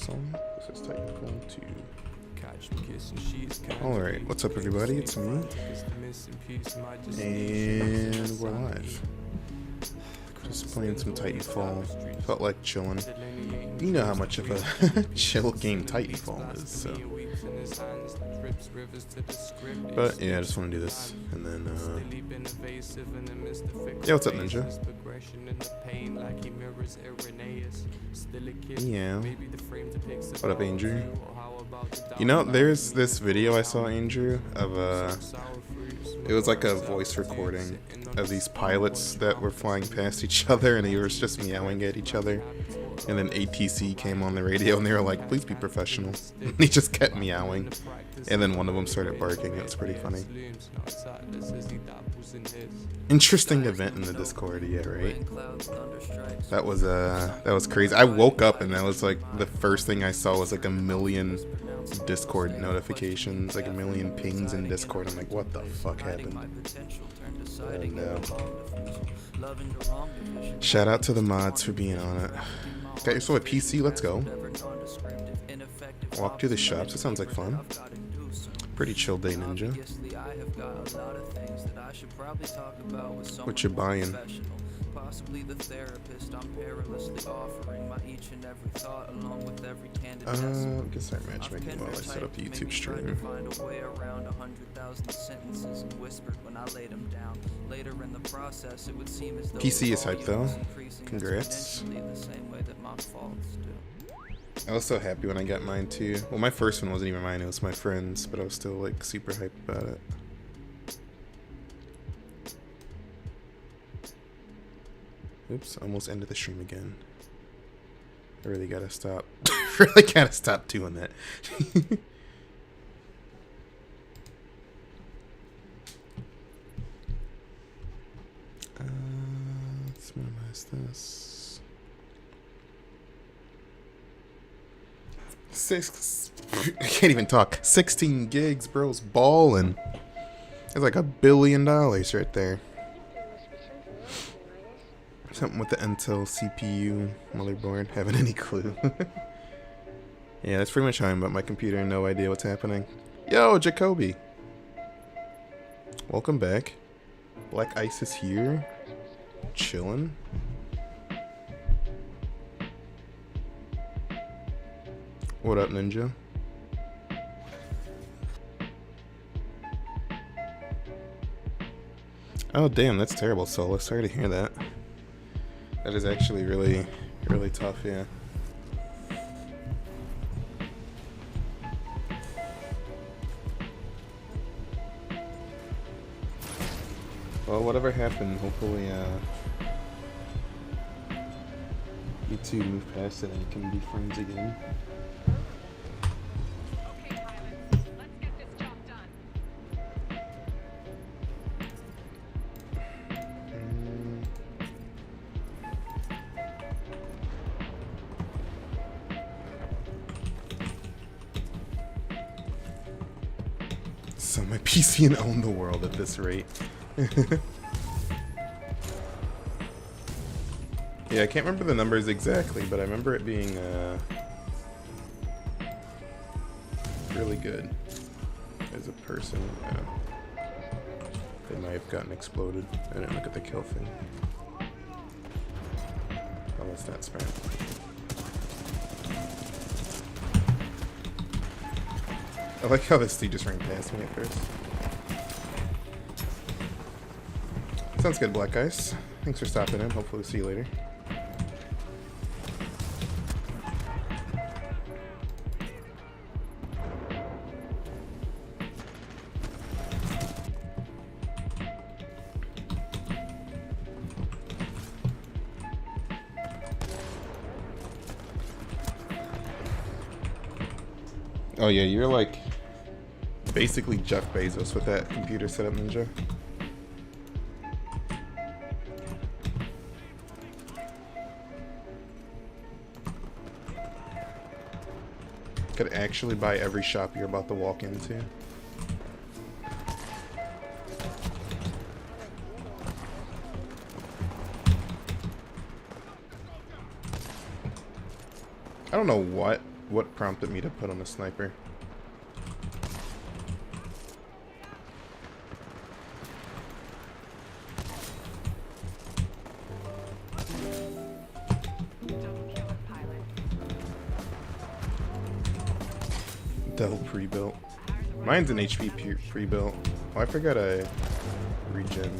Awesome. This is Titanfall 2. Alright, what's up everybody? It's me. And we're live. Just playing some Titanfall. Felt like chilling. You know how much of a chill game Titanfall is, so. But yeah, I just want to do this. And then, yeah, what's up, Ninja? Yeah. What up, Andrew? You know, there's this video I saw, Andrew, of it was like a voice recording of these pilots that were flying past each other, and they were just meowing at each other. And then ATC came on the radio, and they were like, "Please be professional." And he just kept meowing, and then one of them started barking. It was pretty funny. Interesting event in the Discord, yeah, right? That was crazy. I woke up and that was like the first thing I saw was like a million Discord notifications, like a million pings in Discord. I'm like, what the fuck happened? And, shout out to the mods for being on it. Got yourself a PC, let's go. Walk to the shops, that sounds like fun. Pretty chill day, Ninja. What you buying? Guess start matchmaking while I set up the YouTube stream. PC is hyped though. Congrats. I was so happy when I got mine too. Well, my first one wasn't even mine, it was my friend's, but I was still like super hyped about it. Oops, almost ended the stream again. I really gotta stop. Really gotta stop doing that. Let's minimize this. I can't even talk. 16 gigs, bro's ballin'. That's like $1 billion right there. Something with the Intel CPU motherboard. Haven't any clue. Yeah, that's pretty much how I'm about my computer. No idea what's happening. Yo, Jacoby. Welcome back. Black Ice is here. Chillin'. What up, Ninja? Oh, damn, that's terrible, Solo. Sorry to hear that. That is actually really, really tough, yeah. Well, whatever happened, hopefully, you two move past it and can be friends again. Sell my PC and own the world at this rate. Yeah, I can't remember the numbers exactly, but I remember it being really good as a person. They might have gotten exploded. I didn't look at the kill thing. Oh, that's not smart. I like how this dude just ran past me at first. Sounds good, Black Ice. Thanks for stopping in. Hopefully we'll see you later. Oh yeah, you're like basically Jeff Bezos with that computer setup, Ninja. Could actually buy every shop you're about to walk into. I don't know what what prompted me to put on a sniper. Dell pre-built. Mine's an HP pre-built. Oh, I forgot I regen.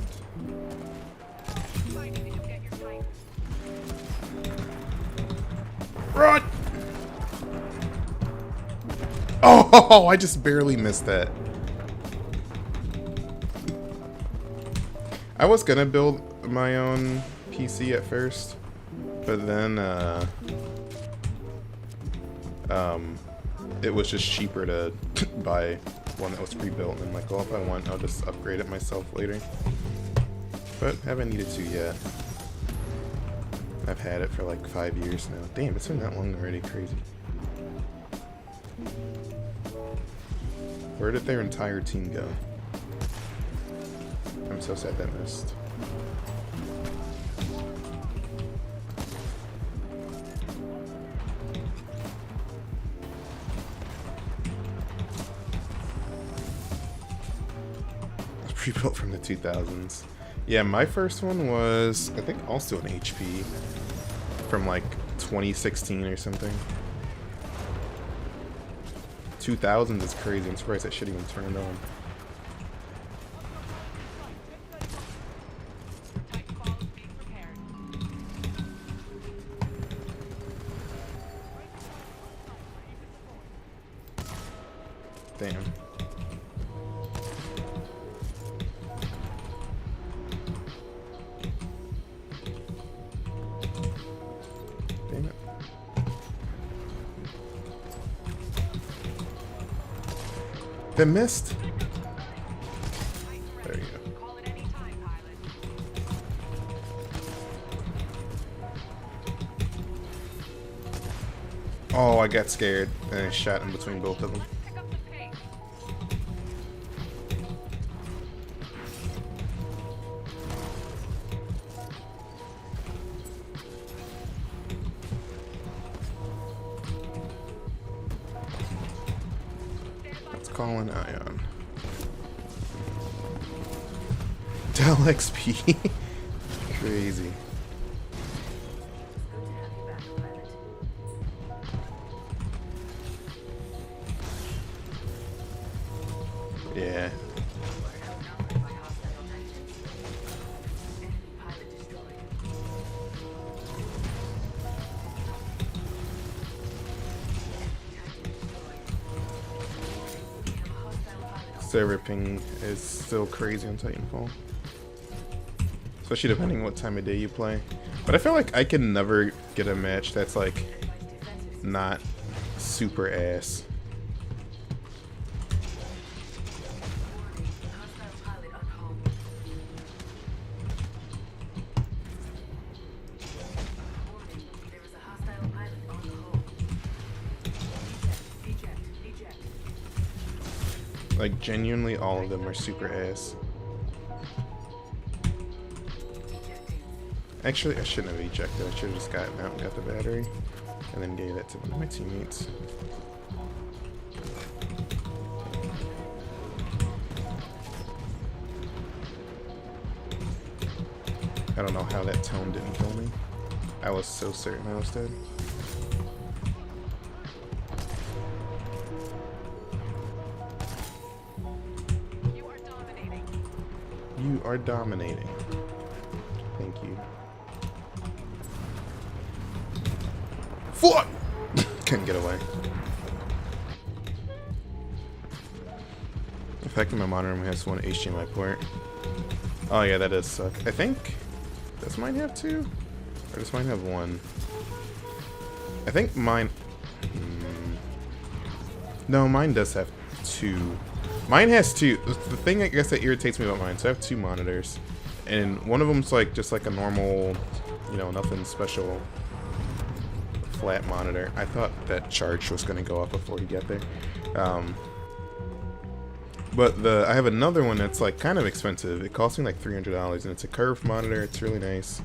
Run! Oh, I just barely missed that. I was gonna build my own PC at first, but then it was just cheaper to buy one that was pre-built, and I'm like, well, if I want, I'll just upgrade it myself later. But haven't needed to yet. I've had it for like 5 years now. Damn, it's been that long already. Crazy. Where did their entire team go? I'm so sad that missed. Pre-built from the 2000s. Yeah, my first one was, I think, also an HP from like 2016 or something. 2000s is crazy. I'm surprised that shit even turned on. Damn. Damn it. They missed. There you go. Oh, I got scared and I shot in between both of them. Call an ion. Dell XP. Crazy. Yeah. Server ping is still crazy on Titanfall. Especially depending on what time of day you play. But I feel like I can never get a match that's like not super ass. Like, genuinely, all of them are super ass. Actually, I shouldn't have ejected. I should have just gotten out and got the battery, and then gave that to one of my teammates. I don't know how that tone didn't kill me. I was so certain I was dead. You are dominating. Thank you. Fuck! Couldn't get away. The fact that my monitor only has one HDMI port. Oh yeah, that does suck. I think... Does mine have two? Or does mine have one? I think mine... No, mine does have two. Mine has two. The thing I guess that irritates me about mine, so I have two monitors. And one of them's like just like a normal, you know, nothing special flat monitor. I thought that charge was going to go up before you get there. But I have another one that's like kind of expensive. It costs me like $300 and it's a curved monitor. It's really nice.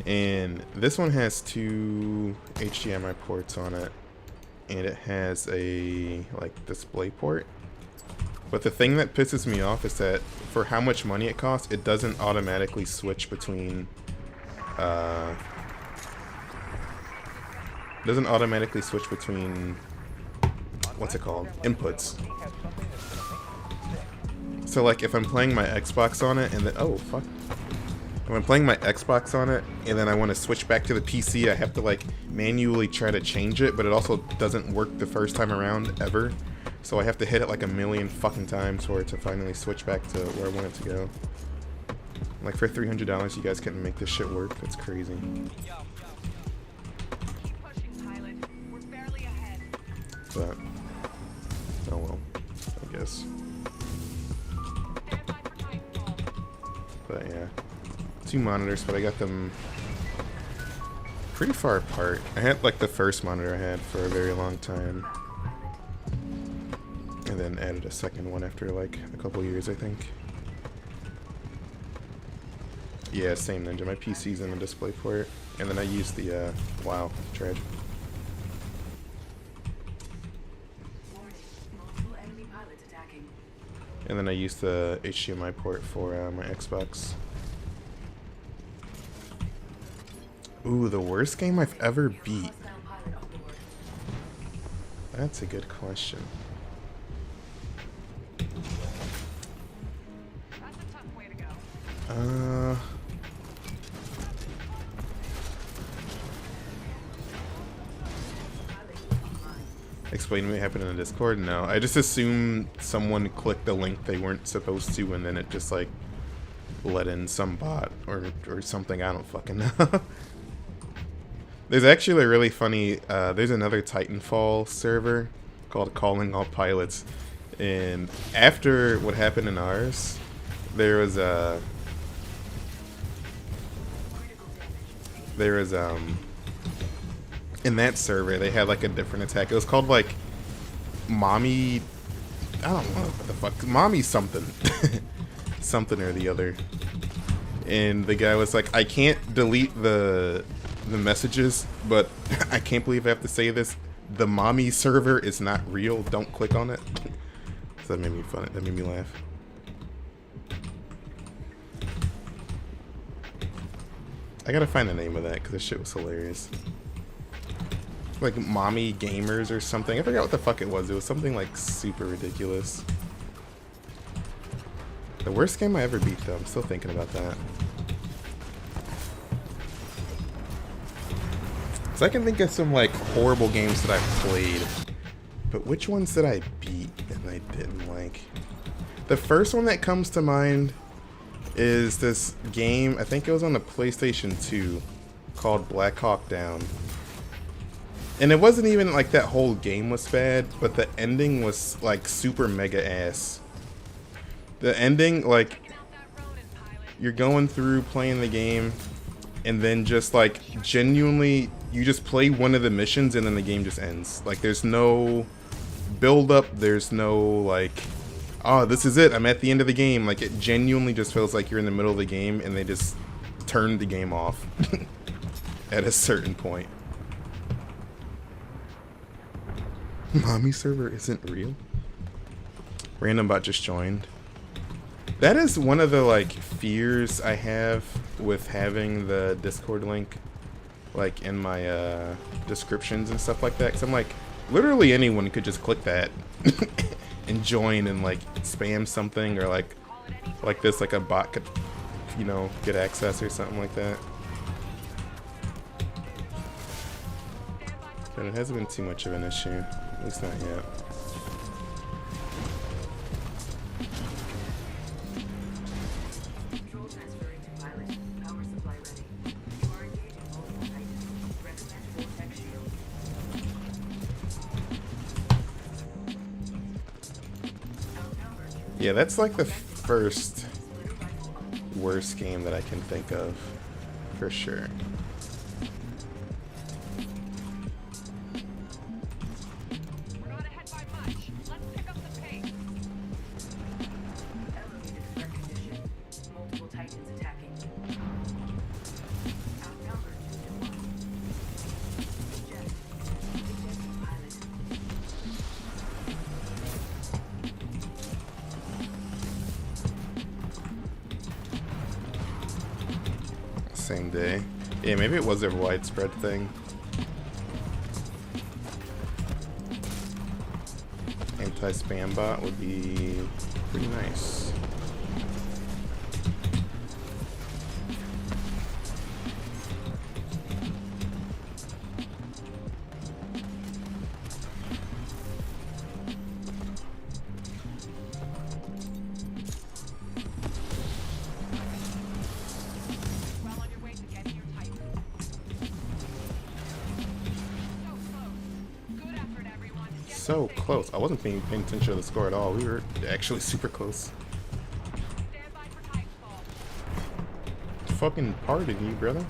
And this one has two HDMI ports on it. and it has a like display port. But the thing that pisses me off is that for how much money it costs, it doesn't automatically switch between what's it called? Inputs. So like if I'm playing my Xbox on it and then oh fuck. If I'm playing my Xbox on it and then I want to switch back to the PC, I have to like manually try to change it, but it also doesn't work the first time around ever. So I have to hit it like a million fucking times for it to finally switch back to where I want it to go. Like for $300 you guys couldn't make this shit work. That's crazy. But oh well, I guess. But yeah. 2 monitors, but I got them pretty far apart. I had like the first monitor I had for a very long time. And then added a second one after like a couple years, I think. Yeah, same Ninja. My PC's in the display port. And then I used the, wow, tragic. And then I used the HDMI port for my Xbox. Ooh, the worst game I've ever beat. That's a good question. Explain what happened in the Discord? No, I just assumed someone clicked the link they weren't supposed to, and then it just like let in some bot or something. I don't fucking know. There's actually a really funny. There's another Titanfall server called Calling All Pilots, and after what happened in ours, there was in that server they had like a different attack. It was called like Mommy, I don't know what the fuck, Mommy something something or the other, and the guy was like, I can't delete the messages, but I can't believe I have to say this, the Mommy server is not real, don't click on it. So that made me fun. That made me laugh. I gotta find the name of that because this shit was hilarious. Like Mommy Gamers or something. I forgot what the fuck it was. It was something like super ridiculous. The worst game I ever beat though. I'm still thinking about that. So I can think of some like horrible games that I've played. But which ones did I beat and I didn't like? The first one that comes to mind is this game, I think it was on the PlayStation 2, called Black Hawk Down. And it wasn't even like that whole game was bad, but the ending was like super mega ass. The ending, like, you're going through playing the game, and then just like genuinely, you just play one of the missions and then the game just ends. Like there's no build up, there's no like, oh, this is it, I'm at the end of the game. Like it genuinely just feels like you're in the middle of the game and they just turned the game off at a certain point. Mommy server isn't real? Random bot just joined. That is one of the like fears I have with having the Discord link like in my descriptions and stuff like that, because I'm like, literally anyone could just click that and join and like spam something, or like this, like a bot could, you know, get access or something like that. But it hasn't been too much of an issue, at least not yet. Yeah, that's like the first worst game that I can think of, for sure. We're not ahead by much. Let's pick up the pace. Elevated threat condition. Multiple Titans attacking. Outnumbered 2-1. Eject. Ejecting pilot. same day. Yeah, maybe it was a widespread thing. Anti-spam bot would be pretty nice. Well on your way to getting your Titan. So close. Good effort, everyone. Get So close. I wasn't paying attention to the score at all. We were actually super close. stand by for Titanfall. Fucking pardon you, brother.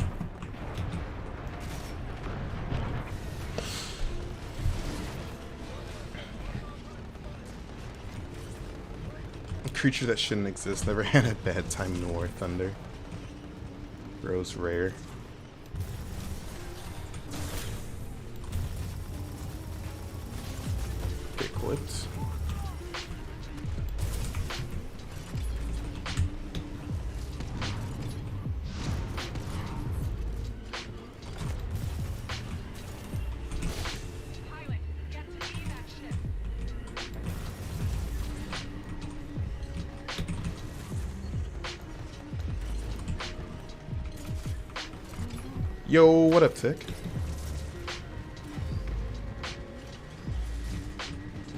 A creature that shouldn't exist. Never had a bad time in War Thunder. Rose rare. Get clipped. Pilot, get to me that ship. Yo, what up, Tick?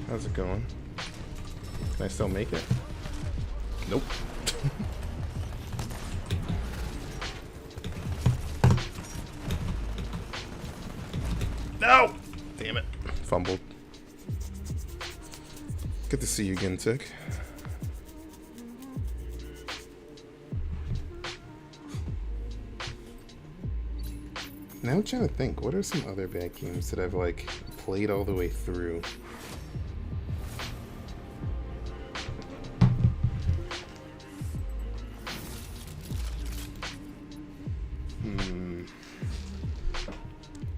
How's it going? Can I still make it? Nope. No! Damn it. Fumbled. Good to see you again, Tick. Now I'm trying to think, what are some other bad games that I've like played all the way through?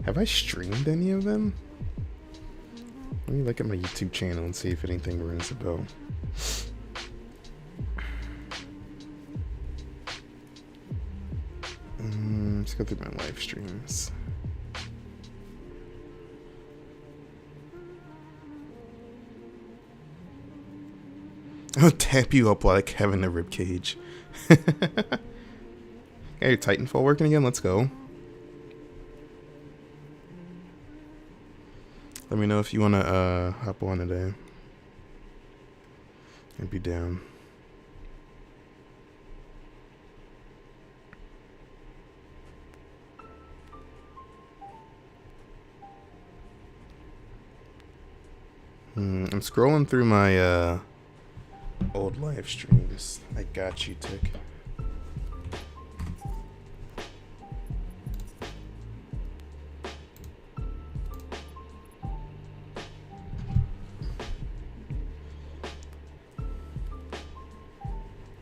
Have I streamed any of them? Let me look at my YouTube channel and see if anything rings a bell. Let's go through my live streams. I'll tap you up like having a ribcage. Got your Titanfall working again? Let's go. Let me know if you want to hop on today. I'd be down. I'm scrolling through my old live streams. I got you, Tick.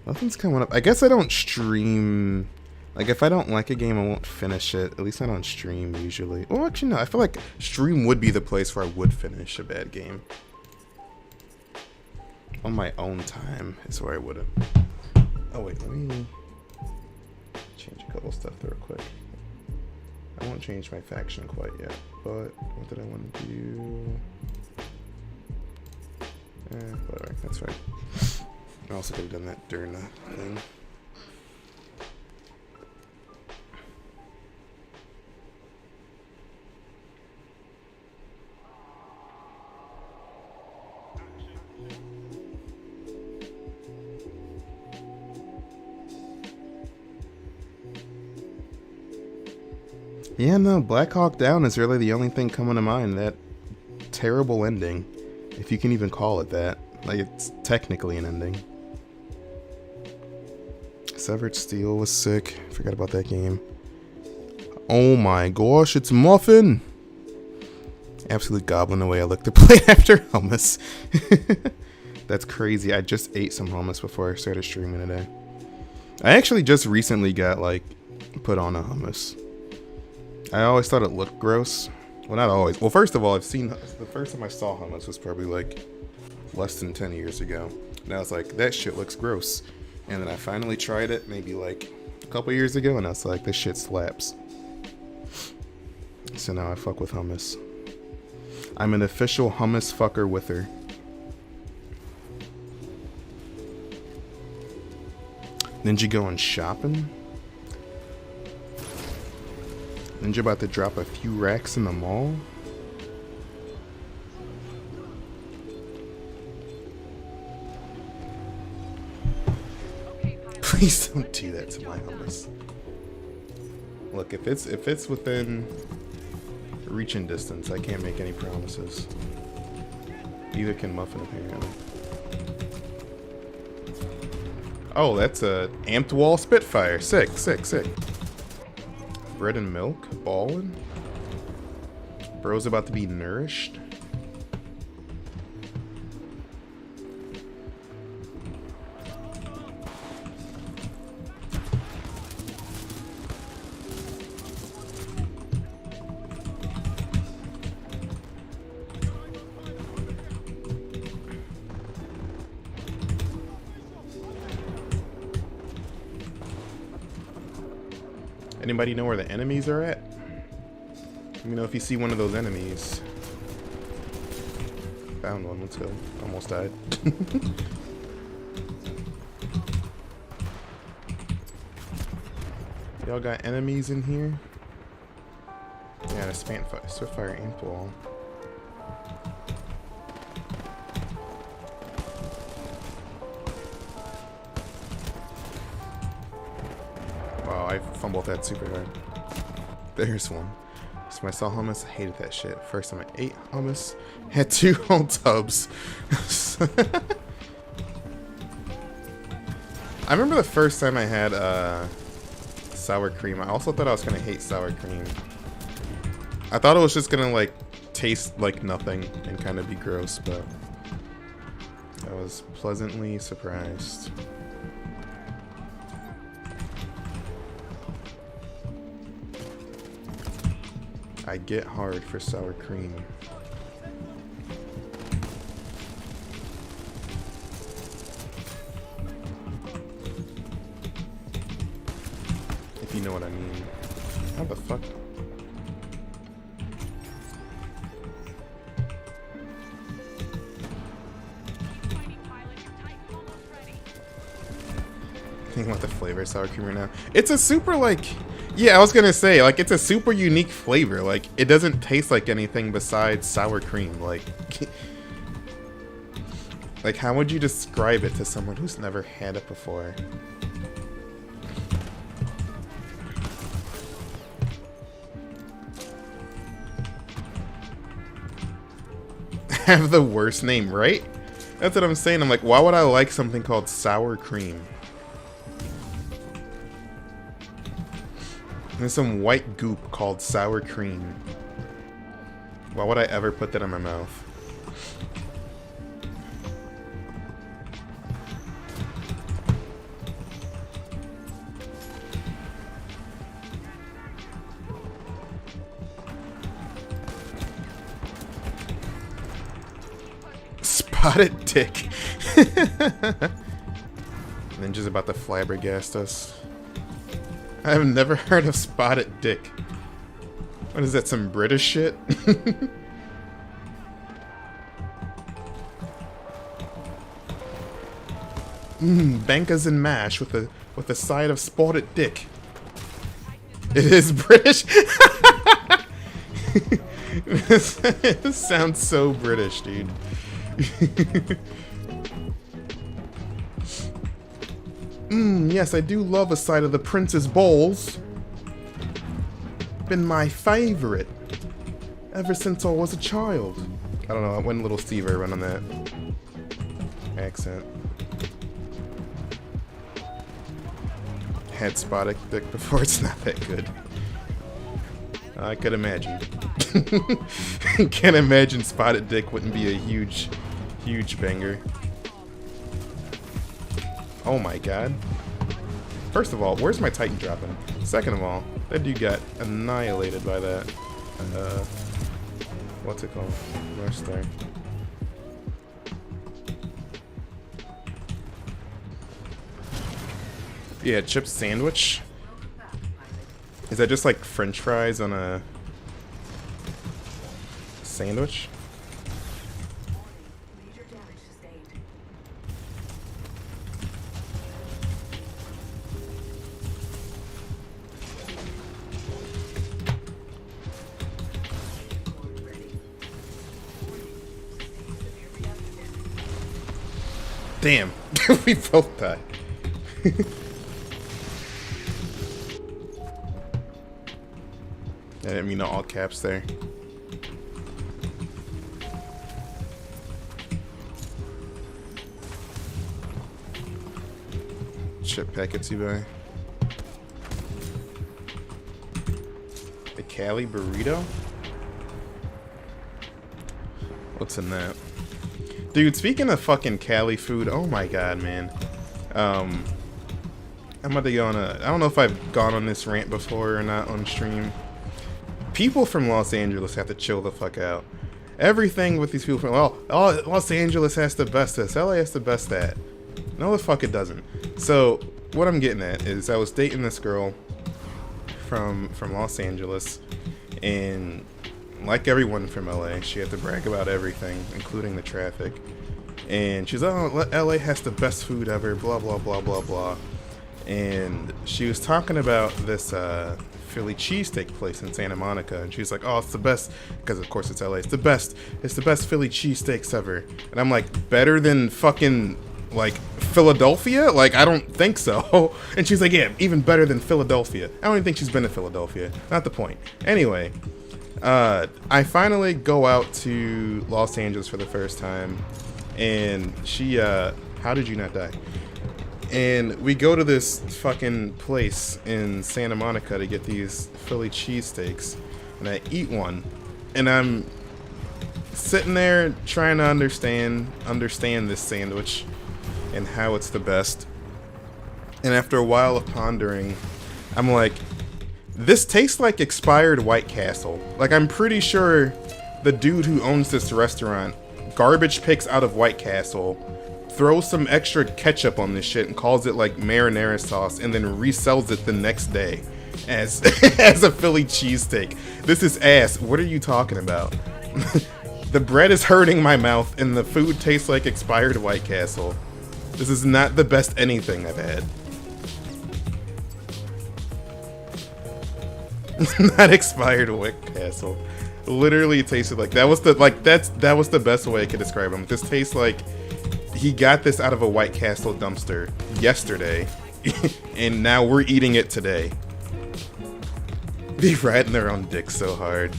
Nothing's coming up. I guess I don't stream. Like, if I don't like a game, I won't finish it. At least not on stream, usually. Well, actually, no. I feel like stream would be the place where I would finish a bad game. On my own time is where I would have. Oh, wait. Let me change a couple stuff real quick. I won't change my faction quite yet. But what did I want to do? Whatever. That's right. I also could have done that during the thing. Yeah, no, Black Hawk Down is really the only thing coming to mind. That terrible ending, if you can even call it that. Like, it's technically an ending. Severed Steel was sick. Forgot about that game. Oh my gosh, it's Muffin! Absolute goblin the way I look to play after hummus. That's crazy. I just ate some hummus before I started streaming today. I actually just recently got, like, put on a hummus. I always thought it looked gross. Well, not always. Well, first of all, the first time I saw hummus was probably like less than 10 years ago. And I was like, that shit looks gross. And then I finally tried it maybe like couple years ago, and I was like, this shit slaps. So now I fuck with hummus. I'm an official hummus fucker with her. Ninja going shopping? Ninja about to drop a few racks in the mall? Please don't do that to my hummus. Look, if it's within reaching distance, I can't make any promises. Neither can Muffin, apparently. Oh, that's a amped wall Spitfire. Sick, sick, sick. Bread and milk? Ballin'? Bro's about to be nourished? Anybody know where the enemies are at? Let me know if you see one of those enemies. Found one, let's go. Almost died. Y'all got enemies in here? Yeah, a Spitfire amped wall. Wow, I fumbled that super hard. There's one. So when I saw hummus, I hated that shit. First time I ate hummus, had 2 whole tubs. I remember the first time I had sour cream. I also thought I was gonna hate sour cream. I thought it was just gonna like taste like nothing and kind of be gross, but I was pleasantly surprised. I get hard for sour cream. If you know what I mean. How the fuck? Think about the flavor of sour cream right now. It's a super like... Yeah, I was gonna say, like, it's a super unique flavor. Like, it doesn't taste like anything besides sour cream. Like, like, how would you describe it to someone who's never had it before? Have the worst name, right? That's what I'm saying. I'm like, why would I like something called sour cream? There's some white goop called sour cream. Why would I ever put that in my mouth? Spotted dick. Ninja's about to flabbergast us. I have never heard of spotted dick. What is that, some British shit? Bankas and mash with a side of spotted dick. It is British. This sounds so British, dude. Yes, I do love a side of the Prince's bowls. Been my favorite ever since I was a child. I don't know, I went a little Steve run on that accent. Had spotted dick before, it's not that good. I could imagine. Can't imagine spotted dick wouldn't be a huge banger. Oh my god. First of all, where's my Titan dropping? Second of all, that dude got annihilated by that. What's it called? North Star. Yeah, chip sandwich. Is that just like French fries on a sandwich? Major damage sustained. Damn, we both died. I didn't mean to all caps there. Chip packets you buy. The Cali burrito? What's in that? Dude, speaking of fucking Cali food, oh my god, man. I'm about to go on a... I don't know if I've gone on this rant before or not on stream. People from Los Angeles have to chill the fuck out. Everything with these people from... Well, Los Angeles has the best this. LA has the best that. No, the fuck it doesn't. So, what I'm getting at is I was dating this girl from Los Angeles, and like everyone from LA, she had to brag about everything, including the traffic. And she's, oh, LA has the best food ever, blah, blah, blah, blah, blah. And she was talking about this Philly cheesesteak place in Santa Monica, and she's like, oh, it's the best, because of course it's LA, it's the best Philly cheesesteaks ever. And I'm like, better than fucking, like, Philadelphia? Like, I don't think so. And she's like, yeah, even better than Philadelphia. I don't even think she's been to Philadelphia. Not the point. Anyway, I finally go out to Los Angeles for the first time, and she, how did you not die? And we go to this fucking place in Santa Monica to get these Philly cheesesteaks, and I eat one, and I'm sitting there trying to understand this sandwich and how it's the best. And after a while of pondering, I'm like, this tastes like expired White Castle. Like, I'm pretty sure the dude who owns this restaurant garbage picks out of White Castle, throws some extra ketchup on this shit and calls it like marinara sauce, and then resells it the next day as as a Philly cheesesteak. This is ass. What are you talking about? The bread is hurting my mouth and the food tastes like expired White Castle. This is not the best anything I've had. Not expired White Castle. Literally tasted like that was the best way I could describe him. This tastes like he got this out of a White Castle dumpster yesterday, and now we're eating it today. Be riding their own dick so hard.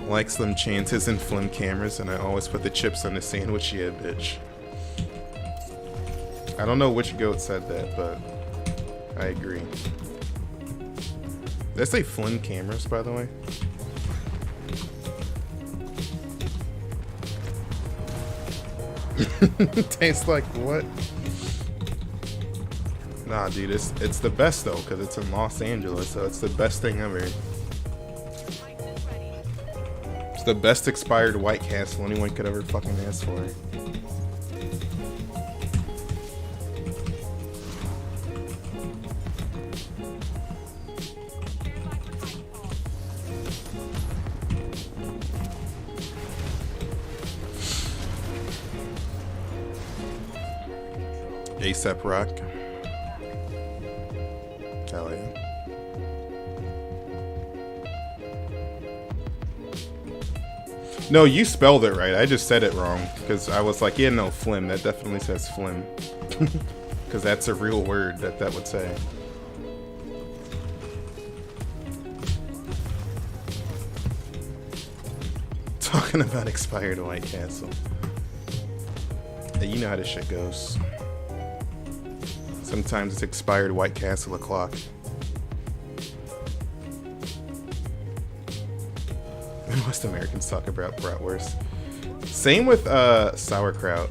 Like Slim Chances and Flim cameras, and I always put the chips on the sandwich, yeah, bitch. I don't know which goat said that, but I agree. Did I say Flim cameras, by the way? Tastes like what? Nah, dude, it's the best though, because it's in Los Angeles, so it's the best thing ever. It's the best expired White Castle anyone could ever fucking ask for. ASAP Rock. Hell yeah. No, you spelled it right. I just said it wrong because I was like, yeah, no, Flim. That definitely says Flim. Because that's a real word that would say. Talking about expired White Castle. Hey, you know how this shit goes. Sometimes it's expired White Castle o'clock. Most Americans talk about bratwurst. Same with sauerkraut.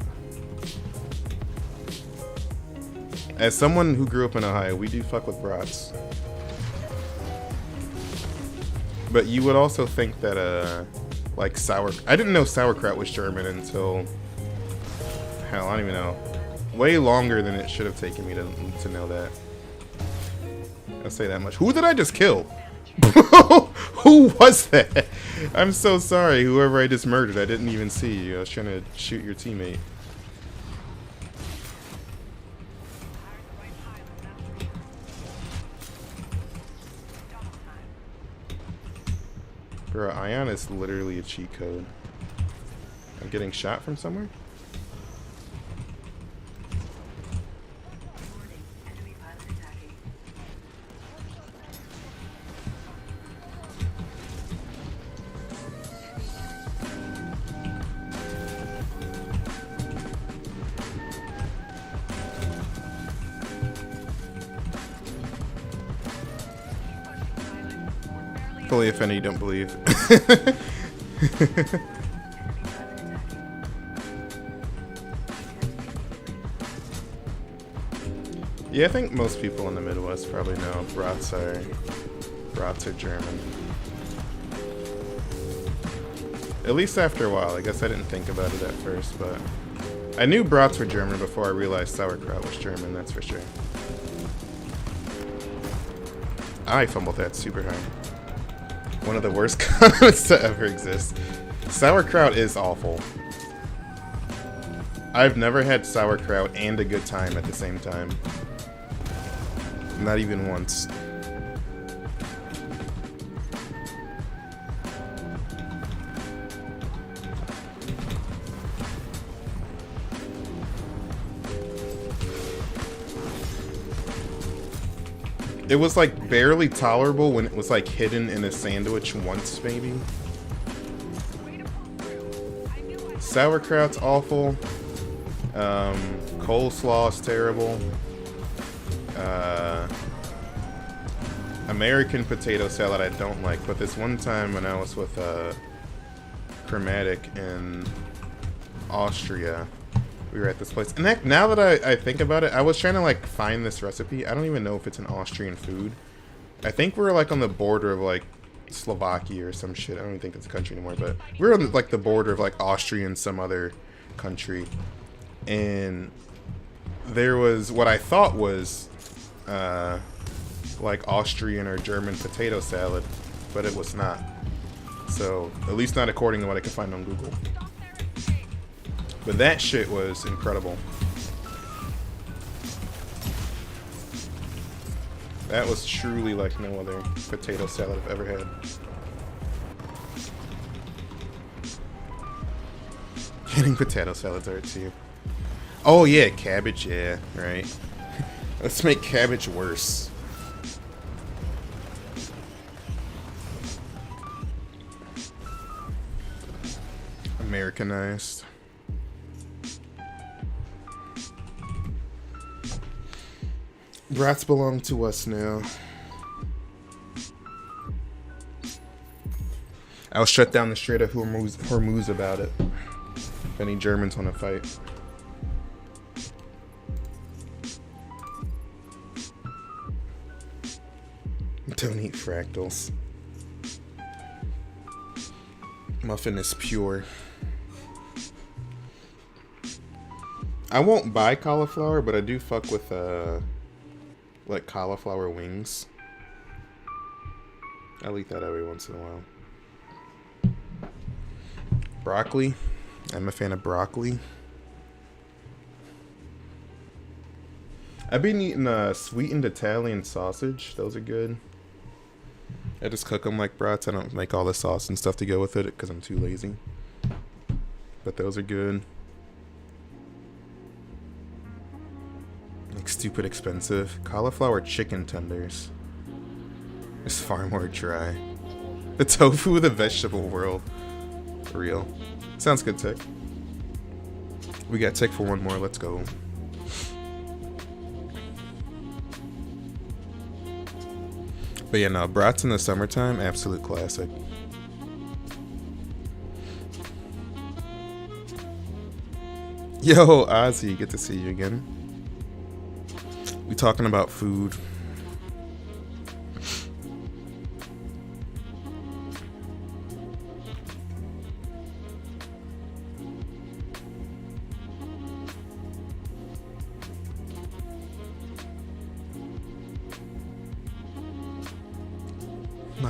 As someone who grew up in Ohio, we do fuck with brats. But you would also think that like I didn't know sauerkraut was German until, hell, I don't even know. Way longer than it should have taken me to know that. I'll say that much. Who did I just kill? Who was that? I'm so sorry, whoever I just murdered. I didn't even see you. I was trying to shoot your teammate. Bro, Ion is literally a cheat code. I'm getting shot from somewhere? Fully offended, you don't believe. Yeah, I think most people in the Midwest probably know brats are German. At least after a while. I guess I didn't think about it at first, but I knew brats were German before I realized sauerkraut was German, that's for sure. I fumbled that super hard. One of the worst comments to ever exist. Sauerkraut is awful. I've never had sauerkraut and a good time at the same time. Not even once. It was like barely tolerable when it was like hidden in a sandwich once, maybe. Sauerkraut's awful. Coleslaw's terrible. American potato salad I don't like, but this one time when I was with Chromatic in Austria, we were at this place. And that, now that I think about it, I was trying to like find this recipe. I don't even know if it's an Austrian food. I think we're like on the border of like Slovakia or some shit. I don't even think that's a country anymore, but we're on like the border of like Austria and some other country. And there was what I thought was like Austrian or German potato salad, but it was not. So, at least not according to what I could find on Google. But that shit was incredible. That was truly like no other potato salad I've ever had. Getting potato salads are too. Oh yeah, cabbage, yeah, right. Let's make cabbage worse. Americanized. Brats belong to us now. I'll shut down the Strait of Hormuz about it. If any Germans want to fight. Don't eat fractals. Muffin is pure. I won't buy cauliflower, but I do fuck with like cauliflower wings. I'll eat that every once in a while. Broccoli. I'm a fan of broccoli. I've been eating sweetened Italian sausage. Those are good. I just cook them like brats. I don't make all the sauce and stuff to go with it because I'm too lazy. But those are good. Like stupid expensive. Cauliflower chicken tenders. It's far more dry. The tofu of the vegetable world. For real. Sounds good, Tick. We got Tick for one more. Let's go. But yeah, no, brats in the summertime, absolute classic. Yo, Ozzy, good to see you again. We talking about food.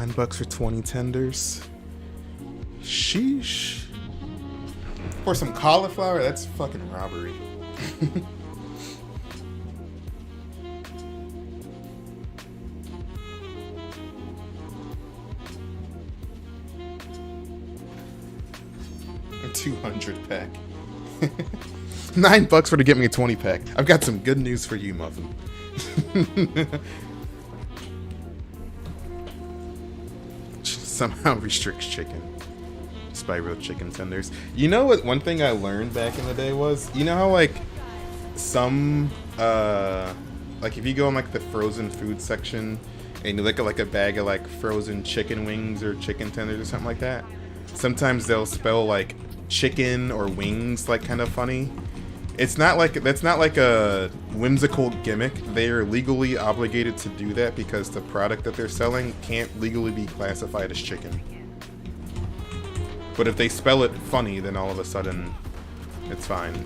$9 for 20 tenders. Sheesh. For some cauliflower, that's fucking robbery. A 200 pack. $9 for to get me a 20 pack. I've got some good news for you, Muffin. Somehow restricts chicken. Just buy real chicken tenders. You know what? One thing I learned back in the day was, you know how like some like if you go in like the frozen food section and you look at like a bag of like frozen chicken wings or chicken tenders or something like that, sometimes they'll spell like chicken or wings like kind of funny. It's not like, that's not like a whimsical gimmick. They are legally obligated to do that because the product that they're selling can't legally be classified as chicken. But if they spell it funny, then all of a sudden it's fine.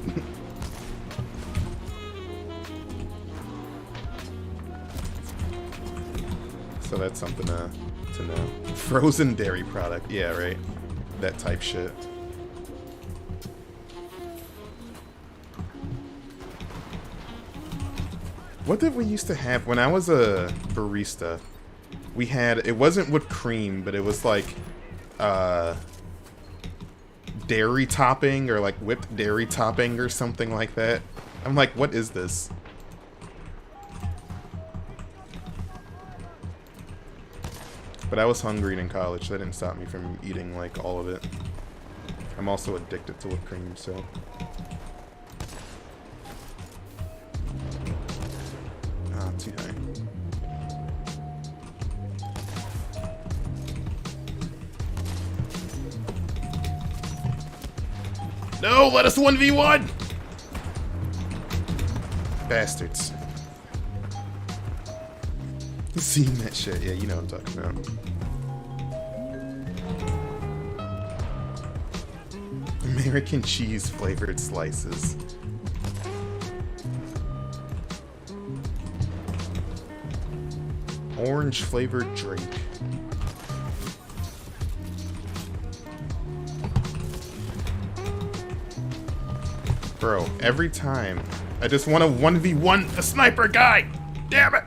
So that's something to know. Frozen dairy product, yeah, right? That type shit. What did we used to have when I was a barista? We had, it wasn't whipped cream, but it was like dairy topping or like whipped dairy topping or something like that. I'm like, what is this? But I was hungry in college, so that didn't stop me from eating like all of it. I'm also addicted to whipped cream, so. Ah, too high. No, let us 1v1! Bastards. Seen that shit, yeah, you know what I'm talking about. American cheese flavored slices. Orange flavored drink. Bro, every time I just want to 1v1 the sniper guy! Damn it!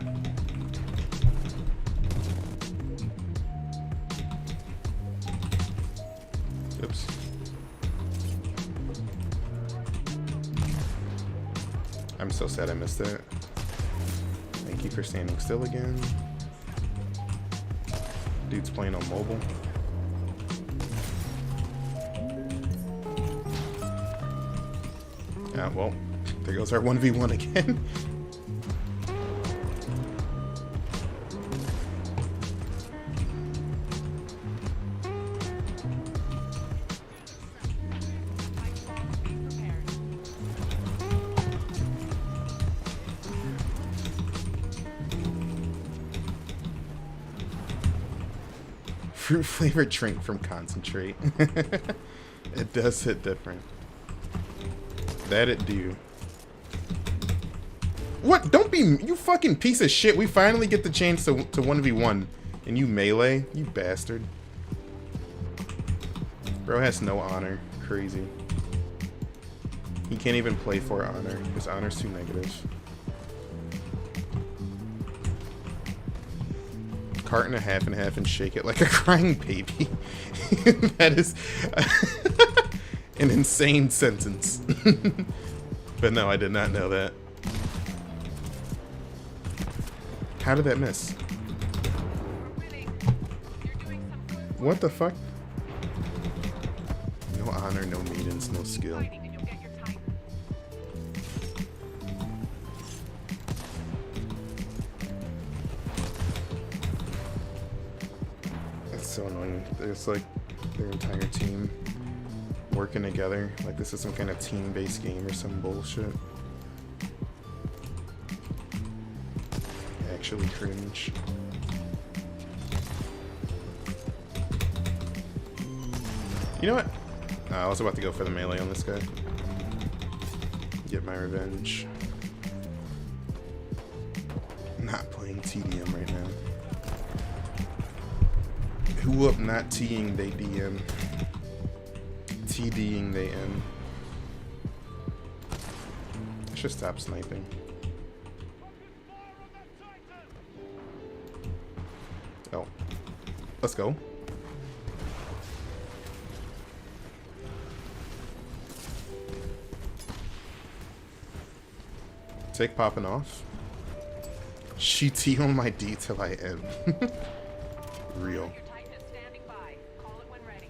Oops. I'm so sad I missed it. Thank you for standing still again. Dude's playing on mobile. Yeah, well, there goes our 1v1 again. Fruit flavored drink from concentrate. It does hit different. That it do. What? Don't be, you fucking piece of shit. We finally get the chance to 1v1 and you melee, you bastard. Bro has no honor. Crazy. He can't even play for honor. His honor's too negative. Cart and a half and shake it like a crying baby. That is an insane sentence. But no, I did not know that. How did that miss? What the fuck? No honor, no maidens, no skill. So annoying. There's like their entire team working together. Like this is some kind of team-based game or some bullshit. Actually cringe. You know what? I was about to go for the melee on this guy. Get my revenge. Not playing TDM right now. Who up not T'ing they DM. TDing they M. I should stop sniping. Oh. Let's go. Take popping off. She T on my D till I M. Real. Your Titan is standing by. Call it when ready.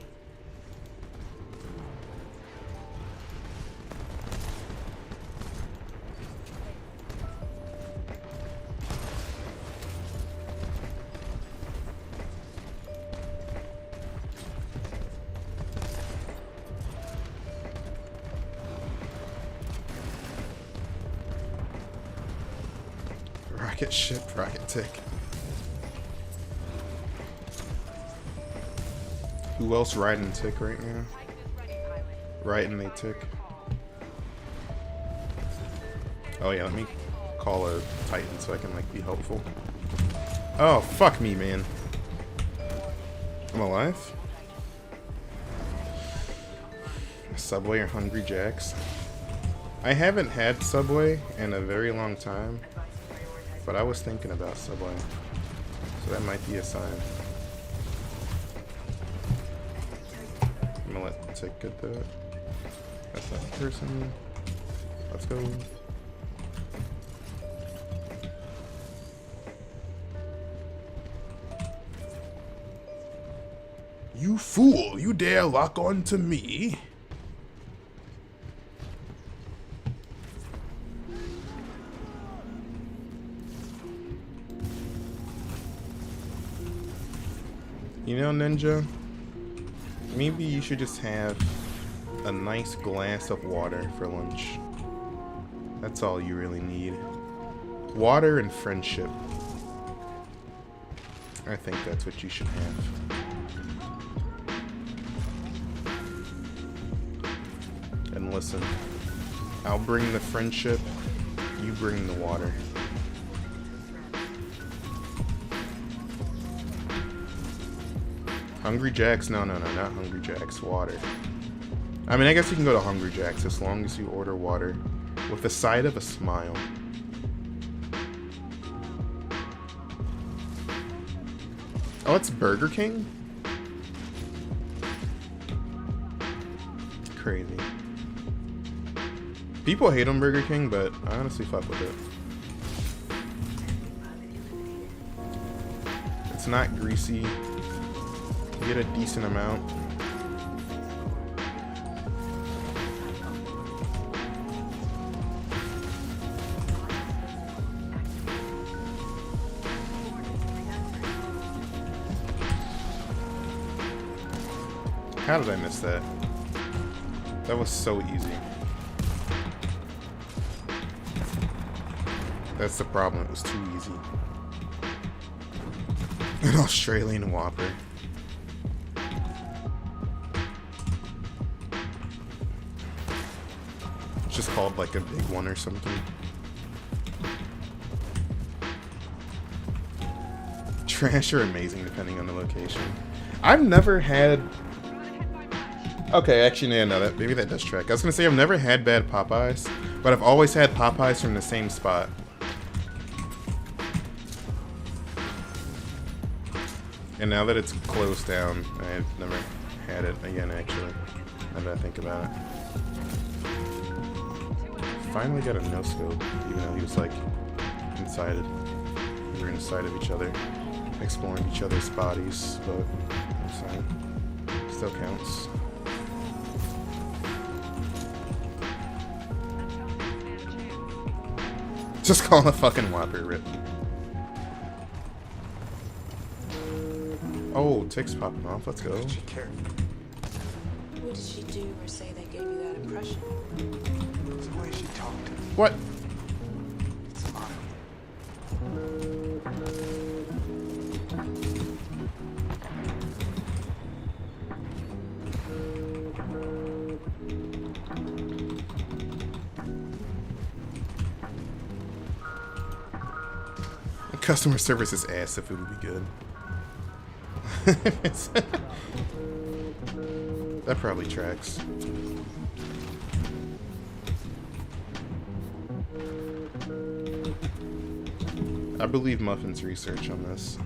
Rocket ship, rocket tick. Who else riding tick right now? Titan is ready, pilot. Riding they tick. Oh yeah, let me call a Titan so I can like be helpful. Oh, fuck me, man. I'm alive? Subway or Hungry Jacks? I haven't had Subway in a very long time, but I was thinking about Subway, so that might be a sign. I'm gonna let Tick get that. That's that person. Let's go. You fool! You dare lock on to me? You know, Ninja, maybe you should just have a nice glass of water for lunch. That's all you really need. Water and friendship. I think that's what you should have. And listen, I'll bring the friendship, you bring the water. Hungry Jacks? No, not Hungry Jacks. Water. I mean, I guess you can go to Hungry Jacks as long as you order water with the side of a smile. Oh, it's Burger King? Crazy. People hate on Burger King, but I honestly fuck with it. It's not greasy. You get a decent amount. How did I miss that? That was so easy. That's the problem, it was too easy. An Australian Whopper. It's just called like a big one or something. Trash or amazing depending on the location. I've never had... Okay, actually, no, that maybe that does track. I was gonna say I've never had bad Popeyes, but I've always had Popeyes from the same spot. And now that it's closed down, I've never had it again, actually. Now that I think about it. Finally got a no-scope, even though he was like inside it. We were inside of each other, exploring each other's bodies, but it's fine. Still counts. Just call a fucking Whopper, rip. Oh, Tick's popping off. Let's go. What did she do or say that gave you that impression? It's the way she talked. What? Smile. Customer service is ass. The food would be good. That probably tracks. I believe Muffin's research on this.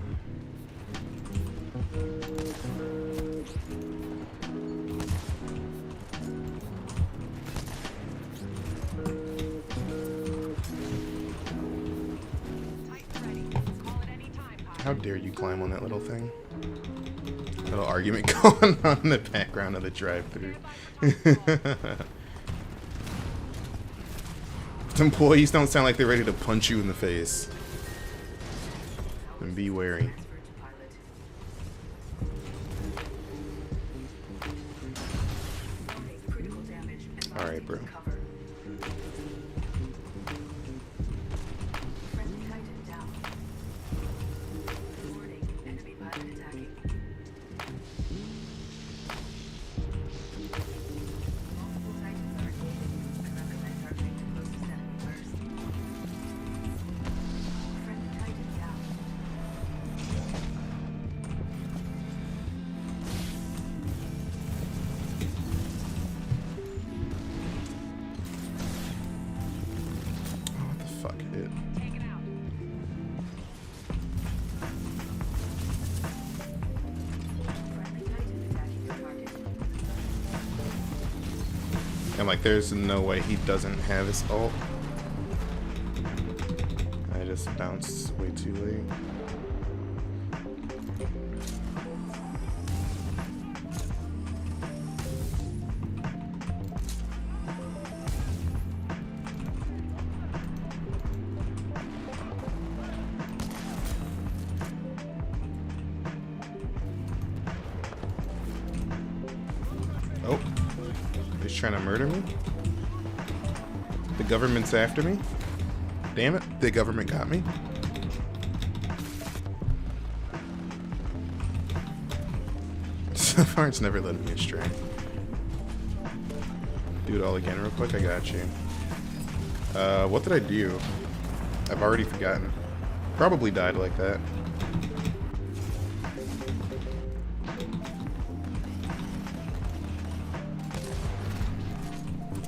How dare you climb on that little thing? Little argument going on in the background of the drive-thru. Employees don't sound like they're ready to punch you in the face. And be wary. Alright, bro. And like, there's no way he doesn't have his ult. I just bounced way too late. Oh. He's trying to murder me? The government's after me? Damn it, the government got me. So far it's never led me astray. Do it all again real quick, I got you. What did I do? I've already forgotten. Probably died like that.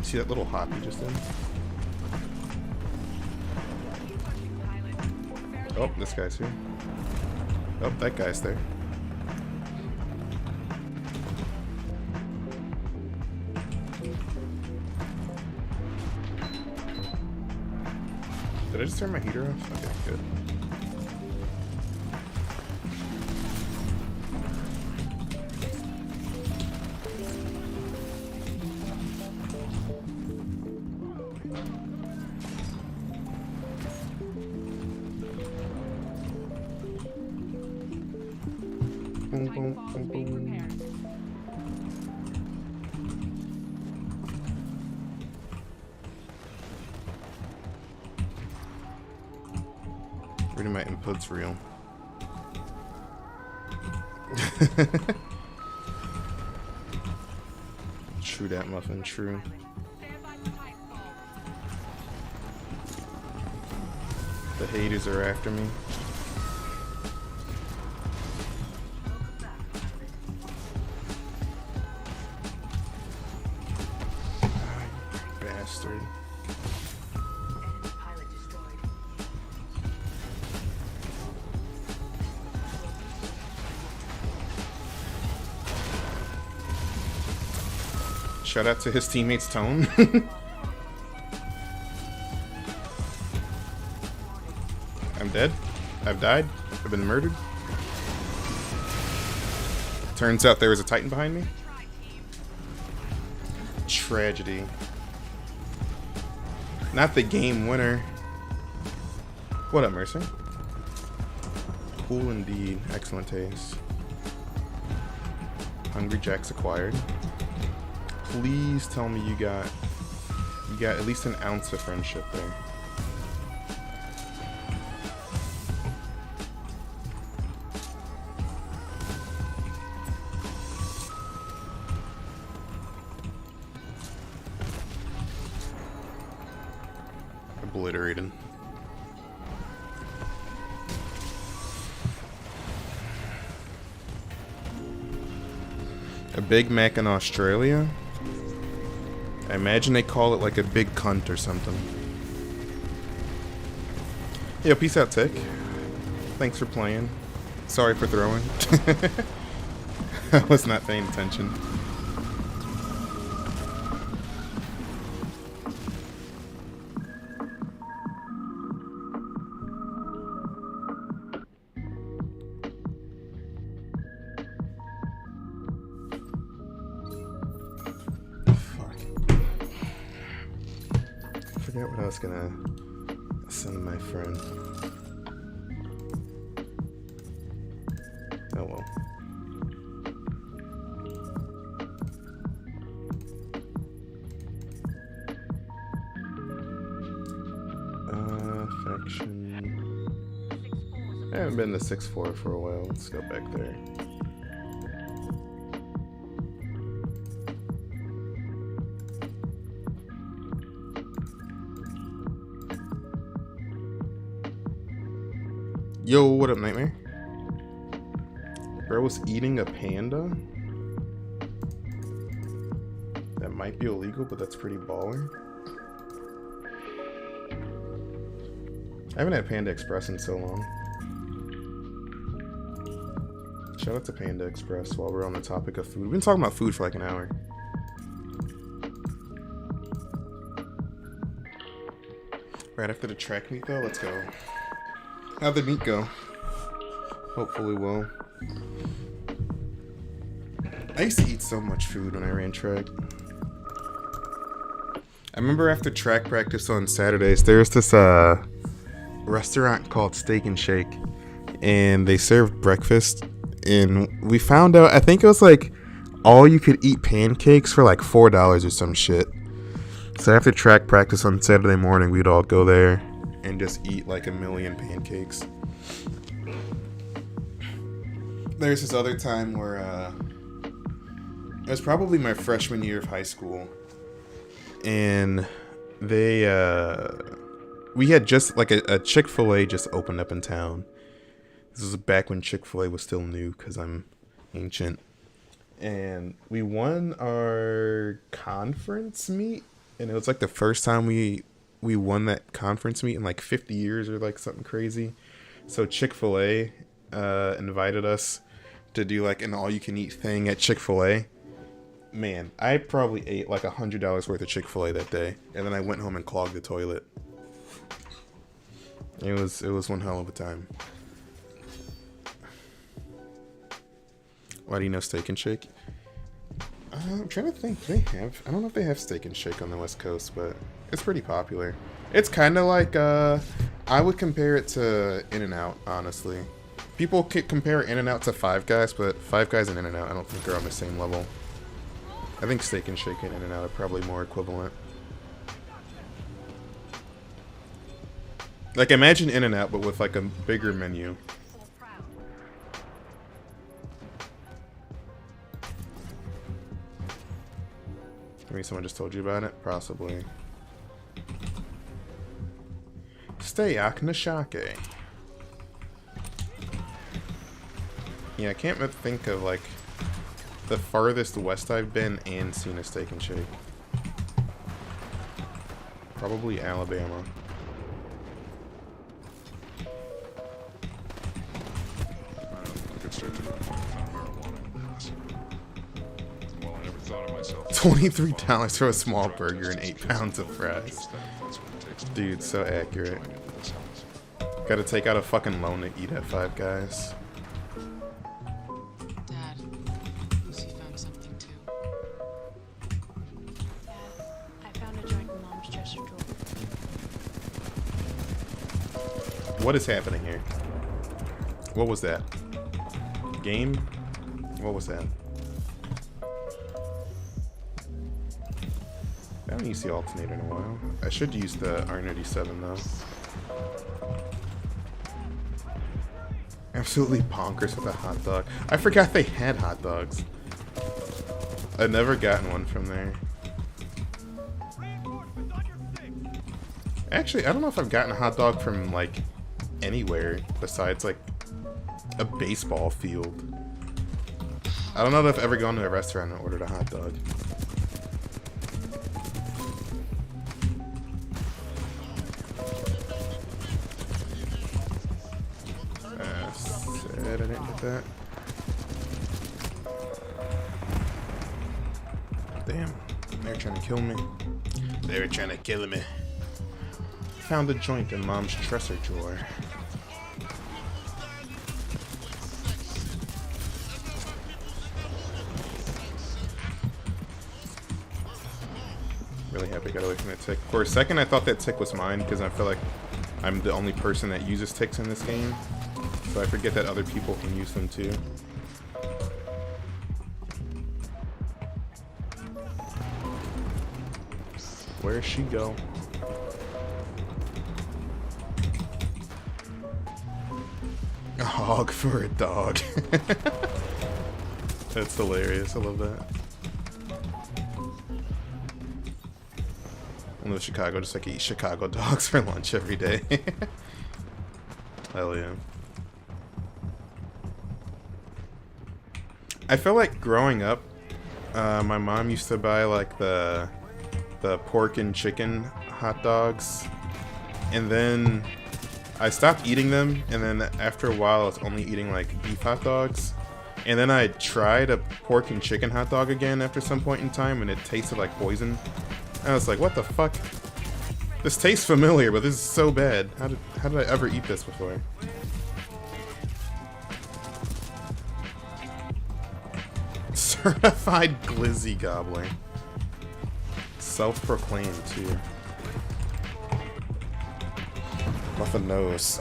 See that little hop you just did? Oh, this guy's here. Oh, that guy's there. Did I just turn my heater off? Okay, good. Boom, boom, boom, boom. Reading my inputs real. True that, Muffin, true. The haters are after me. Bastard. Shout out to his teammate's tone. I'm dead. I've died. I've been murdered. Turns out there was a Titan behind me. Tragedy. Not the game winner. What up, Mercer? Cool indeed. Excellent taste. Hungry Jack's acquired. Please tell me you got at least an ounce of friendship there. Obliterated. A Big Mac in Australia? I imagine they call it like a big cunt or something. Yo, peace out, Tick. Thanks for playing. Sorry for throwing. I was not paying attention. I forget what I was gonna send my friend. Oh well. Faction. I haven't been to 6-4 for a while. Let's go back there. Yo, what up, Nightmare? Bro was eating a panda? That might be illegal, but that's pretty baller. I haven't had Panda Express in so long. Shout out to Panda Express while we're on the topic of food. We've been talking about food for like an hour. Right after the track meet though, let's go. How'd the meet go? Hopefully well. I used to eat so much food when I ran track. I remember after track practice on Saturdays, there was this restaurant called Steak and Shake, and they served breakfast, and we found out, I think it was like all you could eat pancakes for like $4 or some shit. So after track practice on Saturday morning, we'd all go there and just eat like a million pancakes. There's this other time where it was probably my freshman year of high school, and we had just like a Chick-fil-A just opened up in town. This was back when Chick-fil-A was still new, because I'm ancient. And we won our conference meet, and it was like the first time we won that conference meet in like 50 years or like something crazy. So Chick-fil-A invited us to do like an all-you-can-eat thing at Chick-fil-A. Man, I probably ate like $100 worth of Chick-fil-A that day, and then I went home and clogged the toilet. It was one hell of a time. Why do you know Steak and Shake? I'm trying to think. I don't know if they have Steak and Shake on the West Coast, but it's pretty popular. It's kind of like I would compare it to In-N-Out, honestly. People compare In-N-Out to Five Guys, but Five Guys and In-N-Out I don't think are on the same level. I think Steak and Shake and In-N-Out are probably more equivalent. Like, imagine In-N-Out, but with like a bigger menu. Maybe someone just told you about it? Possibly. Steak na Shake. Yeah, I can't think of like the farthest west I've been and seen a Steak and Shake. Probably Alabama. $23 for a small burger and 8 pounds of fries. Dude, so accurate. Gotta take out a fucking loan to eat at Five Guys. Dad, Lucy found something too. Dad, I found a joint in Mom's dresser drawer. What is happening here? What was that? Game? What was that? I haven't used the alternator in a while. I should use the R97 though. Absolutely bonkers with a hot dog. I forgot they had hot dogs. I've never gotten one from there. Actually, I don't know if I've gotten a hot dog from like anywhere besides like a baseball field. I don't know if I've ever gone to a restaurant and ordered a hot dog. Said I didn't get that. Damn, they're trying to kill me. They were trying to kill me. Found a joint in Mom's dresser drawer. Really happy I got away from that tick. For a second I thought that tick was mine because I feel like I'm the only person that uses ticks in this game. So I forget that other people can use them too. Where'd she go? A hog for a dog. That's hilarious. I love that. I live in Chicago, just like eat Chicago dogs for lunch every day. Hell yeah. I feel like growing up, my mom used to buy like the pork and chicken hot dogs, and then I stopped eating them, and then after a while I was only eating like beef hot dogs, and then I tried a pork and chicken hot dog again after some point in time, and it tasted like poison. I was like, what the fuck? This tastes familiar, but this is so bad. How did I ever eat this before? Certified glizzy gobbler. Self-proclaimed too. Muffin nose.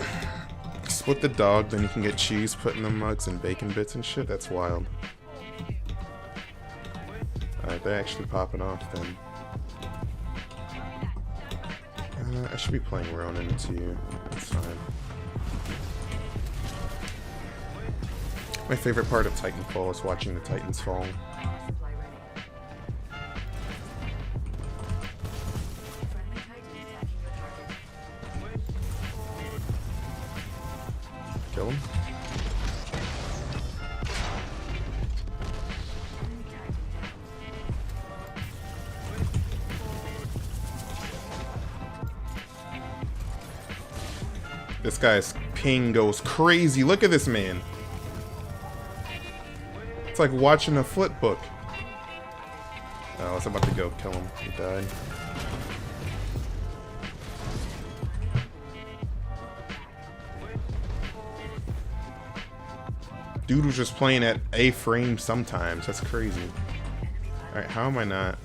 Split the dog, then you can get cheese put in the mugs and bacon bits and shit. That's wild. Alright, they're actually popping off then. I should be playing Ronin too. That's fine. My favorite part of Titanfall is watching the Titans fall. Kill him. This guy's ping goes crazy. Look at this man. It's like watching a flip book. Oh, I was about to go kill him. He died. Dude was just playing at a frame sometimes. That's crazy. Alright, how am I not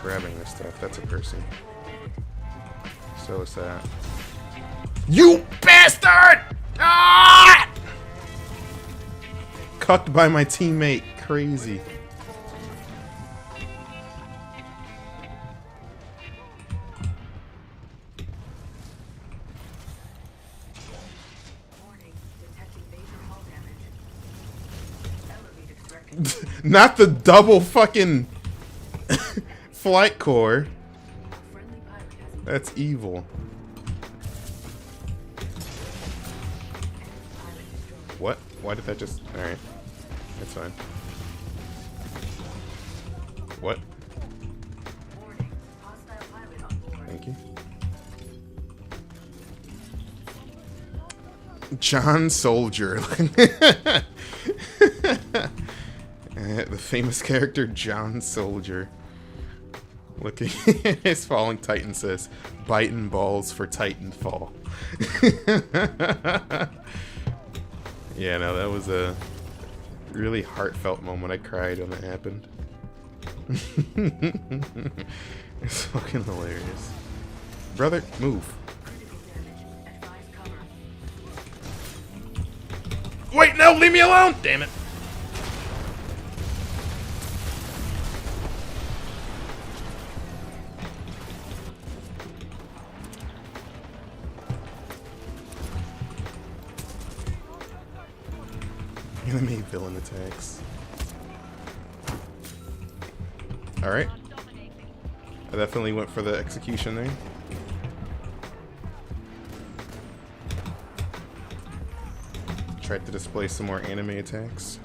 grabbing this stuff? That's a person. So is that. You bastard! Ah! Cucked by my teammate. Crazy. Not the double fucking flight core. That's evil. What? Why did that just... Alright. That's fine. What? Thank you. John Soldier. The famous character John Soldier. Looking at his falling Titan says, biting balls for Titanfall. Yeah, no, that was a really heartfelt moment. I cried when it happened. It's fucking hilarious. Brother, move. Wait, no, leave me alone! Damn it. Enemy villain attacks. Alright. I definitely went for the execution there. Tried to display some more anime attacks.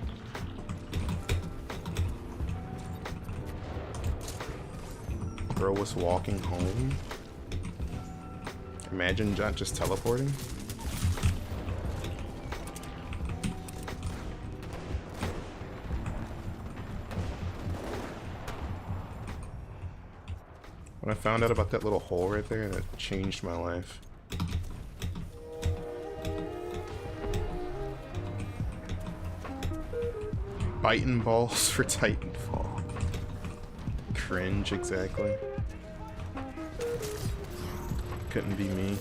bro was walking home. Imagine not just teleporting. When I found out about that little hole right there, that changed my life. Biting balls for Titanfall. Cringe, exactly. Couldn't be me.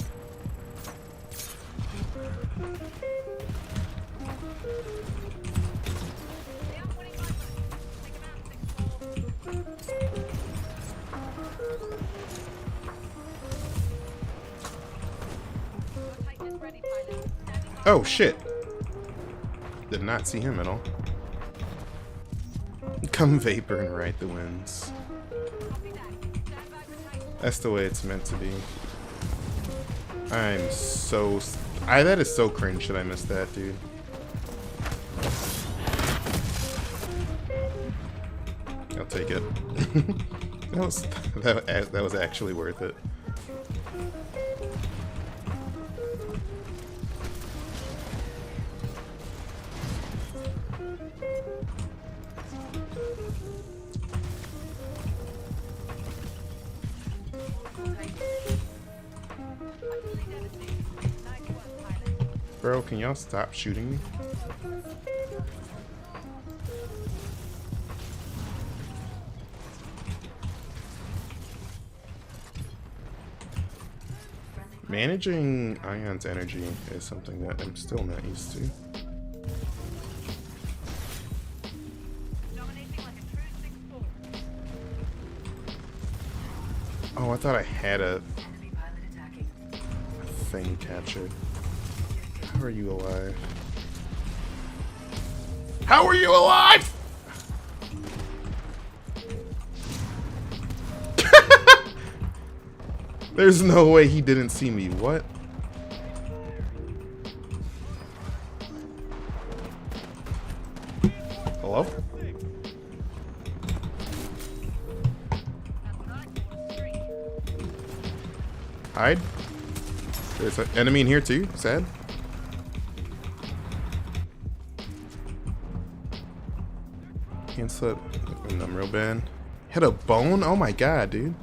Oh shit! Did not see him at all. Come vapor and ride the winds. That's the way it's meant to be. I'm so... that is so cringe that I missed that, dude. I'll take it. that was actually worth it. Bro, can y'all stop shooting me? Managing Ion's energy is something that I'm still not used to. Oh, I thought I had a thing captured. How are you alive? How are you alive? There's no way he didn't see me. What? Hello? Hide? There's an enemy in here too. Sad. Can't slip. I'm real bad. Hit a bone? Oh my god, dude.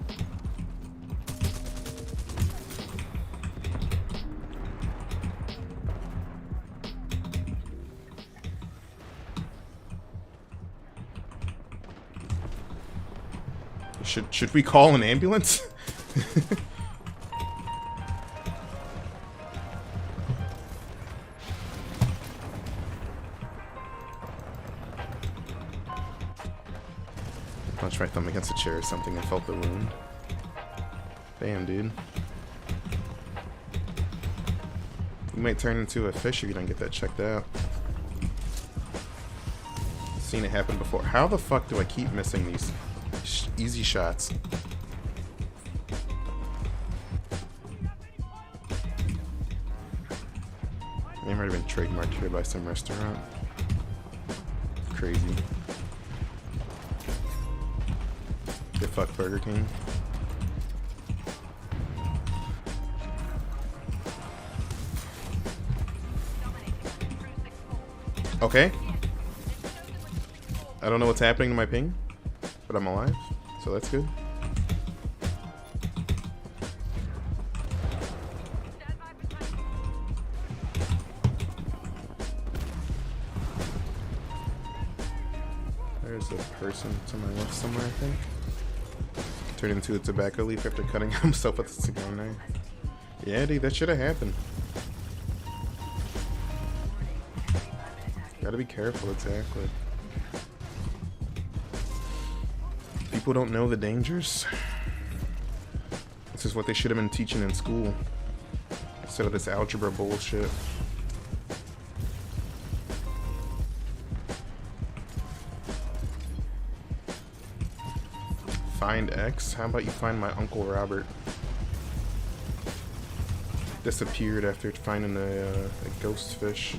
Should we call an ambulance? Punched my thumb against a chair or something and felt the wound. Damn, dude. You might turn into a fish if you don't get that checked out. Seen it happen before. How the fuck do I keep missing these easy shots? They might have been trademarked here by some restaurant. Crazy. Get fucked, Burger King. Okay. I don't know what's happening to my ping, but I'm alive, so that's good. There's a person to my left somewhere, I think. Turned into a tobacco leaf after cutting himself with a cigar knife. Yeah, dude, that should have happened. Gotta be careful, exactly. People don't know the dangers. This is what they should have been teaching in school, instead of this algebra bullshit. Find X? How about you find my Uncle Robert? Disappeared after finding a ghost fish.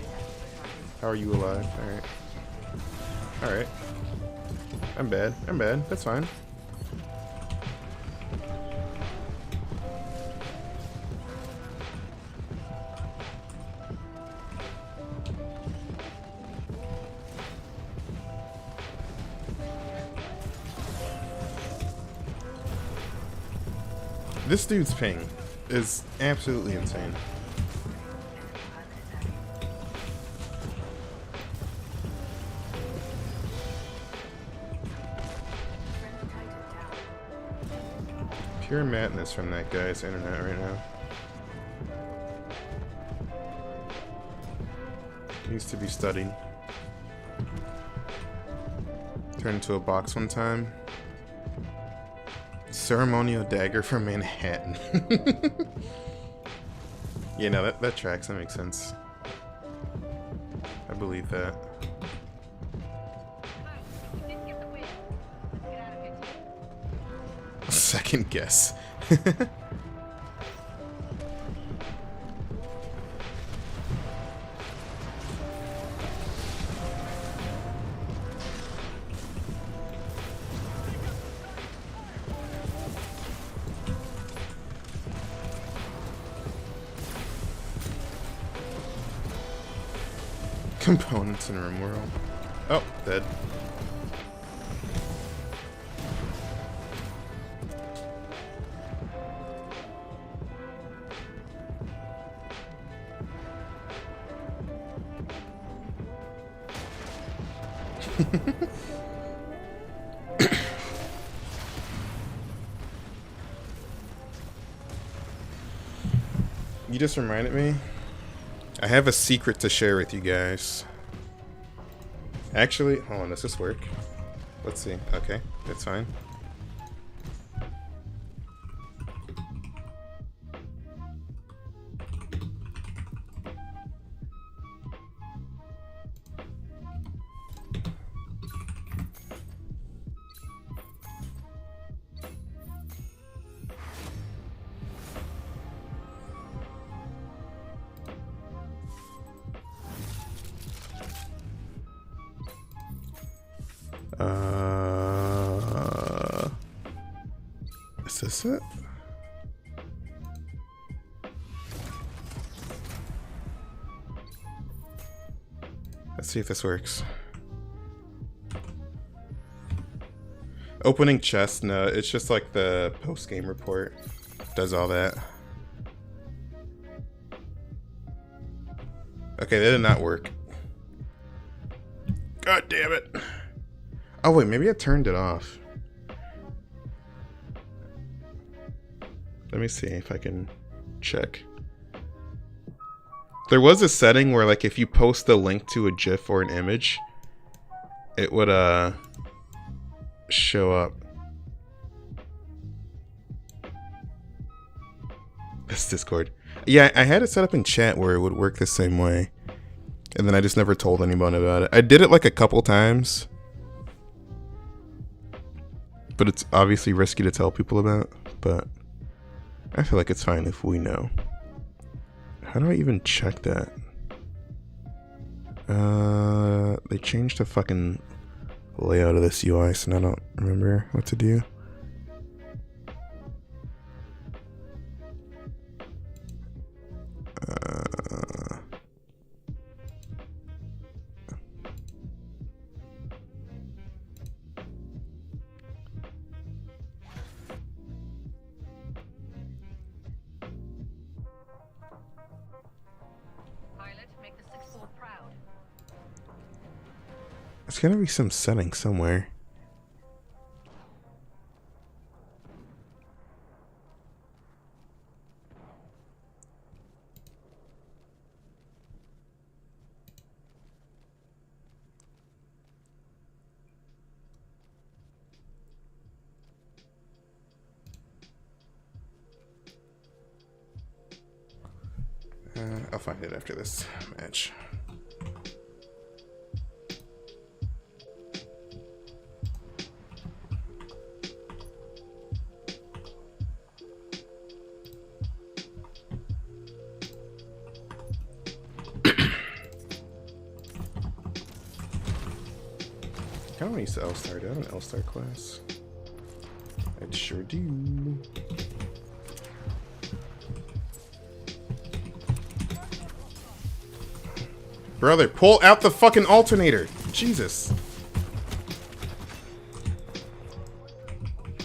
How are you alive? Alright. Alright. I'm bad. I'm bad. That's fine. This dude's ping is absolutely insane. Pure madness from that guy's internet right now. Needs to be studied. Turned into a box one time. Ceremonial dagger from Manhattan. Yeah, no, that tracks. That makes sense. I believe that. We didn't get the win. Let's get out of here, team. Second guess. Components in RimWorld. Oh, dead. You just reminded me. I have a secret to share with you guys. Actually, hold on, does this work? Let's see. Okay, that's fine. Is this it? Let's see if this works. Opening chest, no, it's just like the post-game report. Does all that. Okay, that did not work. God damn it. Oh wait, maybe I turned it off. Let me see if I can check. There was a setting where, like, if you post a link to a GIF or an image, it would show up. This Discord. Yeah, I had it set up in chat where it would work the same way. And then I just never told anyone about it. I did it like a couple times. But it's obviously risky to tell people about. But I feel like it's fine if we know. How do I even check that? They changed the fucking layout of this UI, so now I don't remember what to do. Pilot, make the 6-4 proud. There's gotta be some setting somewhere. I'll find it after this match. I don't use the L-Star. Do I have an L-Star class? I sure do. Brother, pull out the fucking alternator. Jesus.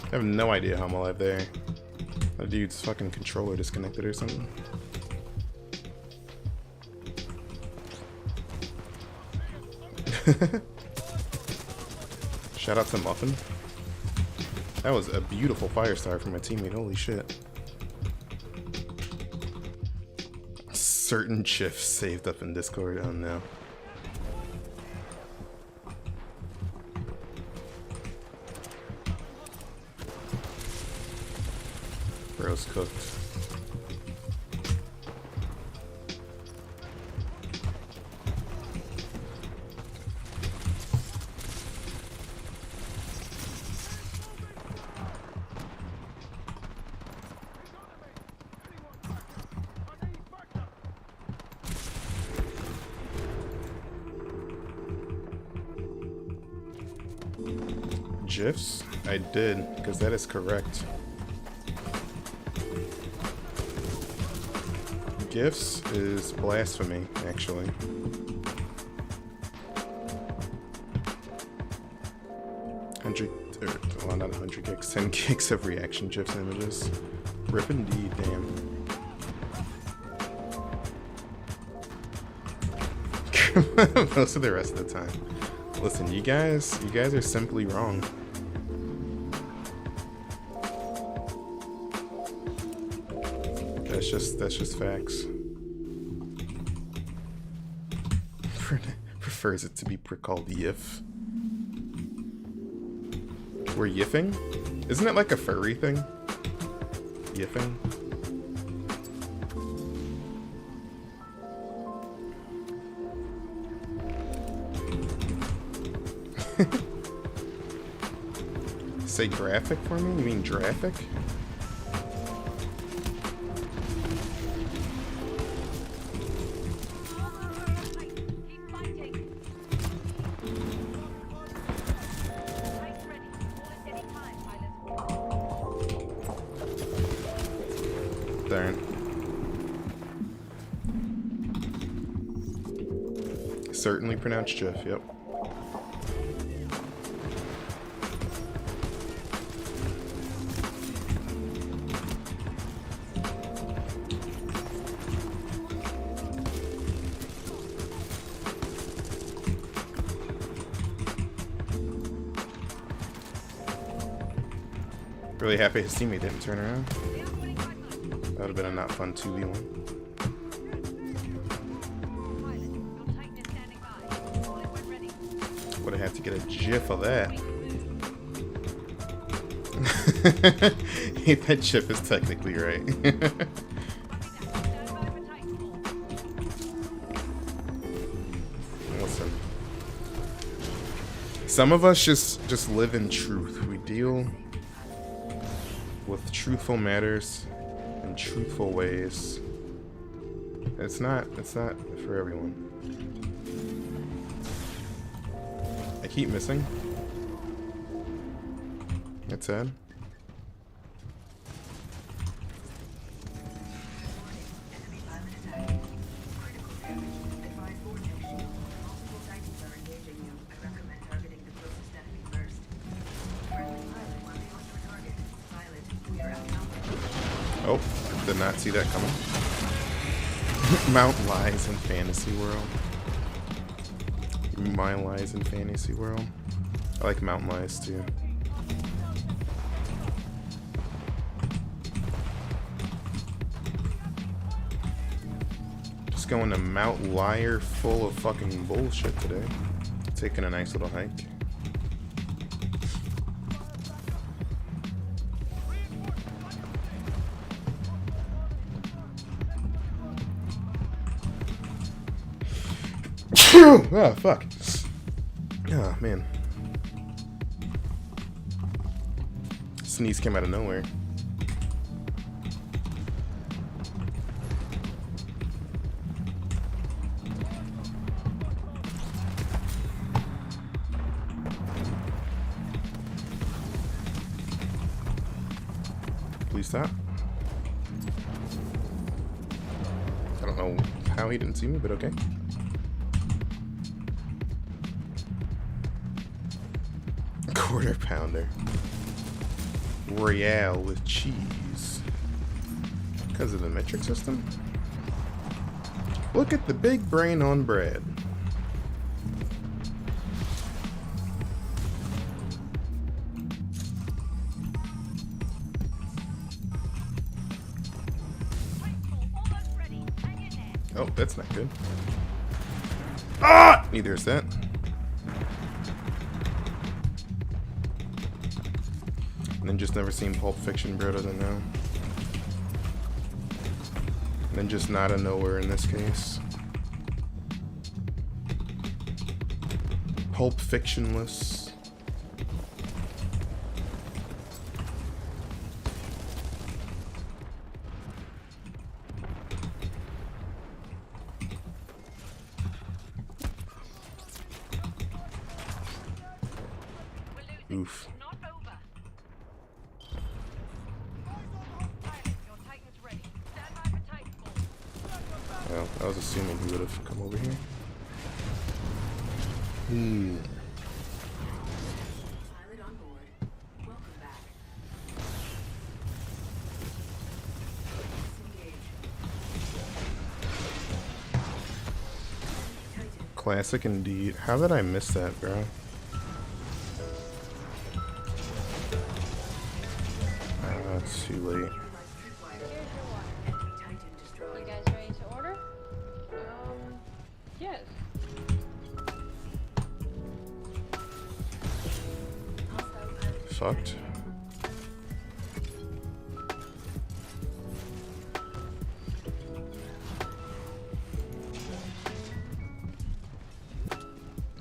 I have no idea how I'm alive there. That dude's fucking controller disconnected or something. Shout out to Muffin. That was a beautiful fire star from my teammate, holy shit. Certain GIFs saved up in Discord, oh no. Bro's cooked. GIFs? I did, because that is correct. GIFs is blasphemy, actually. Well, not 100 gigs, 10 gigs of reaction GIFs images. Rip indeed, damn. Most of the rest of the time. Listen, you guys are simply wrong. That's just facts. Prefers it to be called yiff. We're yiffing? Isn't it like a furry thing? Yiffing? Say graphic for me? You mean graphic? Darn. Certainly pronounced Jeff, yep. Really happy his teammate didn't turn around. That would have been a not fun 2v1. Would have had to get a GIF of that. That GIF is technically right. Listen. Some of us just live in truth. We deal with truthful matters in truthful ways. It's not for everyone. I keep missing. It's sad. Oh, did not see that coming. Mount lies in fantasy world. My lies in fantasy world. I like Mount lies too. Just going to Mount Liar full of fucking bullshit today. Taking a nice little hike. Oh, fuck. Oh, man. Sneeze came out of nowhere. Please stop. I don't know how he didn't see me, but okay. Quarter pounder. Royale with cheese. Because of the metric system? Look at the big brain on Brad. Oh, that's not good. Ah! Neither is that. And then just never seen Pulp Fiction, bro doesn't know. And then just not a nowhere in this case. Pulp Fictionless. Oof. Well, I was assuming he would have come over here. Pilot on board. Welcome back. Disengage. Classic indeed. How did I miss that, bro? Too late. You guys ready to order? Yes. Fucked.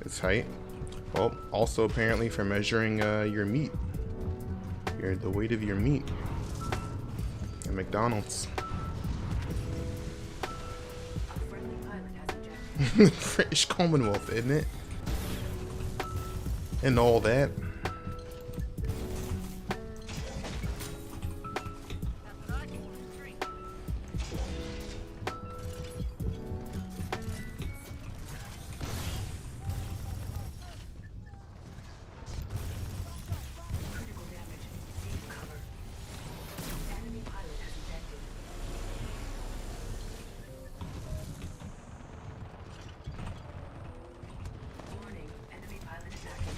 It's height. Well, also apparently for measuring your meat. The weight of your meat. At McDonald's. Friendly pilot has ejected. British Commonwealth, isn't it? And all that. Critical damage. Seek cover. Enemy pilot has ejected. Warning. Enemy pilot attacking.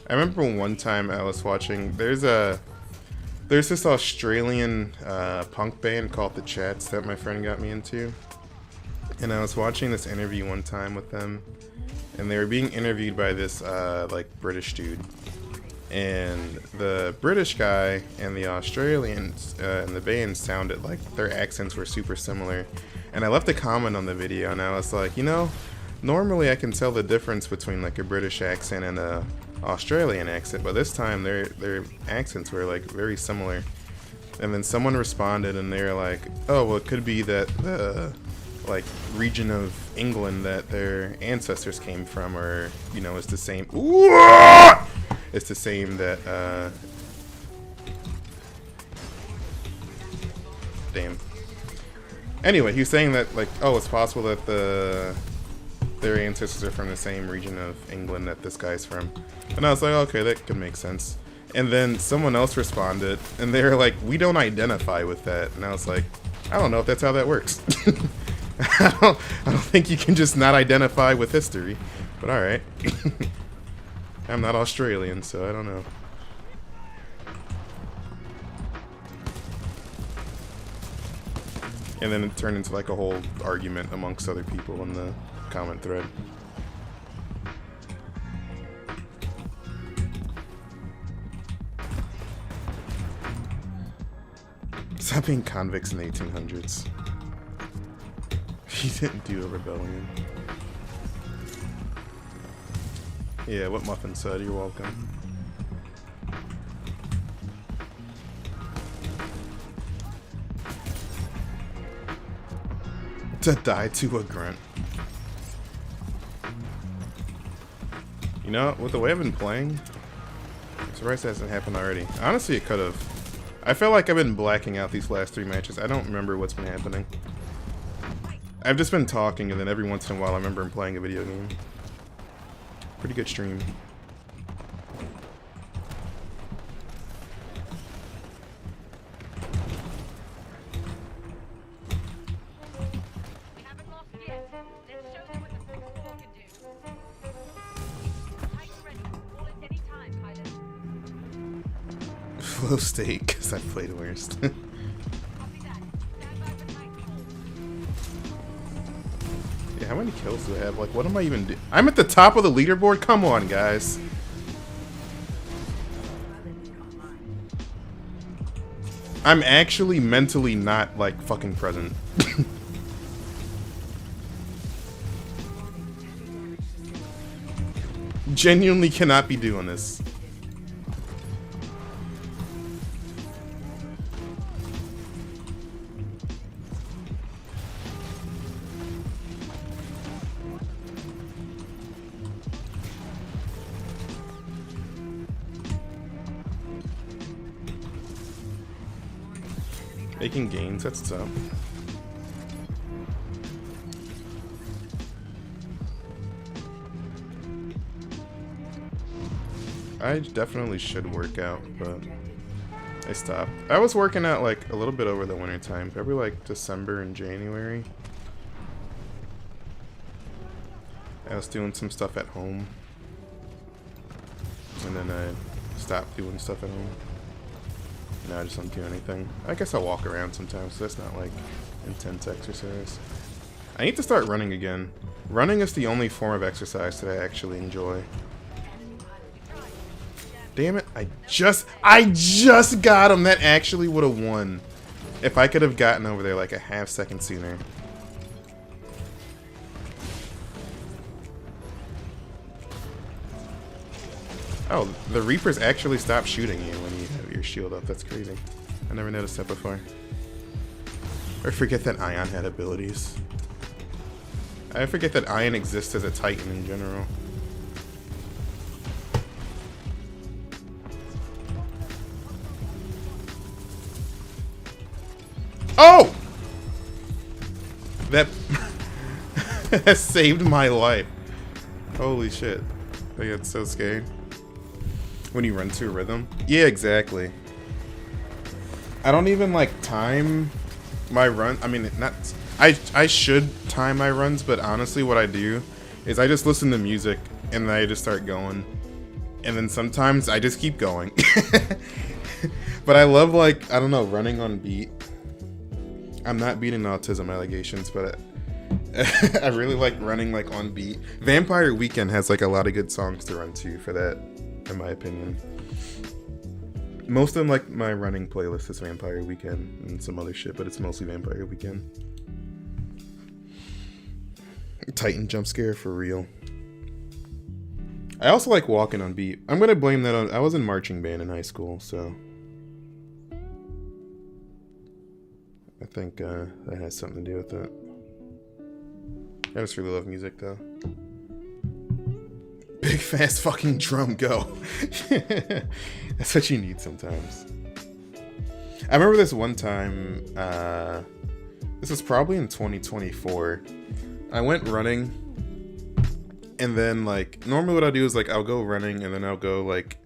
I remember one time I was watching. There's this Australian punk band called the Chats that my friend got me into, and I was watching this interview one time with them, and they were being interviewed by this like British dude, and the British guy and the Australians and the band sounded like their accents were super similar, and I left a comment on the video, and I was like, you know, normally I can tell the difference between like a British accent and a Australian accent, but this time their accents were like very similar. And then someone responded and they were like, oh, well, it could be that the like region of England that their ancestors came from, or you know, it's the same. It's the same that damn. Anyway, he was saying that like, oh, it's possible that their ancestors are from the same region of England that this guy's from. And I was like, okay, that could make sense. And then someone else responded, and they were like, we don't identify with that. And I was like, I don't know if that's how that works. I don't think you can just not identify with history. But alright. I'm not Australian, so I don't know. And then it turned into like a whole argument amongst other people in the comment thread. Stop being convicts in the 1800s. He didn't do a rebellion. Yeah, what Muffin said, you're welcome. To die to a grunt. You know, with the way I've been playing, I'm surprised it hasn't happened already. Honestly, it could have. I feel like I've been blacking out these last 3 matches. I don't remember what's been happening. I've just been talking, and then every once in a while I remember I'm playing a video game. Pretty good stream. flow state because I played worst. Copy that. Stand by for Titanfall. Yeah, how many kills do I have? Like, what am I even doing? I'm at the top of the leaderboard? Come on, guys. I'm actually mentally not, like, fucking present. Genuinely cannot be doing this. Making gains, that's what's up. I definitely should work out, but I stopped. I was working out like a little bit over the winter time, probably like December and January. I was doing some stuff at home, and then I stopped doing stuff at home. Now I just don't do anything. I guess I'll walk around sometimes, so that's not like intense exercise. I need to start running again. Running is the only form of exercise that I actually enjoy. Damn it, I just got him! That actually would have won. If I could have gotten over there like a half second sooner. Oh, the Reapers actually stop shooting you when you have your shield up. That's crazy. I never noticed that before. I forget that Ion had abilities. I forget that Ion exists as a Titan in general. Oh! That that saved my life. Holy shit. I get so scared. When you run to a rhythm? Yeah, exactly. I don't even like time my run. I mean, not. I should time my runs, but honestly, what I do is I just listen to music and then I just start going, and then sometimes I just keep going. But I love, like, I don't know, running on beat. I'm not beating autism allegations, but I really like running like on beat. Vampire Weekend has like a lot of good songs to run to for that, in my opinion. Most of like my running playlist is Vampire Weekend and some other shit, but it's mostly Vampire Weekend. Titan jump scare for real. I also like walking on beat. I'm gonna blame that on. I was in marching band in high school, so I think that has something to do with it. I just really love music, though. Big fast fucking drum, go. That's what you need sometimes. I remember this one time, this was probably in 2024. I went running, and then, like, normally what I do is, like, I'll go running, and then I'll go, like,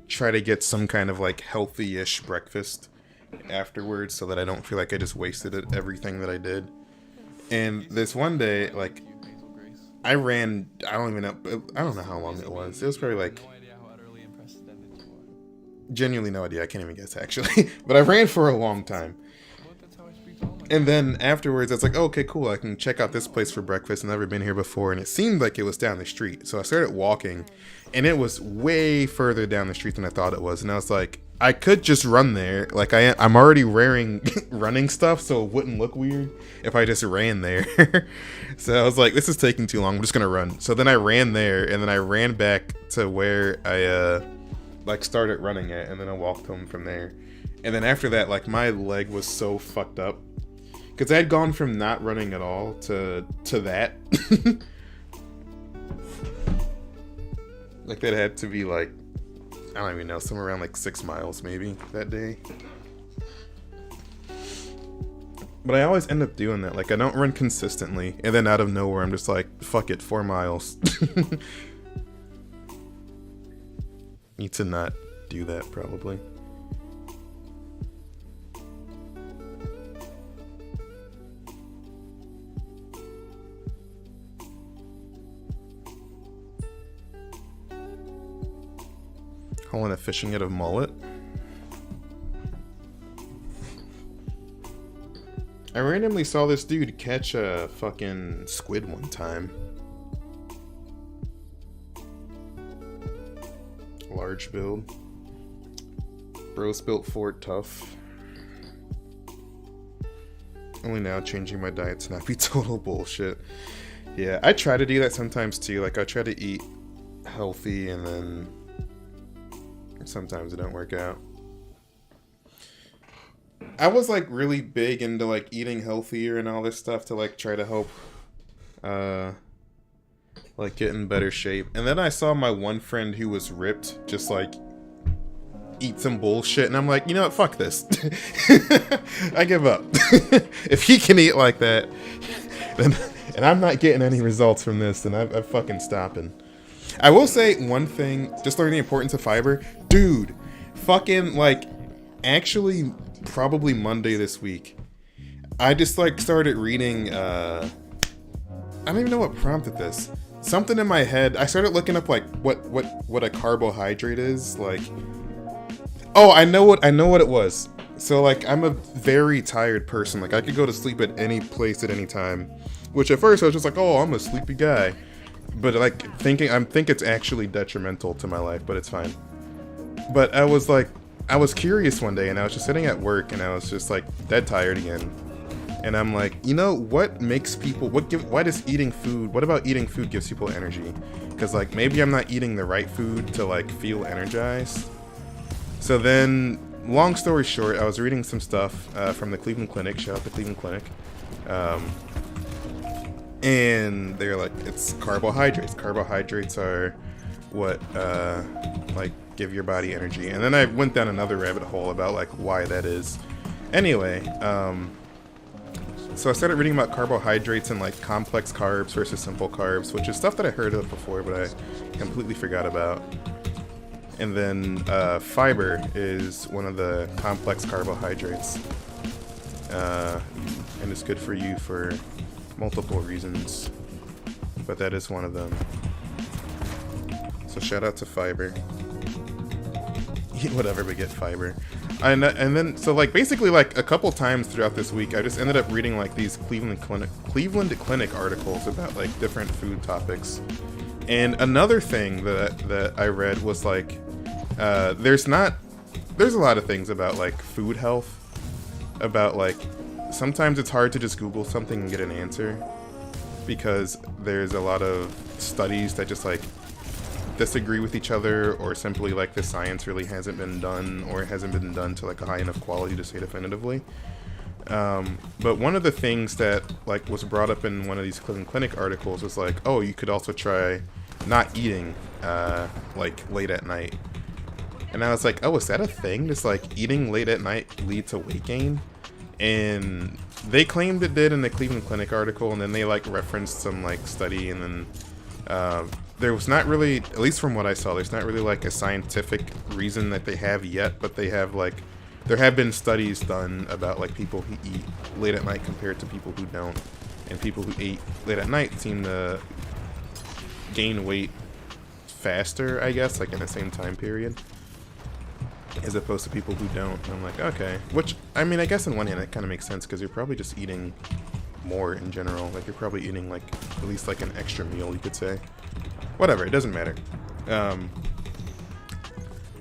try to get some kind of, like, healthy-ish breakfast afterwards so that I don't feel like I just wasted everything that I did. And this one day, like, I ran, I don't know how long it was. It was probably like, genuinely no idea. I can't even guess, actually. But I ran for a long time. And then afterwards, it's like, oh, okay, cool. I can check out this place for breakfast. I've never been here before. And it seemed like it was down the street. So I started walking, and it was way further down the street than I thought it was. And I was like, I could just run there. Like, I'm already wearing running stuff, so it wouldn't look weird if I just ran there. So I was like, this is taking too long. I'm just going to run. So then I ran there, and then I ran back to where I, like, started running at, and then I walked home from there. And then after that, like, my leg was so fucked up. Because I had gone from not running at all to that. Like, that had to be, like, I don't even know, somewhere around, like, 6 miles, maybe, that day. But I always end up doing that. Like, I don't run consistently, and then out of nowhere, I'm just like, fuck it, 4 miles. Need to not do that, probably. Calling a fishing net of mullet? I randomly saw this dude catch a fucking squid one time. Large build. Bros built Fort tough. Only now changing my diet to not be total bullshit. Yeah, I try to do that sometimes too. Like I try to eat healthy and then sometimes it don't work out. I was like really big into like eating healthier and all this stuff to like try to help like get in better shape. And then I saw my one friend who was ripped just like eat some bullshit and I'm like, you know what, fuck this. I give up. If he can eat like that, then and I'm not getting any results from this, then I'm fucking stopping. I will say one thing, just learning the importance of fiber. Dude, fucking like actually probably Monday this week, I just like started reading I don't even know what prompted this. Something in my head, I started looking up like what a carbohydrate is. Like, oh, I know what it was. So like I'm a very tired person. Like I could go to sleep at any place at any time. Which at first I was just like, oh, I'm a sleepy guy. But like I think it's actually detrimental to my life, but it's fine. But I was curious one day and I was just sitting at work and I was just like dead tired again. And I'm like, you know, what makes people, what about eating food gives people energy? Because like maybe I'm not eating the right food to like feel energized. So then, long story short, I was reading some stuff from the Cleveland Clinic, shout out the Cleveland Clinic. And they're like, it's carbohydrates. Carbohydrates are what like give your body energy. And then I went down another rabbit hole about like why that is. Anyway, so I started reading about carbohydrates and like complex carbs versus simple carbs, which is stuff that I heard of before, but I completely forgot about. And then fiber is one of the complex carbohydrates. And it's good for you for multiple reasons, but that is one of them. So shout out to fiber. Eat whatever but get fiber. And then so like basically like a couple times throughout this week I just ended up reading like these Cleveland Clinic articles about like different food topics. And another thing that I read was like there's a lot of things about like food health, about like sometimes it's hard to just Google something and get an answer because there's a lot of studies that just like disagree with each other, or simply like the science really hasn't been done, or it hasn't been done to like a high enough quality to say definitively. But one of the things that like was brought up in one of these Cleveland Clinic articles was like, oh, you could also try not eating like late at night. And I was like, oh, is that a thing? Does like eating late at night lead to weight gain? And they claimed it did in the Cleveland Clinic article, and then they like referenced some like study, and then there was not really, at least from what I saw, there's not really like a scientific reason that they have yet, but they have like, there have been studies done about like people who eat late at night compared to people who don't, and people who eat late at night seem to gain weight faster, I guess, like in the same time period, as opposed to people who don't. And I'm like, okay, which, I mean, I guess on one hand it kind of makes sense, because you're probably just eating more in general. Like you're probably eating like at least like an extra meal, you could say. Whatever, it doesn't matter.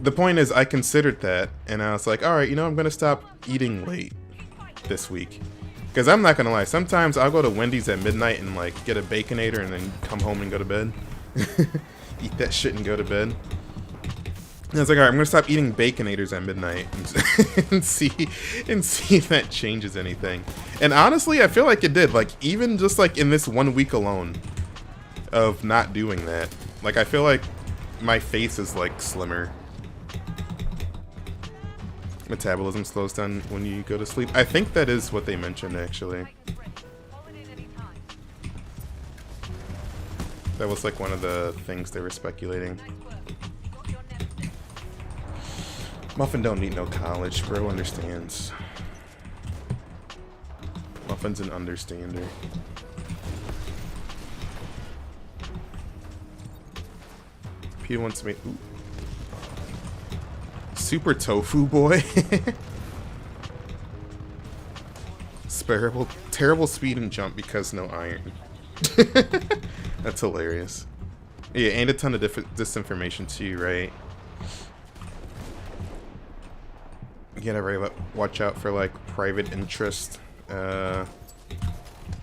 The point is, I considered that, and I was like, alright, you know, I'm gonna stop eating late this week. Because I'm not gonna lie, sometimes I'll go to Wendy's at midnight and like get a Baconator and then come home and go to bed. Eat that shit and go to bed. And I was like, alright, I'm gonna stop eating Baconators at midnight and see if that changes anything. And honestly, I feel like it did. Like, even just like in this 1 week alone of not doing that, like I feel like my face is like slimmer. Metabolism slows down when you go to sleep. I think that is what they mentioned, actually. That was like one of the things they were speculating. Muffin don't need no college, bro understands. Muffin's an understander. Peter wants to make Super Tofu Boy. terrible speed and jump because no iron. That's hilarious. Yeah, and a ton of disinformation too, right? You gotta watch out for like private interest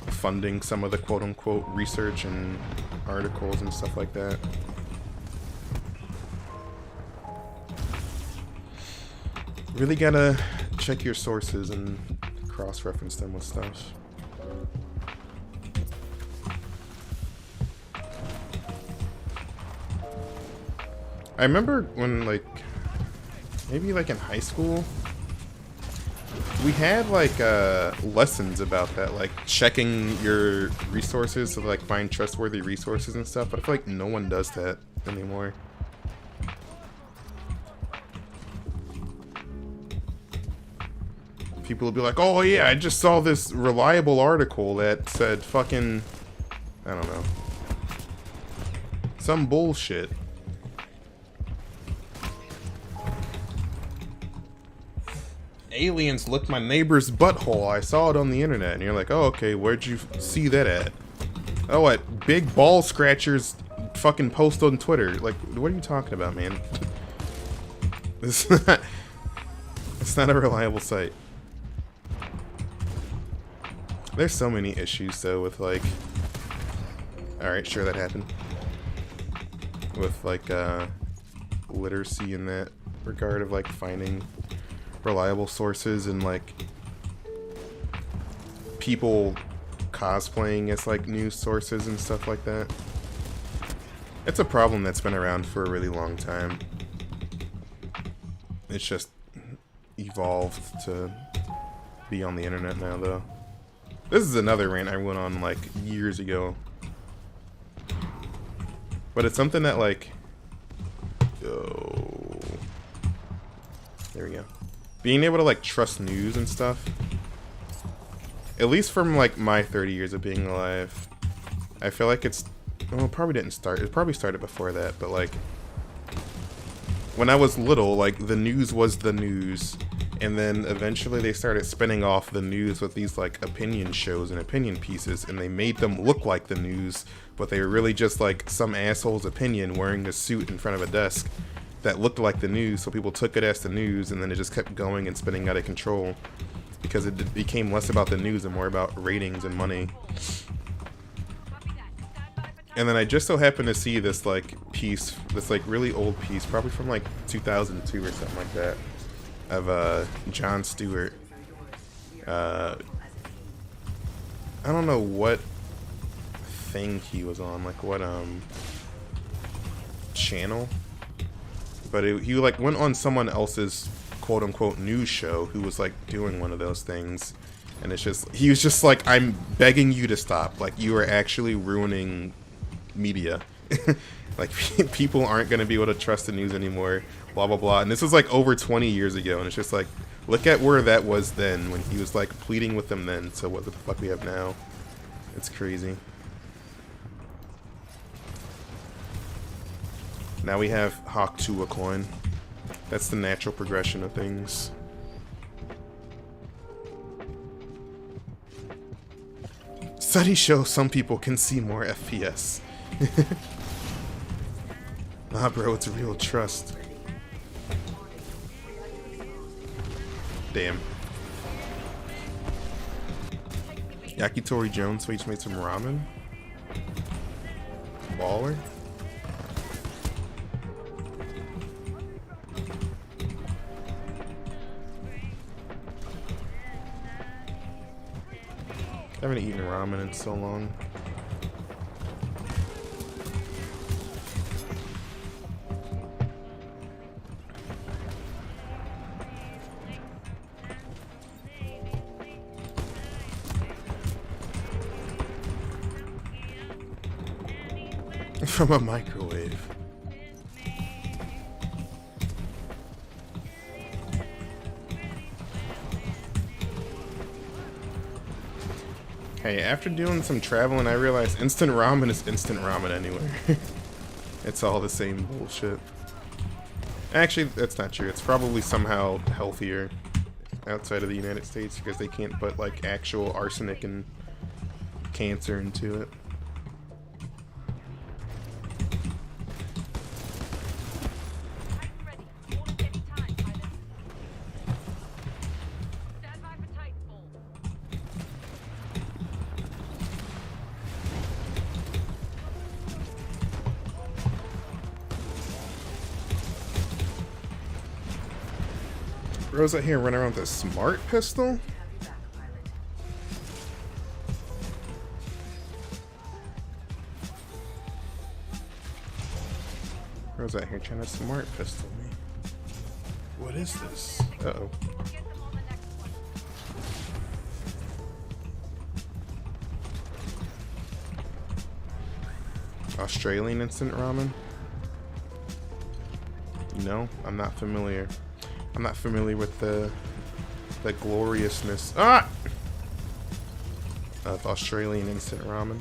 funding some of the quote-unquote research and articles and stuff like that. Really gotta check your sources and cross-reference them with stuff. I remember when, like, maybe like in high school, we had like lessons about that, like checking your resources to like find trustworthy resources and stuff, but I feel like no one does that anymore. People will be like, oh yeah, I just saw this reliable article that said fucking, I don't know, some bullshit. Aliens licked my neighbor's butthole. I saw it on the internet. And you're like, oh, okay, where'd you see that at? Oh, at Big Ball Scratcher's fucking post on Twitter. Like, what are you talking about, man? It's not a reliable site. There's so many issues, though, with, like... Alright, sure, that happened. With, like, literacy in that regard of, like, finding reliable sources and like people cosplaying as like news sources and stuff like that. It's a problem that's been around for a really long time. It's just evolved to be on the internet now, though. This is another rant I went on like years ago, but it's something that like, oh, there we go. Being able to like trust news and stuff, at least from like my 30 years of being alive, I feel like it's, well, it probably didn't start, it probably started before that, but like when I was little, like the news was the news, and then eventually they started spinning off the news with these like opinion shows and opinion pieces, and they made them look like the news, but they were really just like some asshole's opinion wearing a suit in front of a desk that looked like the news, so people took it as the news, and then it just kept going and spinning out of control because it became less about the news and more about ratings and money. And then I just so happened to see this like piece, this like really old piece, probably from like 2002 or something like that, of Jon Stewart. I don't know what thing he was on, like what channel. But he like went on someone else's quote unquote news show who was like doing one of those things, and it's just, he was just like, I'm begging you to stop, like you are actually ruining media. Like people aren't going to be able to trust the news anymore, blah blah blah. And this was like over 20 years ago, and it's just like, look at where that was then when he was like pleading with them then to what the fuck we have now. It's crazy. Now we have Hawk Tuah coin. That's the natural progression of things. Studies show some people can see more FPS. Nah, bro, it's real trust. Damn. Yakitori Jones tweets made some ramen. Baller. I haven't eaten ramen in so long. From a microwave. Hey, after doing some traveling, I realized instant ramen is instant ramen anywhere. It's all the same bullshit. Actually, that's not true. It's probably somehow healthier outside of the United States because they can't put like actual arsenic and cancer into it. Titan ready. Launch any time, pilot. Stand by for Titanfall. Rose out here running around with a smart pistol? Have you back, pilot. Rose out here trying to smart pistol me. What is this? Uh-oh. We'll get them on the next one. Australian instant ramen? No, I'm not familiar. I'm not familiar with the gloriousness of Australian instant ramen.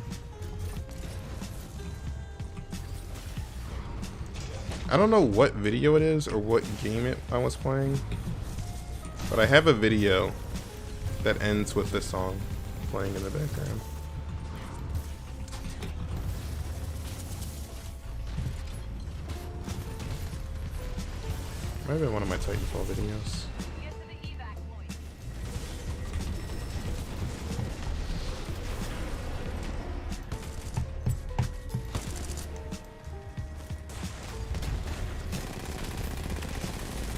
I don't know what video it is or what game I was playing, but I have a video that ends with this song playing in the background. Might have been one of my Titanfall videos. Get to the evac point.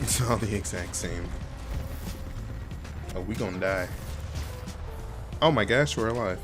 It's all the exact same. Oh, we gonna die. Oh my gosh, we're alive.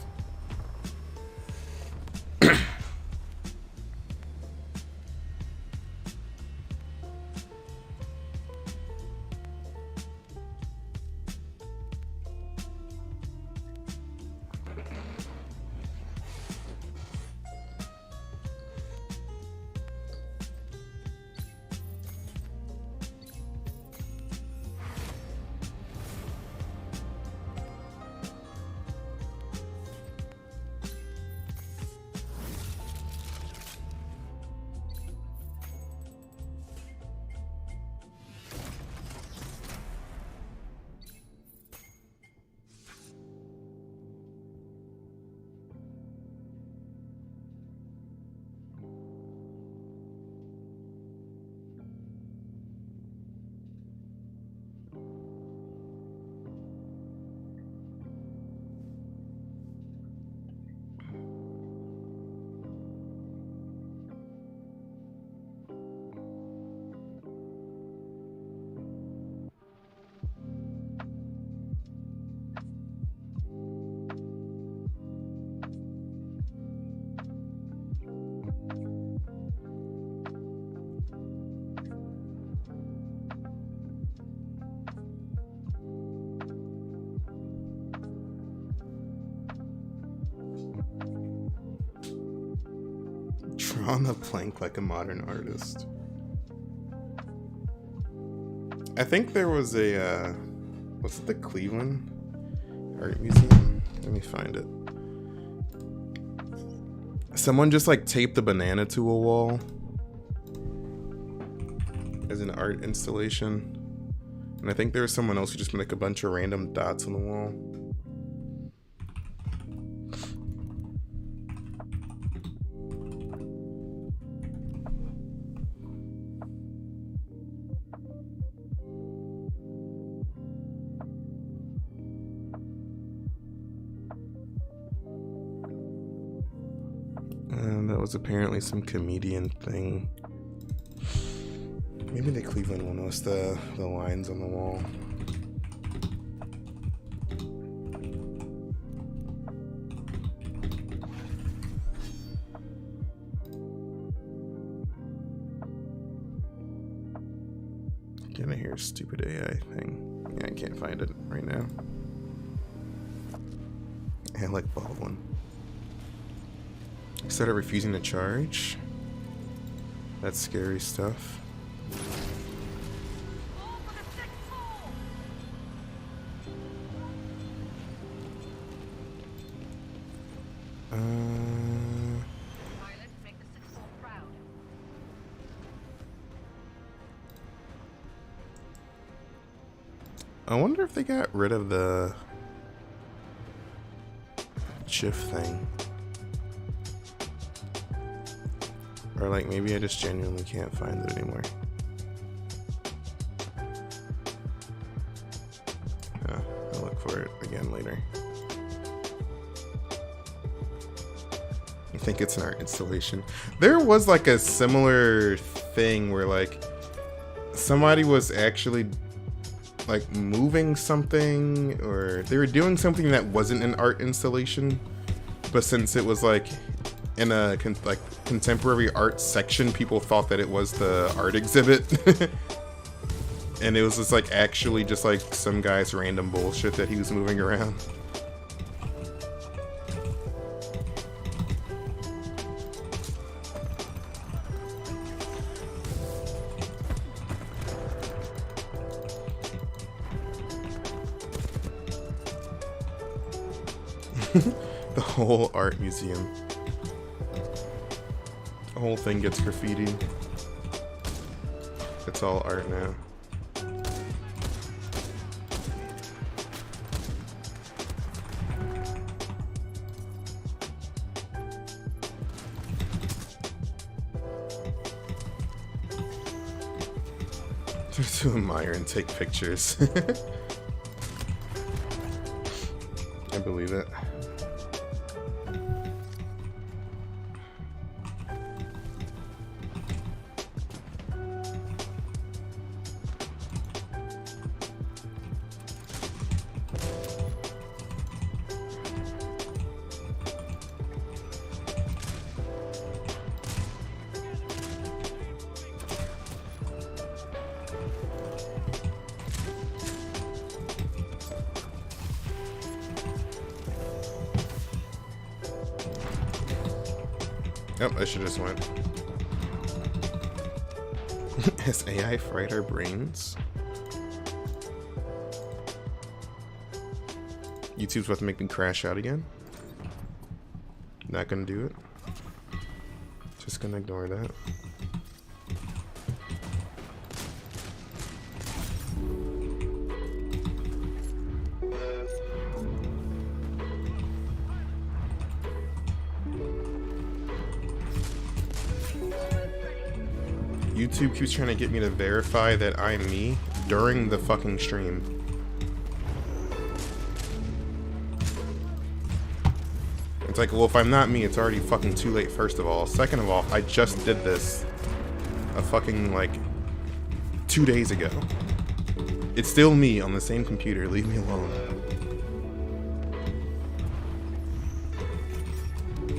Draw on the plank like a modern artist. I think there was a, was it the Cleveland Art Museum? Let me find it. Someone just like taped a banana to a wall as an art installation. And I think there was someone else who just made like a bunch of random dots on the wall. And that was apparently some comedian thing. Maybe the Cleveland one was the lines on the wall. Get in here, stupid AI thing. Yeah, I can't find it right now. Alec Baldwin. Started refusing to charge. That's scary stuff. All for the sixth floor. Pilot, make the sixth floor proud. I wonder if they got rid of the GIF thing. Or like maybe I just genuinely can't find it anymore. I'll look for it again later. I think it's an art installation. There was like a similar thing where like somebody was actually like moving something, or they were doing something that wasn't an art installation, but since it was like in a contemporary art section, people thought that it was the art exhibit. And it was just like actually just like some guy's random bullshit that he was moving around. The whole art museum. The whole thing gets graffitied. It's all art now. To admire and take pictures. I believe it. Oh, I should have just went. Has AI fried our brains? YouTube's about to make me crash out again. Not gonna do it. Just gonna ignore that. YouTube keeps trying to get me to verify that I'm me during the fucking stream. It's like, well, if I'm not me, it's already fucking too late, first of all. Second of all, I just did this a fucking, like, 2 days ago. It's still me on the same computer. Leave me alone.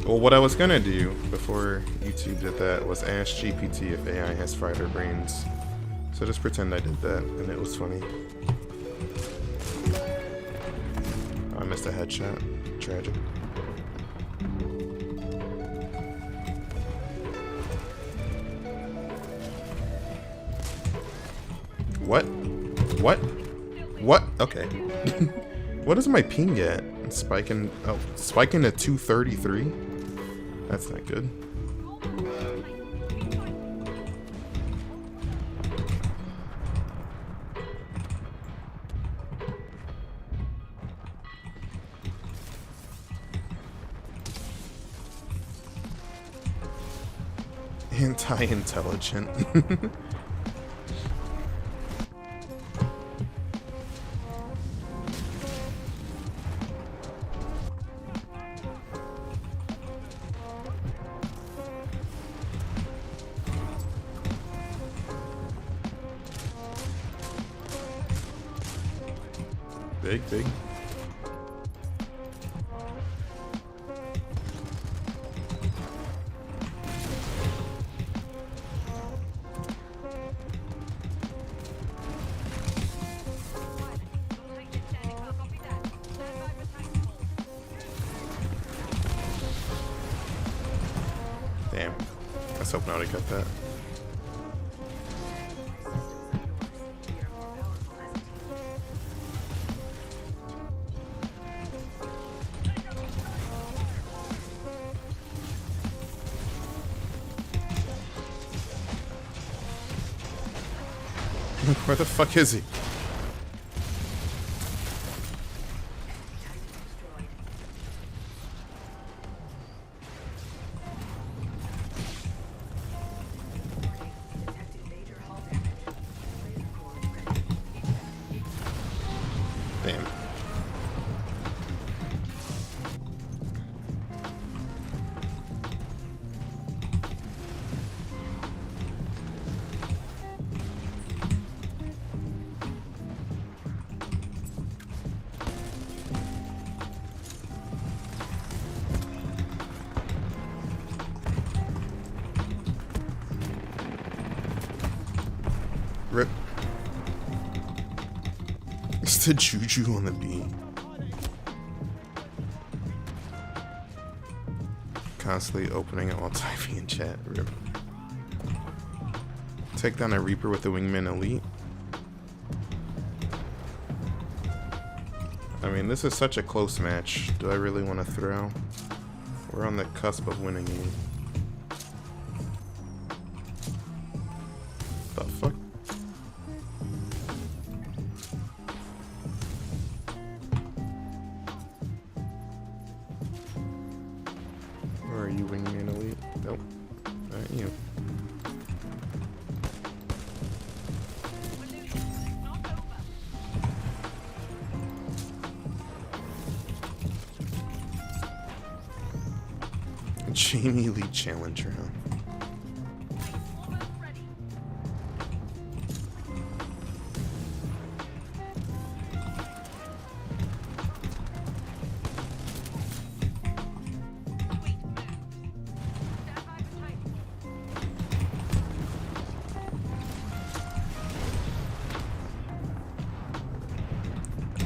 Well, what I was gonna do before YouTube did that was ask GPT if AI has fried her brains. So just pretend I did that, and it was funny. I missed a headshot. Tragic. What? What? What? Okay. What is my ping at? Spiking. Oh, spiking to 233? That's not good. Anti-intelligent. Big. Damn. I was hoping I would have got that. Where the fuck is he? Just a juju on the bee. Constantly opening all typing in chat. Rip. Take down a Reaper with the Wingman Elite. I mean, this is such a close match. Do I really want to throw? We're on the cusp of winning it. The fuck? Where are you, Wingman Elite? Nope. Not you. Jamie Lee Challenger, huh?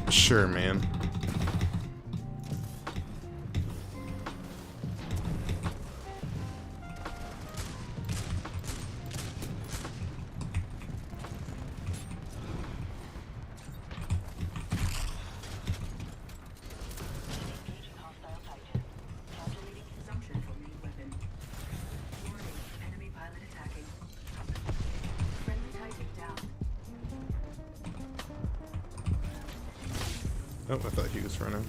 Sure, man. Oh, I thought he was running.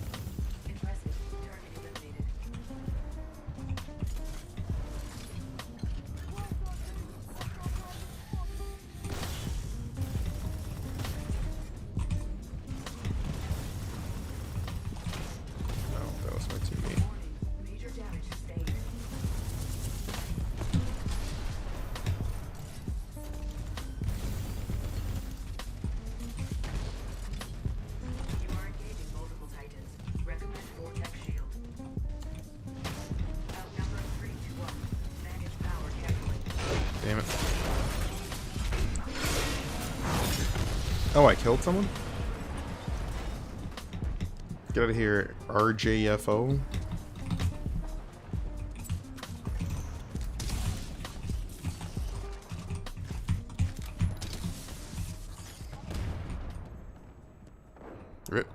Oh, that was my teammate. Major damage sustained. You are engaging multiple Titans. Recommend Vortex Shield. Outnumber 3 to 1. Manage power carefully. Damn it. Oh, I killed someone? Get out of here, RJFO. Rip.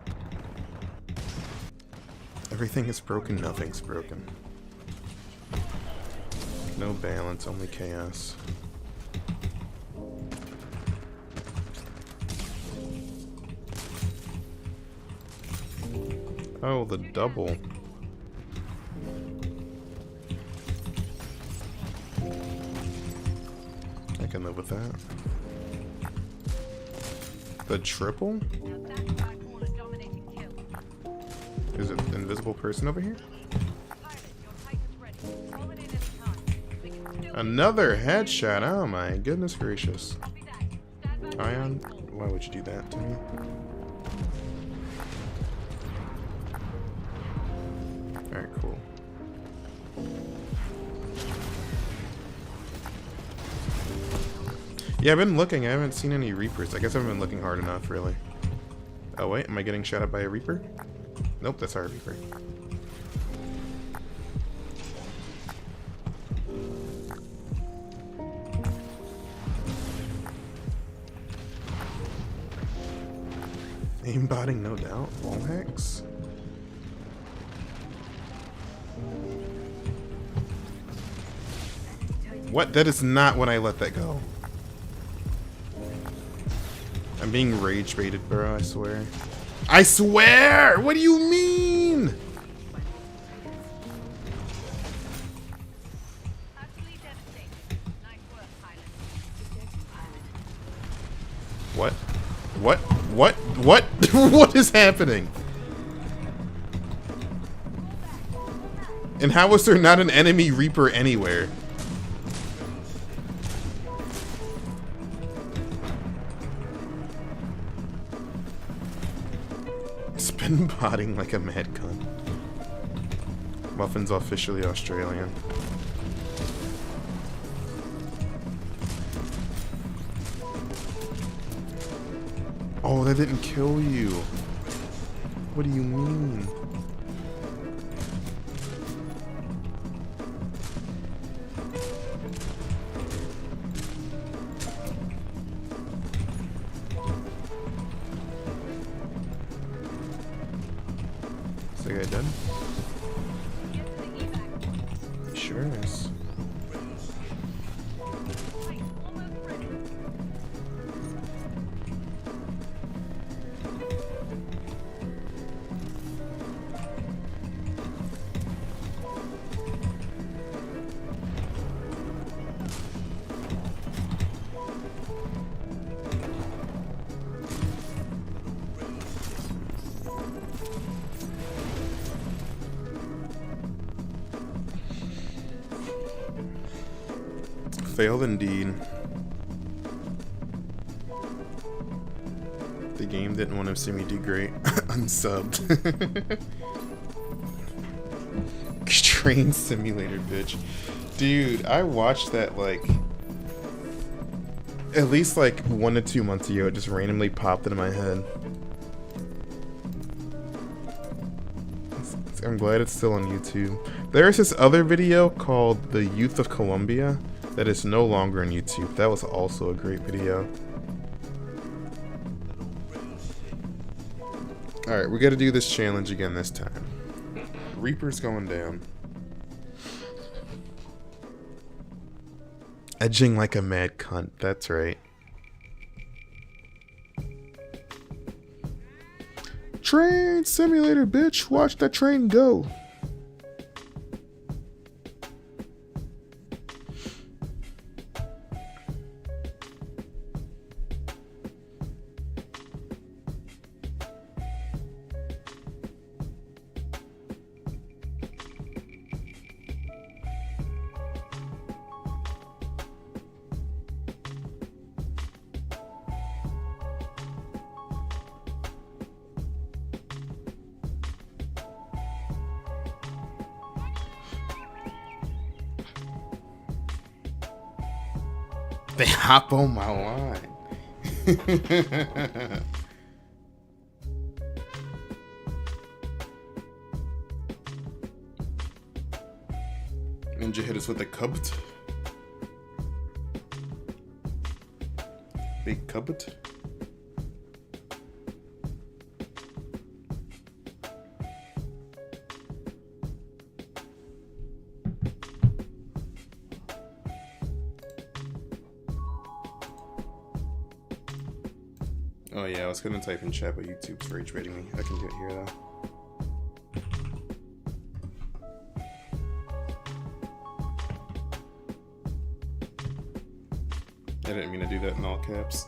Everything is broken, nothing's broken. No balance, only chaos. Oh, the double. I can live with that. The triple? Is it an invisible person over here? Another headshot. Oh my goodness gracious. Ion, why would you do that to me? Alright, cool. Yeah, I've been looking. I haven't seen any Reapers. I guess I haven't been looking hard enough, really. Oh, wait. Am I getting shot at by a Reaper? Nope, that's our Reaper. Aimbotting, no doubt. Wall hacks. What? That is not when I let that go. I'm being rage baited, bro, I swear. I swear! What do you mean? What? What? What? What? What is happening? And how was there not an enemy Reaper anywhere? Spin botting like a mad cunt. Muffin's officially Australian. Oh, that didn't kill you. What do you mean? Is that guy done? Sure is. Failed indeed. The game didn't want to see me do great. Unsubbed. Train simulator, bitch. Dude, I watched that like at least like 1 to 2 months ago. It just randomly popped into my head. I'm glad it's still on YouTube. There's this other video called The Youth of Columbia that is no longer on YouTube. That was also a great video. Alright, we gotta do this challenge again this time. Reaper's going down. Edging like a mad cunt, that's right. Train simulator, bitch! Watch that train go! They hop on my line. Ninja hit us with a cupboard. Big cupboard. Oh yeah, I was gonna type in chat, but YouTube's rage baiting me. I can do it here though. I didn't mean to do that in all caps.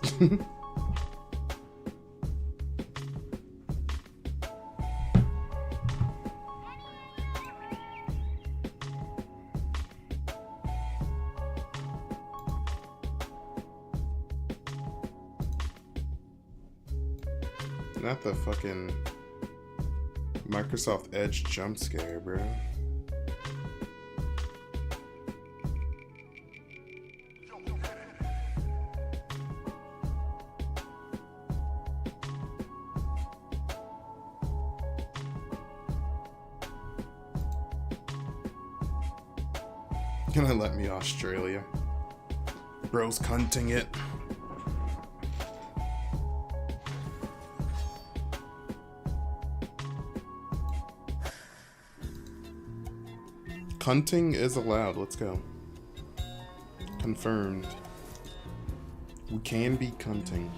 Not the fucking Microsoft Edge jump scare, bro. Gonna let me Australia. Bro's cunting it. Cunting is allowed. Let's go. Confirmed. We can be cunting.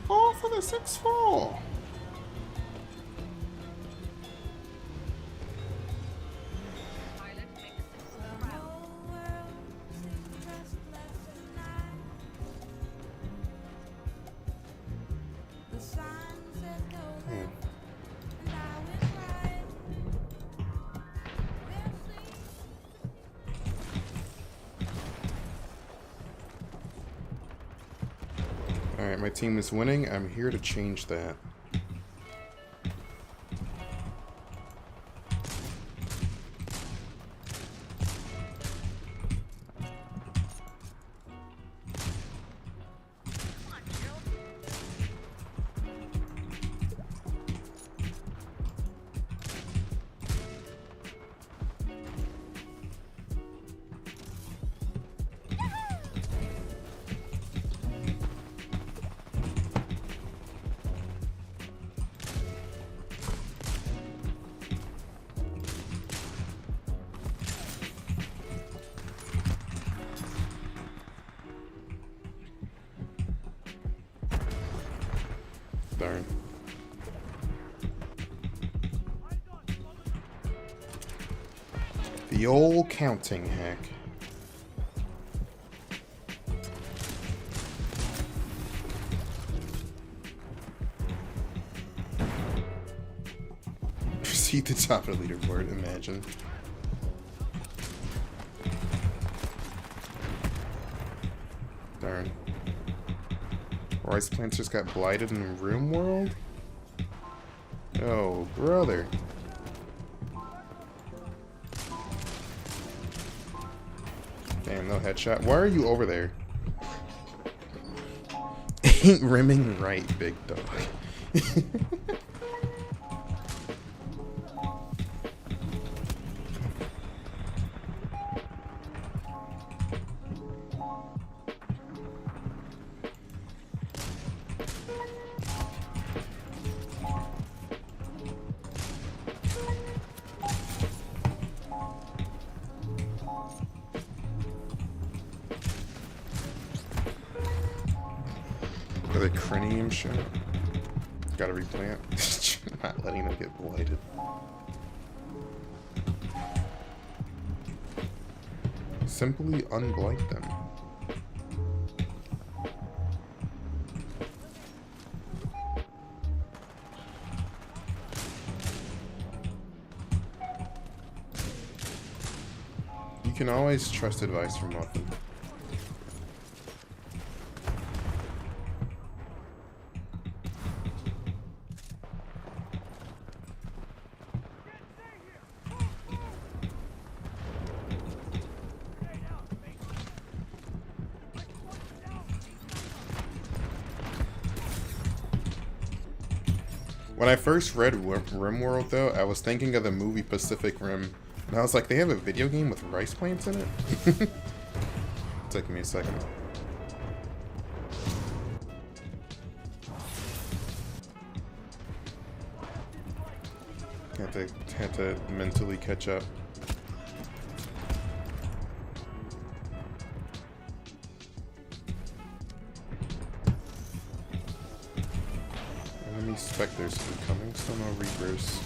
All for the 6-4. Alright, my team is winning. I'm here to change that. Darn. The old counting hack. Proceed to top of the leaderboard, imagine. Darn. Rice plants just got blighted in Room World? Oh, brother. Damn, no headshot. Why are you over there? Ain't rimming right, big dog. The cranium shot. Gotta replant. Not letting them get blighted. Simply unblight them. You can always trust advice from Muffin. When I first read RimWorld, though, I was thinking of the movie Pacific Rim. And I was like, they have a video game with rice plants in it? Took me a second. Had to mentally catch up. Enemy specters incoming, still no Reapers.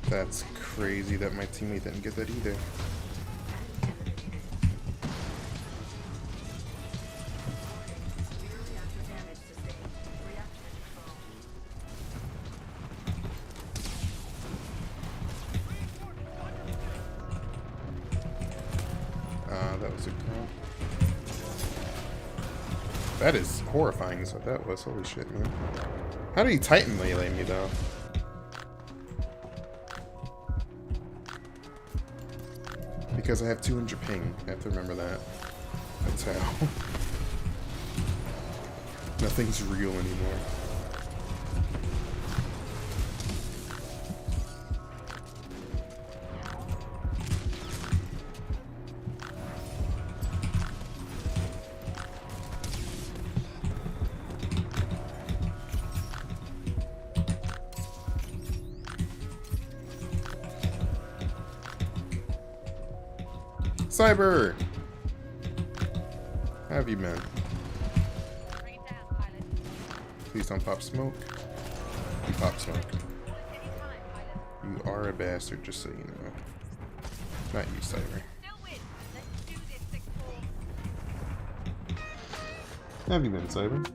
That's crazy that my teammate didn't get that either. That was a crap. That is horrifying is what that was. Holy shit, man. How did he Titan melee me, though? Because I have 200 ping. I have to remember that. That's how. Nothing's real anymore. Cyber! How have you been? Bring it down, pilot. Please don't pop smoke. You pop smoke. Anytime, pilot. You are a bastard, just so you know. Not you, Cyber. Still win. Let's do this, 6-4. How have you been, Cyber?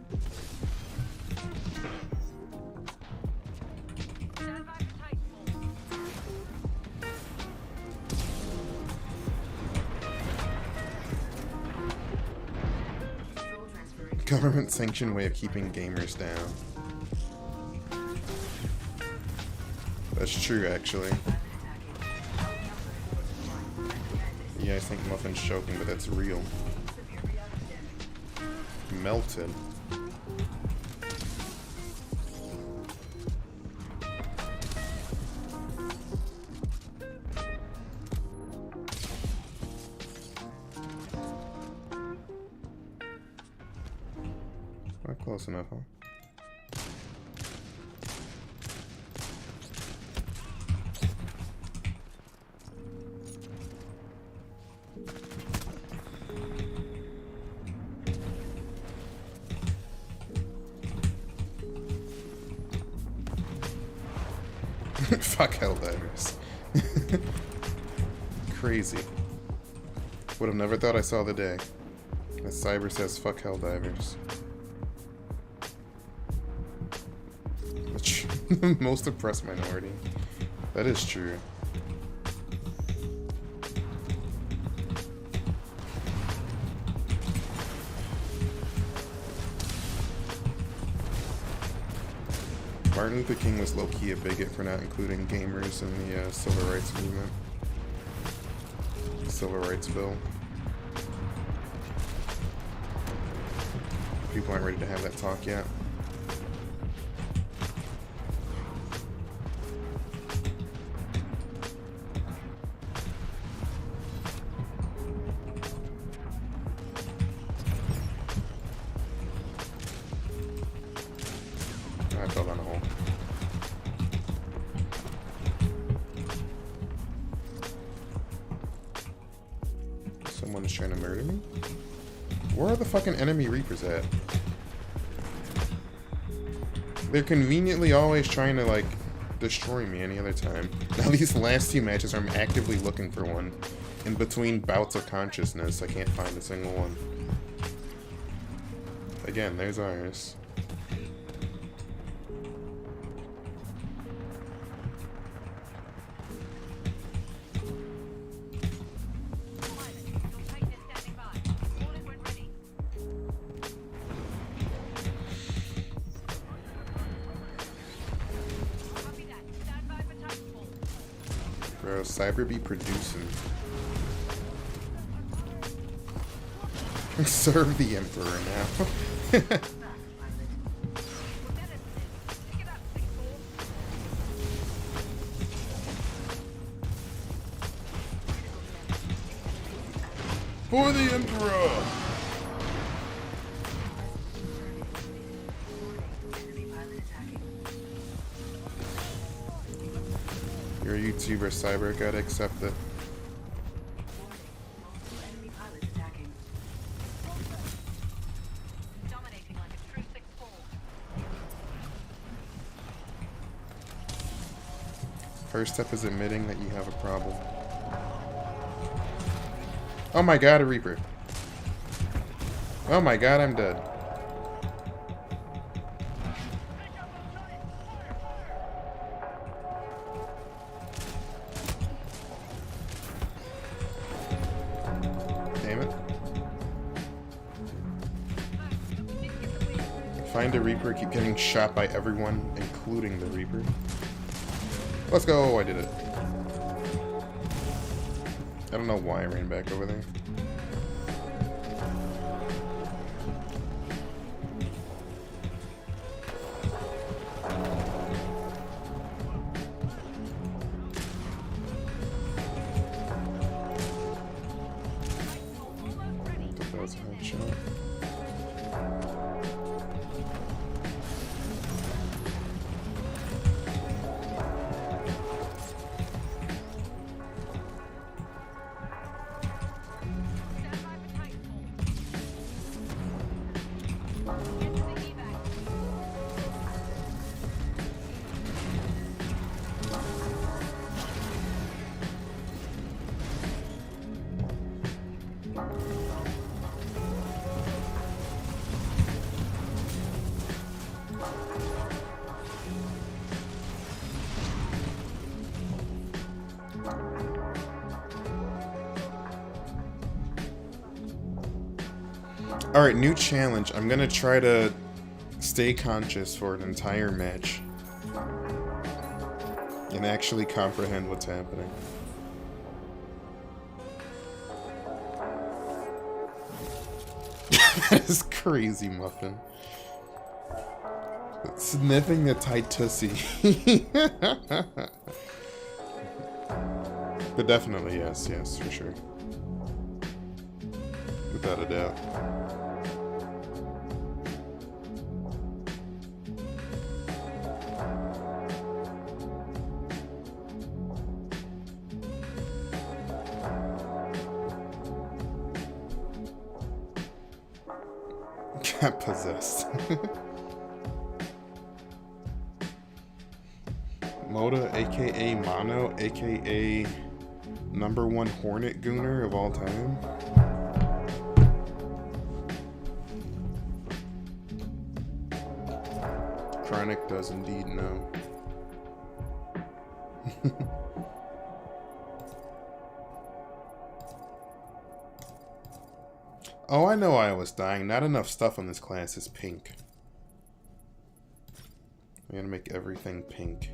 Stand by for Titanfall. Government-sanctioned way of keeping gamers down. That's true, actually. Yeah, I think Muffin's joking, but that's real. Melted. Not close enough, huh? Fuck Helldivers. Crazy. Would have never thought I saw the day. As Cyber says, fuck Helldivers. The most oppressed minority. That is true. Martin Luther King was low-key a bigot for not including gamers in the civil rights movement. The civil rights bill. People aren't ready to have that talk yet. I fell down a hole. Someone is trying to murder me? Where are the fucking enemy Reapers at? They're conveniently always trying to, like, destroy me any other time. Now these last two matches, I'm actively looking for one. In between bouts of consciousness, I can't find a single one. Again, there's ours. Bro, Cyber be producing. Serve the Emperor now. For the Emperor! You're a YouTuber, Cyber, gotta accept it. First step is admitting that you have a problem. Oh my god, a Reaper. Oh my god, I'm dead. Damn it. Find a Reaper, keep getting shot by everyone, including the Reaper. Let's go! I did it. I don't know why I ran back over there. That was a headshot. Alright, new challenge. I'm gonna try to stay conscious for an entire match. And actually comprehend what's happening. That is crazy, Muffin. Sniffing the tight tussie. But definitely, yes, for sure. Without a doubt. Got possessed. Moda, aka Mono, aka #1 Hornet Gooner of all time. Chronic does indeed know. Oh, I know I was dying. Not enough stuff on this class is pink. I'm gonna make everything pink.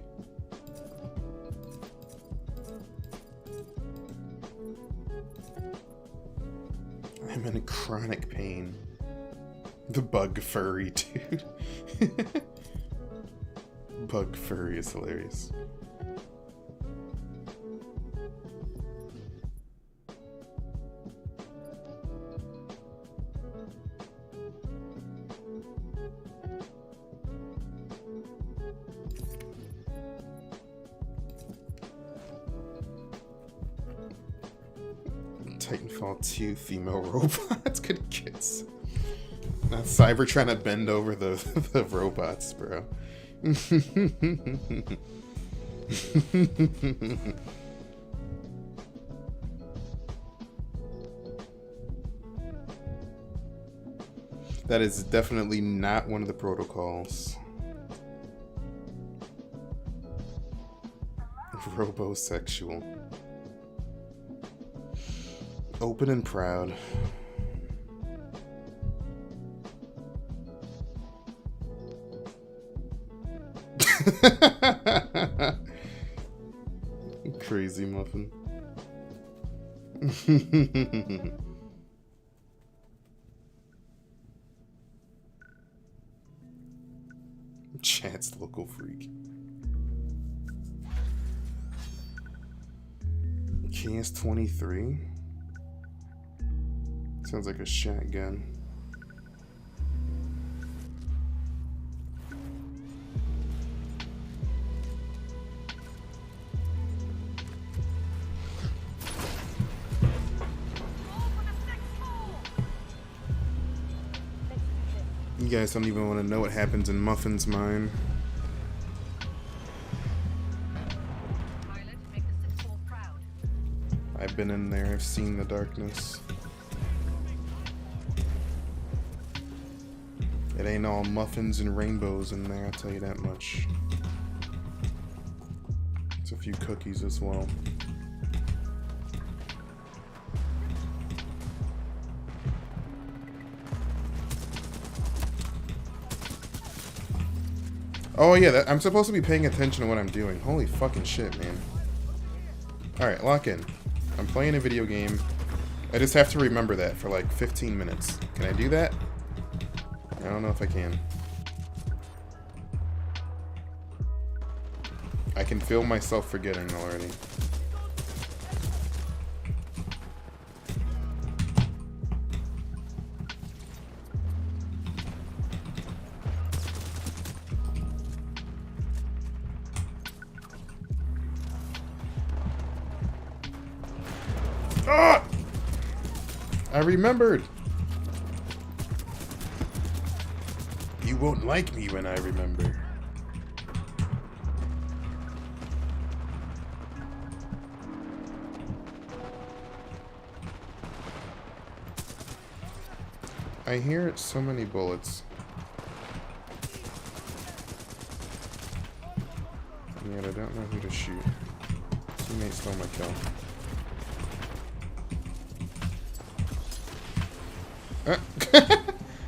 I'm in chronic pain. The bug furry, dude. Bug furry is hilarious. Titanfall 2 female robots. Good kids. Not Cyber trying to bend over the, the robots, bro. That is definitely not one of the protocols. Robosexual. Open and proud. Crazy Muffin. Chat's local freak. KS-23? Sounds like a shotgun. You guys don't even want to know what happens in Muffin's mind. Pilot, make the Titanfall proud. I've been in there, I've seen the darkness. It ain't all muffins and rainbows in there, I'll tell you that much. It's a few cookies as well. Oh yeah, I'm supposed to be paying attention to what I'm doing. Holy fucking shit, man. Alright, lock in. I'm playing a video game. I just have to remember that for like 15 minutes. Can I do that? I don't know if I can. I can feel myself forgetting already. Ah! I remembered. You won't like me when I remember. I hear so many bullets. Yet I don't know who to shoot. Teammate stole my kill.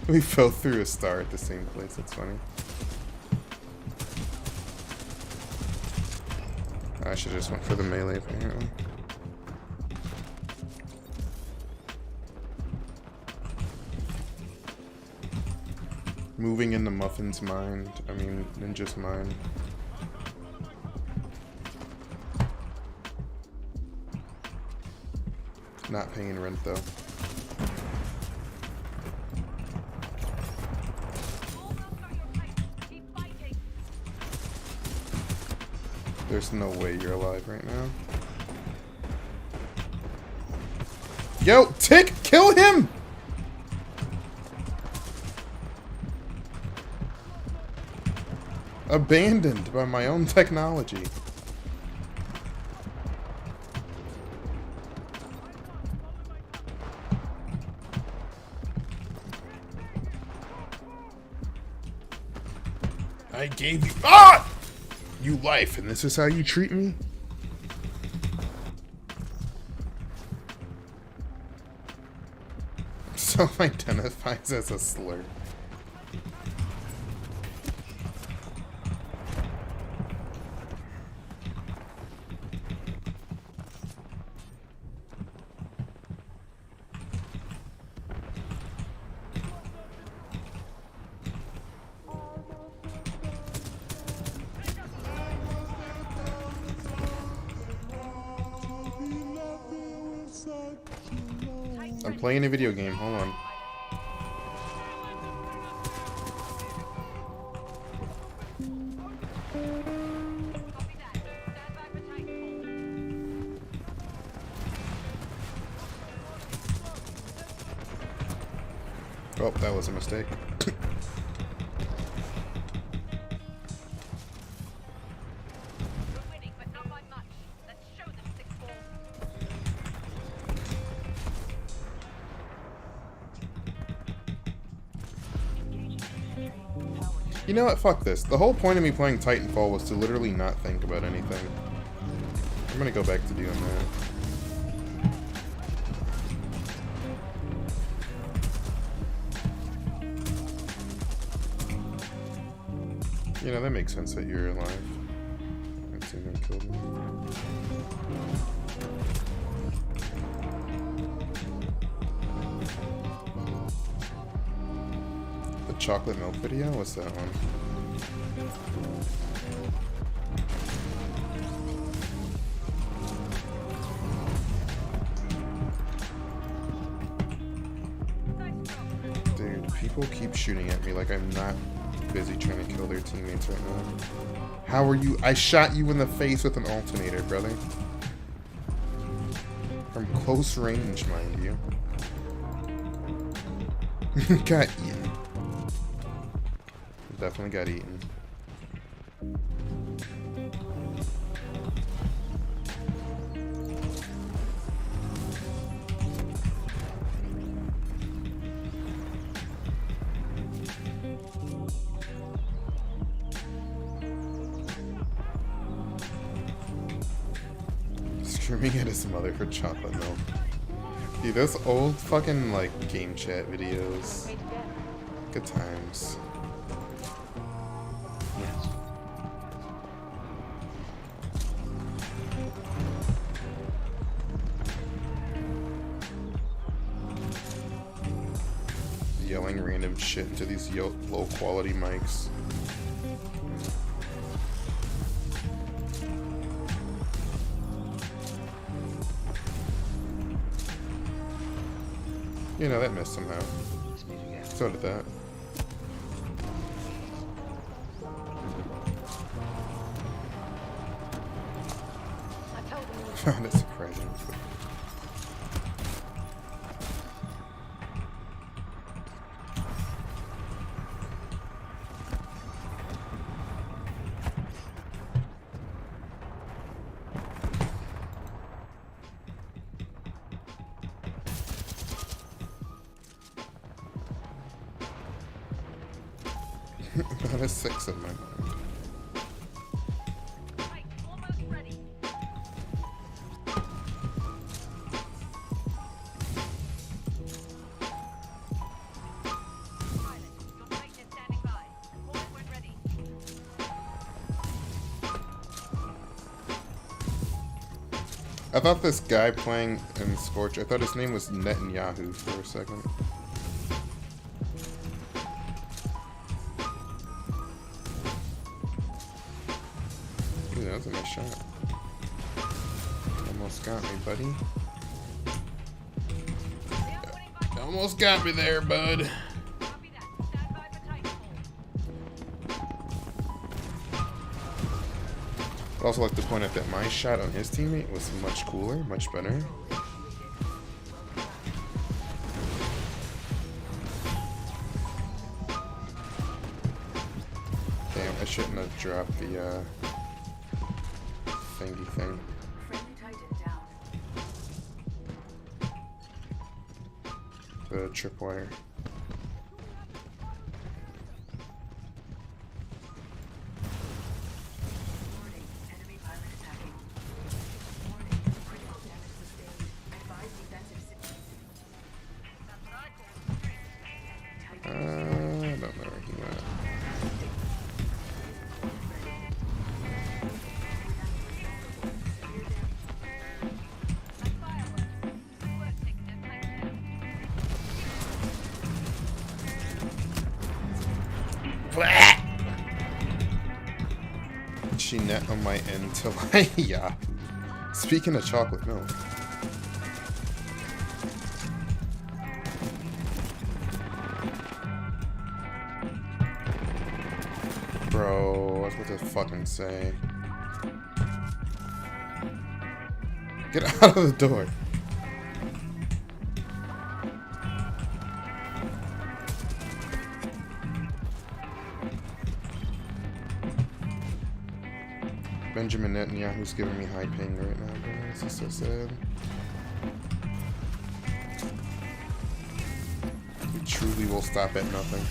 We fell through a star at the same place. That's funny. I should have just went for the melee apparently. Moving into Muffin's mind. I mean, Ninja's mind. Not paying rent though. There's no way you're alive right now. Yo, Tick, kill him! Abandoned by my own technology. I gave you you life, and this is how you treat me? Self-identifies as a slur. I'm playing a video game, hold on. Copy that. Stand by for Titanfall. Oh, that was a mistake. We're winning, but not by much. Let's show them six balls. You know what? Fuck this. The whole point of me playing Titanfall was to literally not think about anything. I'm gonna go back to doing that. You know, that makes sense that you're alive. I've seen them kill me. The chocolate milk video? What's that one? Dude, people keep shooting at me like I'm not busy trying to kill their teammates right now. How are you? I shot you in the face with an alternator, brother. From close range, mind you. Got eaten. Definitely got eaten. Screaming at his mother for chocolate milk. Dude, those old fucking, like, game chat videos. Good times. Yelling random shit into these low quality mics. You know, that missed somehow. So did that. Found it surprising. About a 6 in my mind. Right, almost ready. I thought this guy playing in Scorch, I thought his name was Netanyahu for a second. Ooh, that was a nice shot. Almost got me, buddy. Almost got me there, bud. Copy that. Stand by for Titanfall. I'd also like to point out that my shot on his teammate was much cooler, much better. Damn, I shouldn't have dropped the thingy thing. Friendly Titan down. The tripwire. Warning, enemy pilot attacking. Warning, critical damage sustained. Advise defensive systems. I don't know where he went. She net on my end till I yeah. Speaking of chocolate milk. Bro, I was about to fucking say. Get out of the door. Benjamin Netanyahu's giving me high ping right now, bro. This is so sad. He truly will stop at nothing.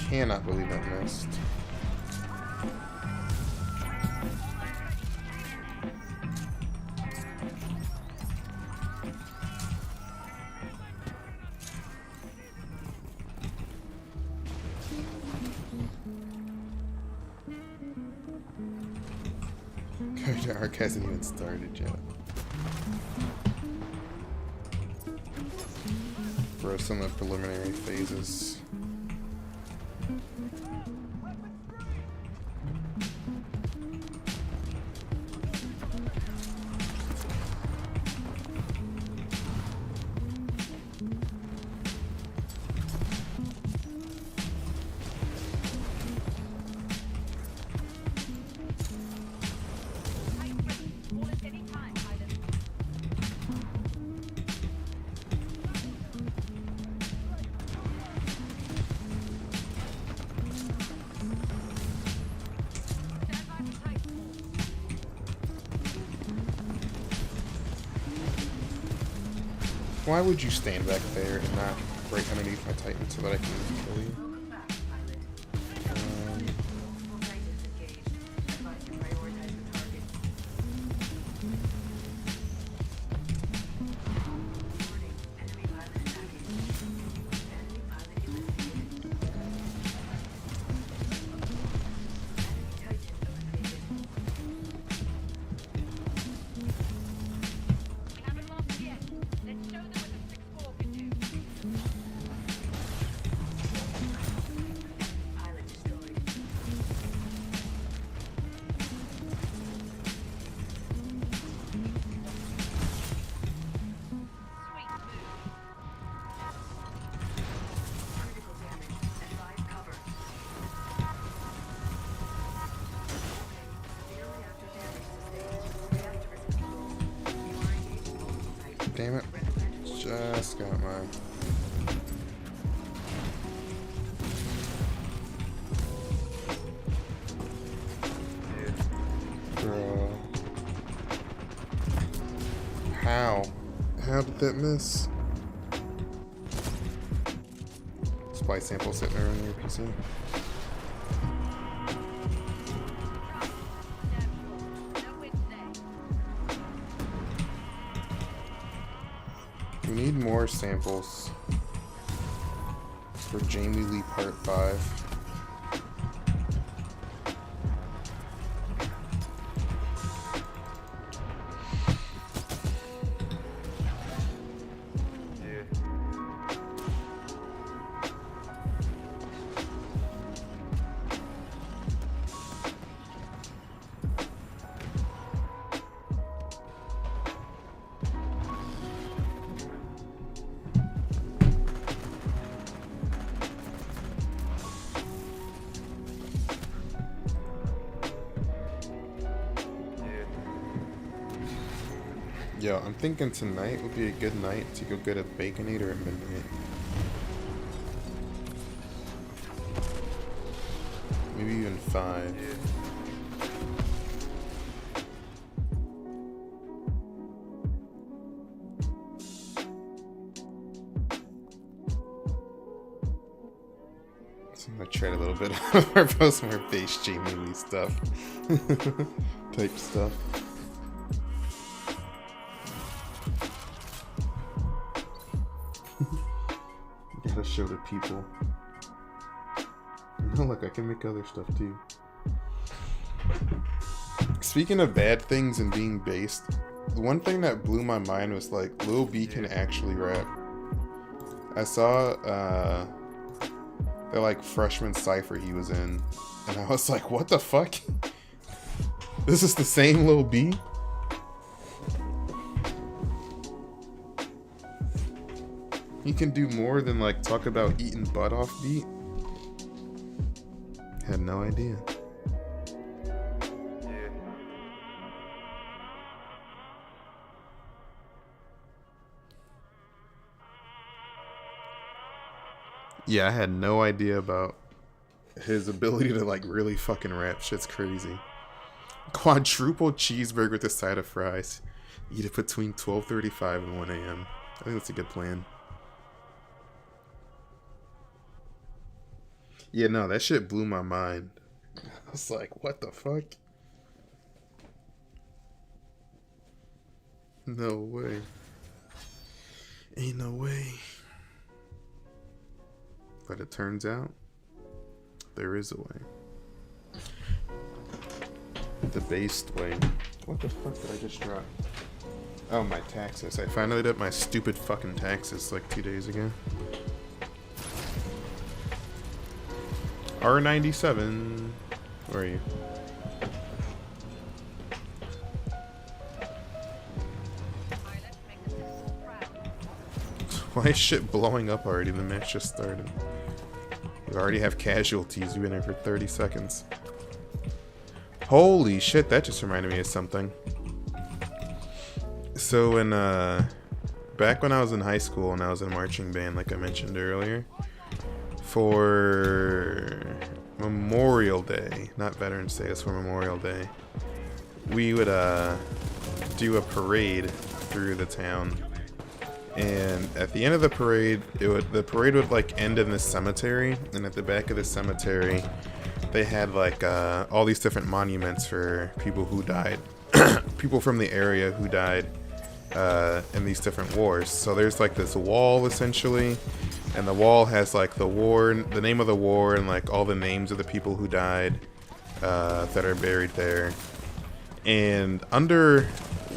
Cannot believe that missed. Character arc hasn't even started yet. Bro, some of the preliminary phases. Why would you stand back there and not break underneath my Titan so that I can kill you? Welcome back, pilot. Multiple Titans engaged. Advise you prioritize the targets. Warning, enemy pilot attacking. Enemy pilot eliminated. Enemy Titan eliminated. We haven't lost yet. Let's show them what the 6-4 can do. Pilot destroyed. Sweet move. Critical damage. Advise cover. Severe reactor damage sustained. Reactor is controlled. You are engaged multiple Titans. Damn it. Just got mine. Bro. How? How did that miss? Spike supply sample sitting around your PC. No win today. We need more samples for Jamie Lee Part 5. Yo, I'm thinking tonight would be a good night to go get a Baconator at midnight. Maybe even 5. So I'm gonna try a little bit or post more base Jamie Lee stuff. Type stuff. Gotta show the people. No, look, I can make other stuff too. Speaking of bad things and being based, the one thing that blew my mind was like Lil B can actually rap. I saw the like freshman cypher he was in, and I was like, what the fuck? This is the same Lil B? He can do more than like talk about eating butt off beat. Had no idea. Yeah, I had no idea about his ability to like really fucking rap. Shit's crazy. Quadruple cheeseburger with a side of fries. Eat it between 12:35 and 1 a.m. I think that's a good plan. Yeah, no, that shit blew my mind. I was like, what the fuck? No way. Ain't no way. But it turns out, there is a way. The based way. What the fuck did I just drop? Oh, my taxes. I finally did my stupid fucking taxes like 2 days ago. R97. Where are you? Alright, let's make the citizens proud. Why is shit blowing up already? The match just started. We already have casualties. We've been here for 30 seconds. Holy shit, that just reminded me of something. So when, back when I was in high school and I was in marching band, like I mentioned earlier, for Memorial Day, not Veterans Day, it's for Memorial Day, we would, do a parade through the town. And at the end of the parade, the parade would like end in this cemetery, and at the back of the cemetery, they had like all these different monuments for people who died, people from the area who died in these different wars. So there's like this wall essentially, and the wall has like the war, the name of the war, and like all the names of the people who died that are buried there. And under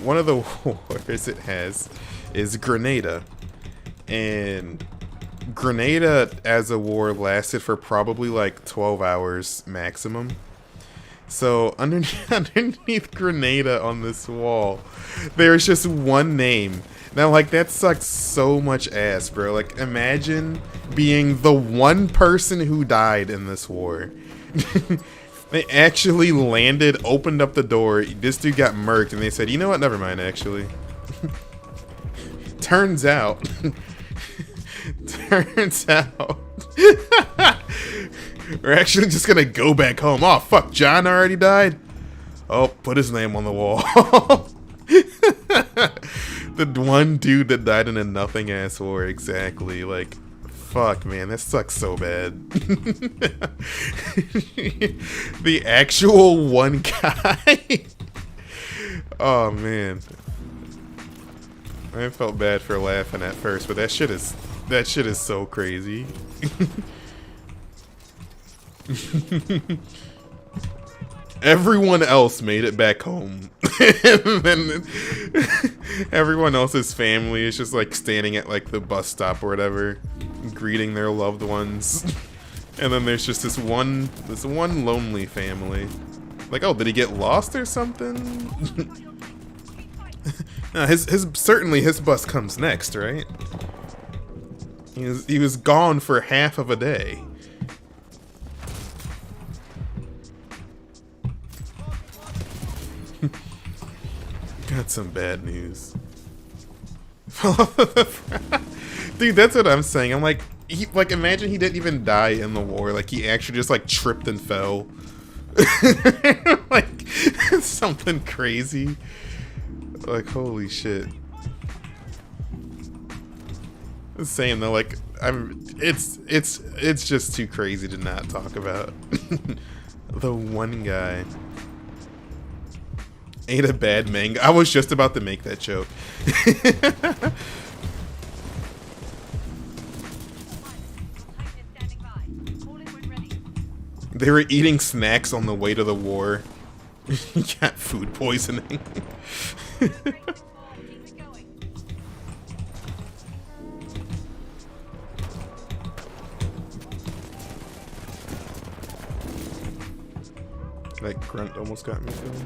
one of the wars it has is Grenada, and Grenada as a war lasted for probably like 12 hours maximum. So underneath Grenada on this wall, there's just one name. Now, like, that sucks so much ass, bro. Like, imagine being the one person who died in this war. They actually landed, opened up the door, this dude got murked, and they said, you know what, never mind, actually. Turns out, we're actually just gonna go back home. Oh, fuck, John already died? Oh, put his name on the wall. The one dude that died in a nothing-ass war, exactly. Like, fuck, man? That sucks so bad. The actual one guy. Oh man. I felt bad for laughing at first, but that shit is so crazy. Everyone else made it back home. And then everyone else's family is just like standing at like the bus stop or whatever, greeting their loved ones. And then there's just this one lonely family. Like, oh, did he get lost or something? No, certainly his bus comes next, right? He was gone for half of a day. Got some bad news. Dude, that's what I'm saying. I'm like, imagine he didn't even die in the war. Like, he actually just like tripped and fell. Like something crazy. Like, holy shit. I'm saying though, like, it's just too crazy to not talk about. The one guy ate a bad mango. I was just about to make that joke. They were eating snacks on the way to the war. Got food poisoning. That grunt almost got me killed.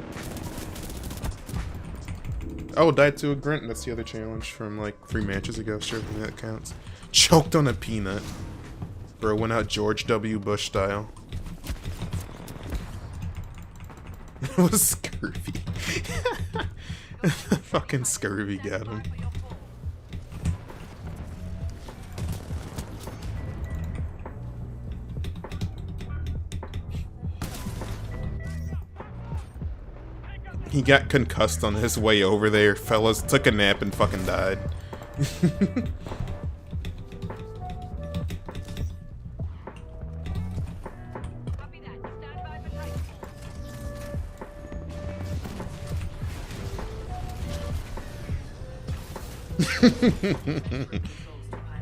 Oh, died to a grunt. That's the other challenge from like 3 matches ago. Sure, that counts. Choked on a peanut. Bro went out George W. Bush style. It was scurvy. Fucking scurvy got him. He got concussed on his way over there, fellas. Took a nap and fucking died.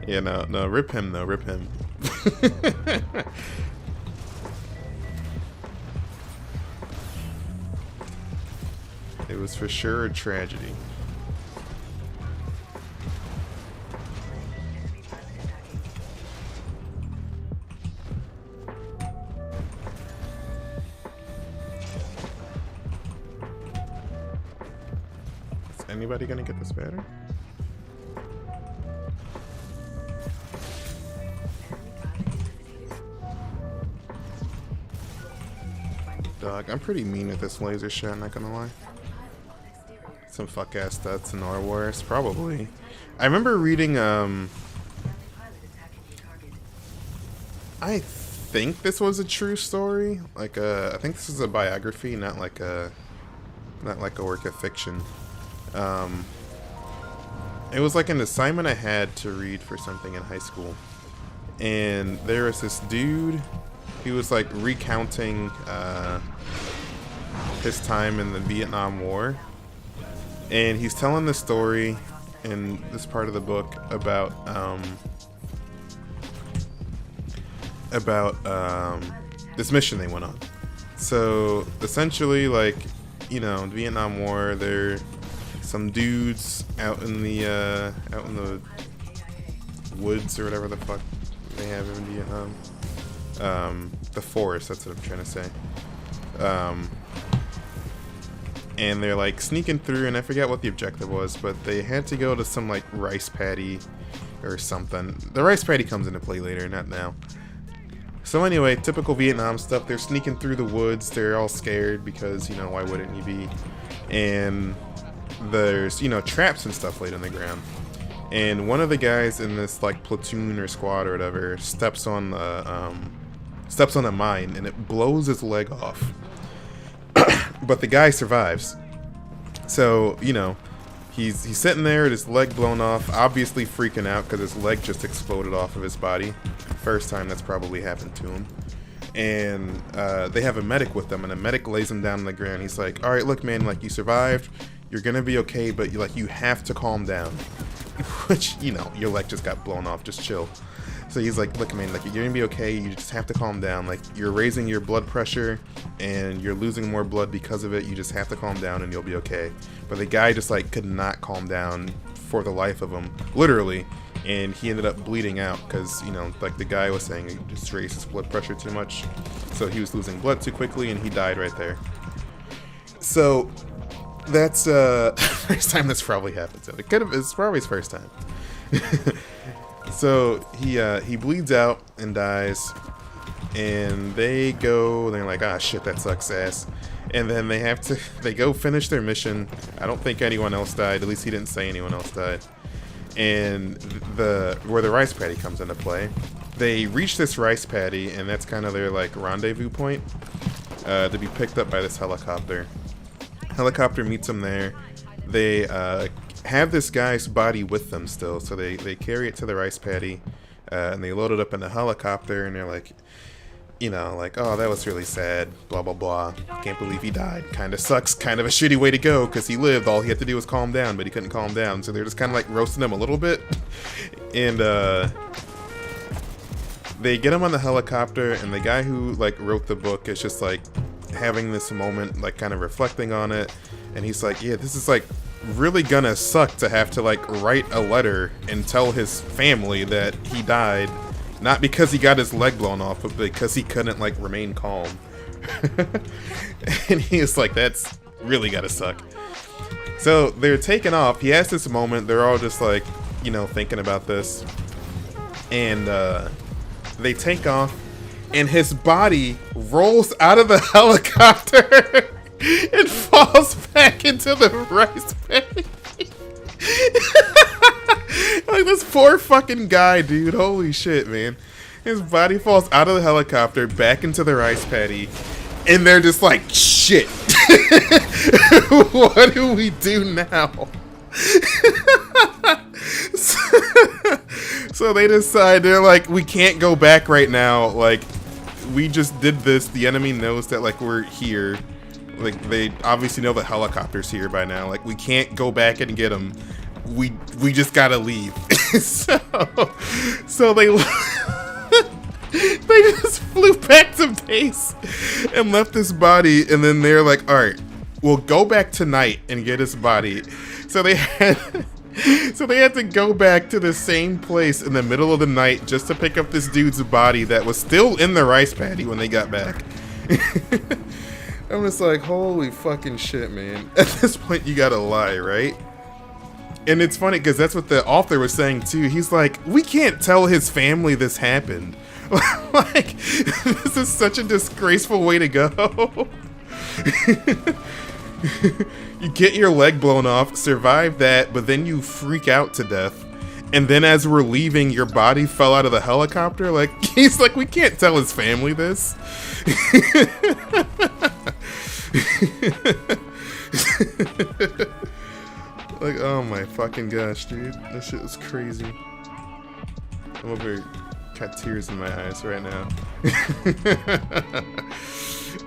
Yeah, no, rip him though, rip him. It was for sure a tragedy. Is anybody gonna get this battery? Dog, I'm pretty mean with this laser shot, not gonna lie. Some fuck ass stats in our wars, probably. I remember reading I think this was a true story. Like I think this is a biography, not like a work of fiction. It was like an assignment I had to read for something in high school. And there was this dude who was like recounting his time in the Vietnam War. And he's telling the story in this part of the book about this mission they went on. So essentially, like, you know, Vietnam War, there some dudes out in the woods or whatever the fuck they have in Vietnam. The forest, that's what I'm trying to say. And they're like sneaking through, and I forget what the objective was, but they had to go to some like rice paddy or something. The rice paddy comes into play later, not now. So anyway, typical Vietnam stuff. They're sneaking through the woods. They're all scared because, you know, why wouldn't you be? And there's, you know, traps and stuff laid on the ground. And one of the guys in this like platoon or squad or whatever steps on a mine, and it blows his leg off. But the guy survives. So, you know, he's sitting there with his leg blown off, obviously freaking out because his leg just exploded off of his body. First time that's probably happened to him. And they have a medic with them, and a medic lays him down on the ground. He's like, all right, look, man, like, you survived. You're gonna be okay, but you have to calm down. Which, you know, your leg just got blown off. Just chill. So he's like, look, man, like, you're gonna be okay. You just have to calm down. Like, you're raising your blood pressure, and you're losing more blood because of it. You just have to calm down, and you'll be okay. But the guy just, like, could not calm down for the life of him, literally. And he ended up bleeding out because, you know, like the guy was saying, he just raised his blood pressure too much. So he was losing blood too quickly, and he died right there. So that's first time that's probably happened to him. It's probably his first time. So he bleeds out and dies, and they're like, ah, shit, that sucks ass. And then they go finish their mission. I don't think anyone else died. At least he didn't say anyone else died. And where the rice paddy comes into play, they reach this rice paddy, and that's kind of their like rendezvous point to be picked up by this helicopter. Helicopter meets them there. They have this guy's body with them still, so they carry it to the rice paddy, and they load it up in the helicopter, and they're like, you know, like, oh, that was really sad, blah blah blah, can't believe he died, kind of sucks, kind of a shitty way to go, because he lived, all he had to do was calm down, but he couldn't calm down, so they're just kind of like roasting him a little bit. And they get him on the helicopter, and the guy who like wrote the book is just like having this moment, like kind of reflecting on it, and he's like, yeah, this is like really gonna suck to have to like write a letter and tell his family that he died, not because he got his leg blown off, but because he couldn't like remain calm. And he is like, that's really gotta suck. So they're taking off. He has this moment, they're all just like, you know, thinking about this, and they take off, and his body rolls out of the helicopter and falls back into the rice paddy. Like, this poor fucking guy, dude. Holy shit, man. His body falls out of the helicopter back into the rice paddy, and they're just like, shit. What do we do now? So they decide, they're like, we can't go back right now. Like, we just did this. The enemy knows that, like, we're here. Like, they obviously know the helicopter's here by now. Like, we can't go back and get him. We just gotta leave. So they they just flew back to base and left his body, and then they're like, all right, we'll go back tonight and get his body. So they had to go back to the same place in the middle of the night just to pick up this dude's body that was still in the rice paddy when they got back. I'm just like, holy fucking shit, man. At this point, you gotta lie, right? And it's funny because that's what the author was saying too. He's like, we can't tell his family this happened. Like, this is such a disgraceful way to go. You get your leg blown off, survive that, but then you freak out to death. And then as we're leaving, your body fell out of the helicopter. Like, he's like, we can't tell his family this. Like, oh my fucking gosh, dude. That shit was crazy. I'm over here, got tears in my eyes right now.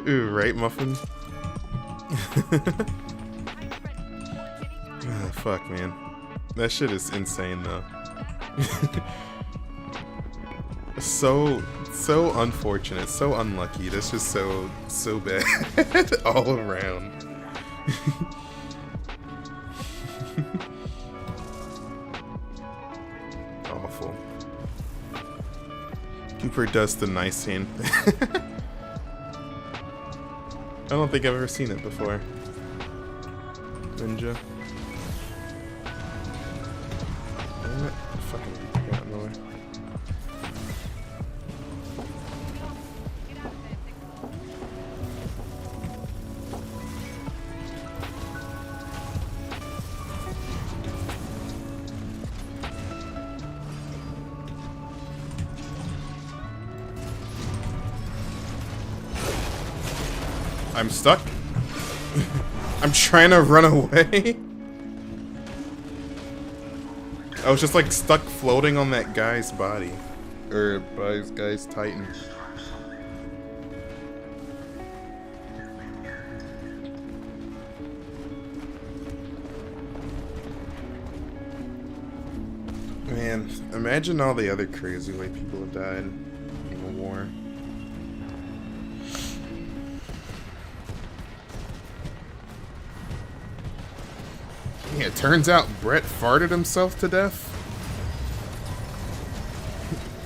Ooh, right, Muffin? Oh, fuck, man. That shit is insane, though. So unfortunate, so unlucky. That's just so bad all around. Awful. Cooper does the nice scene. I don't think I've ever seen it before. Ninja. Damn it. Fucking got in the way. I'm stuck. I'm trying to run away. I was just like stuck floating on that guy's body. Or by his guy's Titan. Man, imagine all the other crazy way people have died in a war. Yeah, it turns out Brett farted himself to death.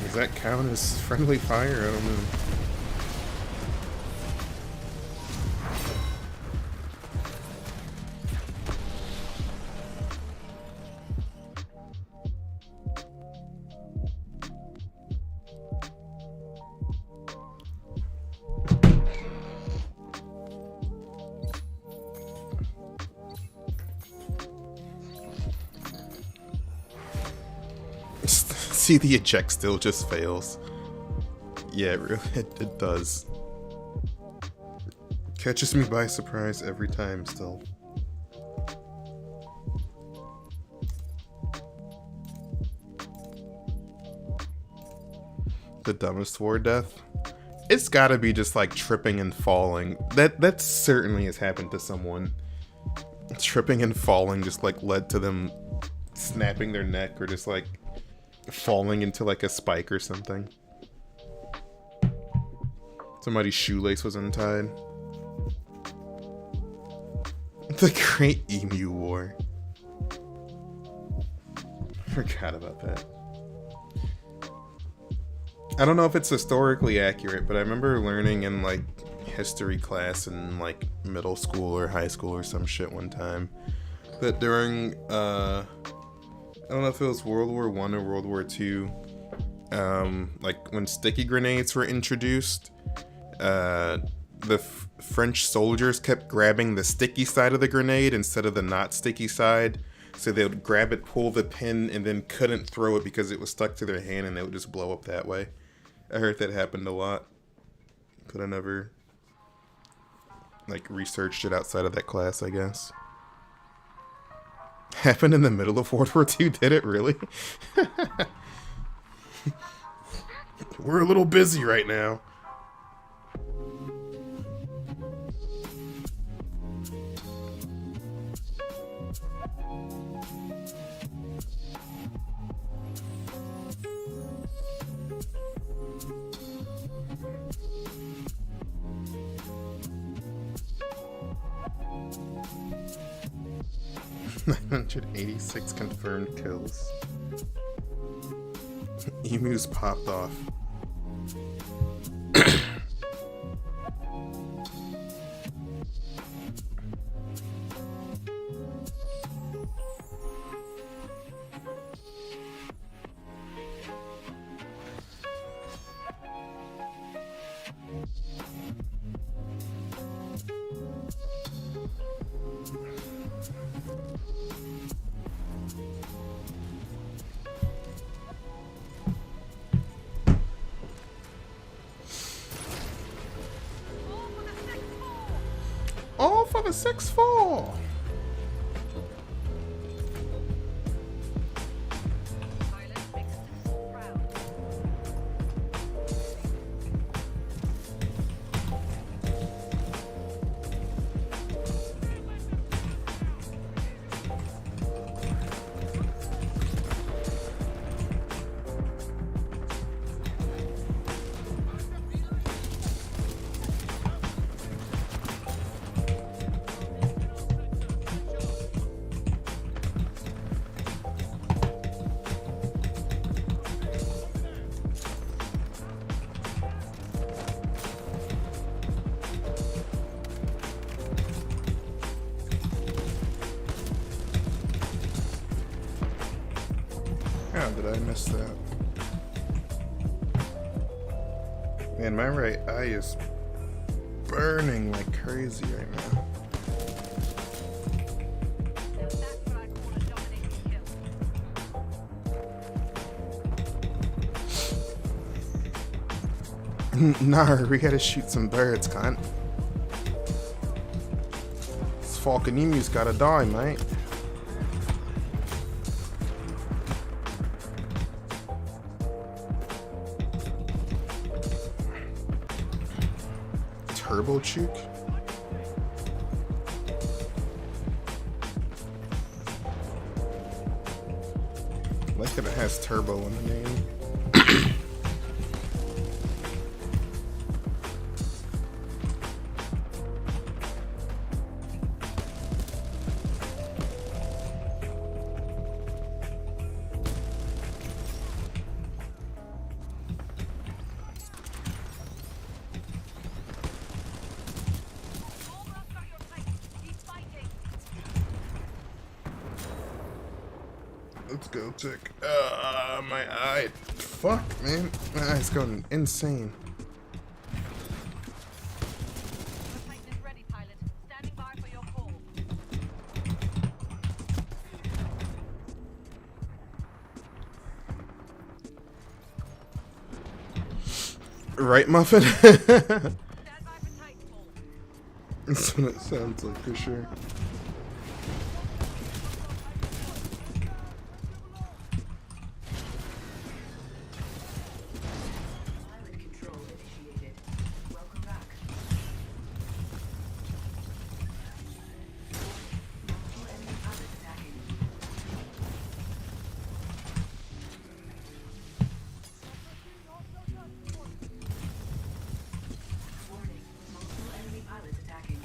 Does that count as friendly fire? I don't know. See, the eject still just fails. Yeah, it really, it does. Catches me by surprise every time still. The dumbest war death? It's gotta be just like tripping and falling. That certainly has happened to someone. Tripping and falling just like led to them snapping their neck or just like falling into like a spike or something. Somebody's shoelace was untied. The Great Emu War. Forgot about that. I don't know if it's historically accurate, but I remember learning in like history class in like middle school or high school or some shit one time that during I don't know if it was World War I or World War II, like when sticky grenades were introduced, the French soldiers kept grabbing the sticky side of the grenade instead of the not sticky side. So they would grab it, pull the pin, and then couldn't throw it because it was stuck to their hand and they would just blow up that way. I heard that happened a lot, but I never like researched it outside of that class, I guess. Happened in the middle of World War II, did it really? We're a little busy right now. $986 confirmed kills. Emus popped off. All for the 6-4. How did I miss that? Man, my right eye is burning like crazy right now. Now that's what I call a dominating kill. Nah, we gotta shoot some birds, cunt. This falcon emu's gotta die, mate. Turbo Chook? I like that it has turbo in the name. Let's go check. My eye. Fuck, man. My eye's going insane. The Titan is ready, pilot. Standing by for your call. Right, Muffin? Stand by for Titanfall. That's what it sounds like for sure. Pilot control initiated. Welcome back. Multiple enemy pilots attacking. Warning. Multiple enemy pilots attacking.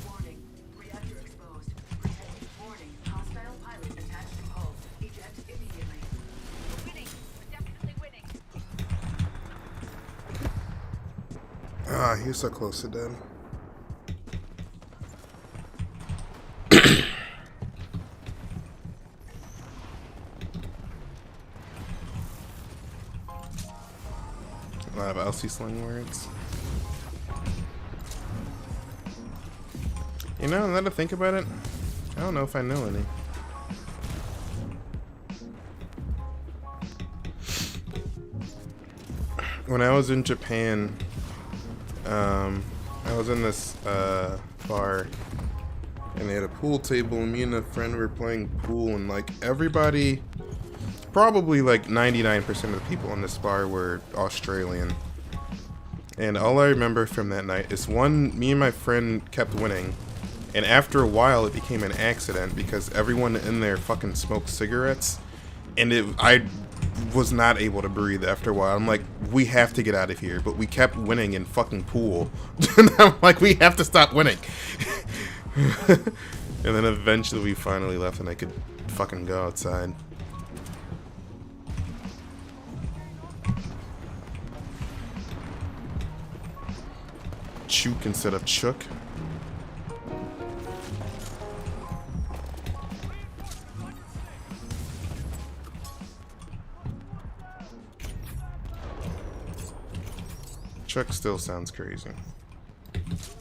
Warning. Reactor exposed. Protect. Warning. Hostile pilot attached to hull. Eject immediately. We're winning. We're definitely winning. Ah, he was so close to dead. A lot of Elsie slang words. You know, now that I think about it, I don't know if I know any. When I was in Japan, I was in this bar, and they had a pool table, and me and a friend were playing pool, and like everybody, probably like 99% of the people in this bar were Australian. And all I remember from that night is me and my friend kept winning, and after a while it became an accident because everyone in there fucking smoked cigarettes, and I was not able to breathe after a while. I'm like, we have to get out of here, but we kept winning in fucking pool. And I'm like, we have to stop winning. And then eventually we finally left and I could fucking go outside. Chook instead of chook. Chuck still sounds crazy. Titanfall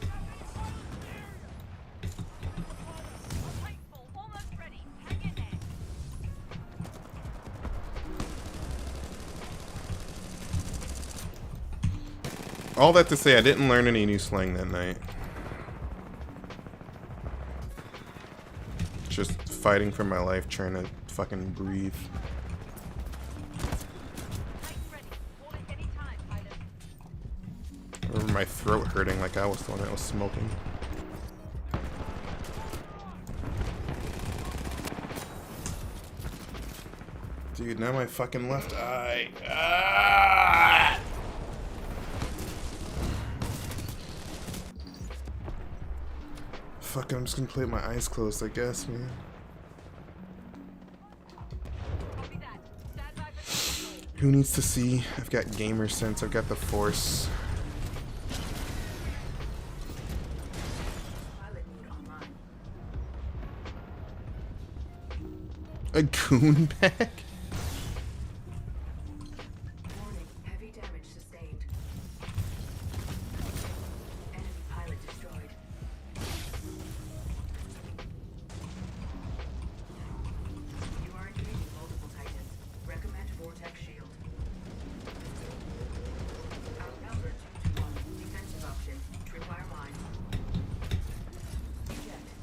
almost ready. Hang in there. All that to say, I didn't learn any new slang that night. Just fighting for my life, trying to fucking breathe. Titan ready. Call it any time, pilot. I remember my throat hurting like I was the one that was smoking. Dude, now my fucking left eye. Ah! Fuck, I'm just gonna play with my eyes closed, I guess, man. Copy that. Stand by for Titanfall. Who needs to see? I've got gamer sense, I've got the force. Pilot mode online. A goon bag? Warning. Heavy damage sustained. Enemy pilot destroyed. You are engaging multiple Titans. Recommend Vortex Shield. Outnumbered 2-1. Defensive option. Tripwire mine.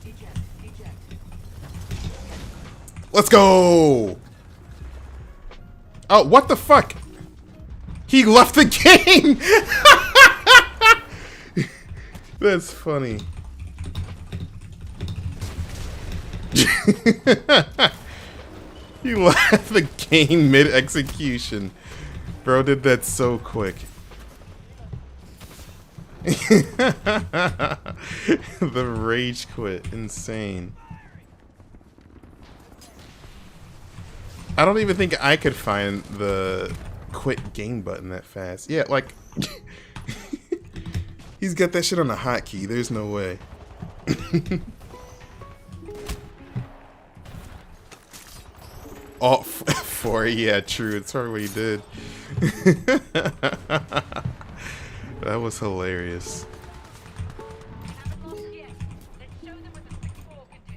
Eject. Let's go! Oh, what the fuck? He left the game! That's funny. You left the game mid-execution. Bro did that so quick. The rage quit. Insane. I don't even think I could find the quit game button that fast. Yeah, like... He's got that shit on a hotkey. There's no way. Oh, 4. Yeah, true. It's probably what he did. That was hilarious. Haven't lost yet. Let's show them what the 6-4 can do.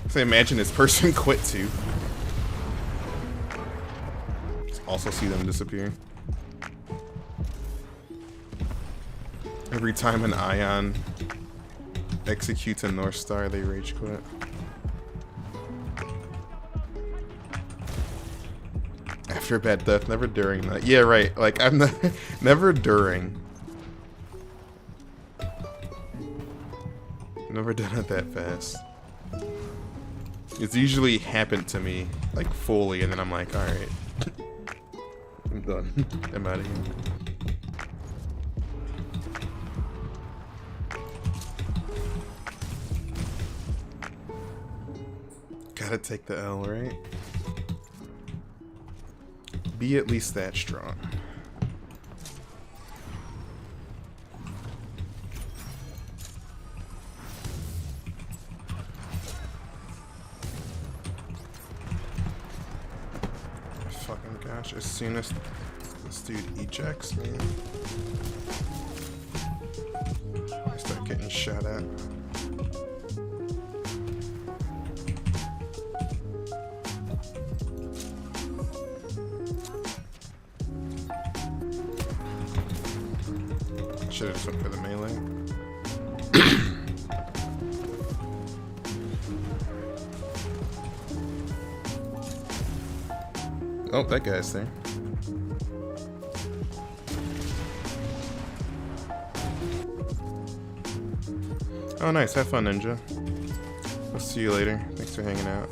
So imagine this person quit too. Also see them disappear. Every time an Ion executes a North Star, they rage quit. After a bad death, never during that. Yeah, right. Like, I'm not, never during. Never done it that fast. It's usually happened to me, like, fully, and then I'm like, alright. I'm done. I'm out of here. Gotta take the L, right? Be at least that strong. Fucking gosh, as soon as this dude ejects me, I start getting shot at. Should have just went for the melee. Oh, that guy's there. Oh, nice. Have fun, Ninja. I'll see you later. Thanks for hanging out.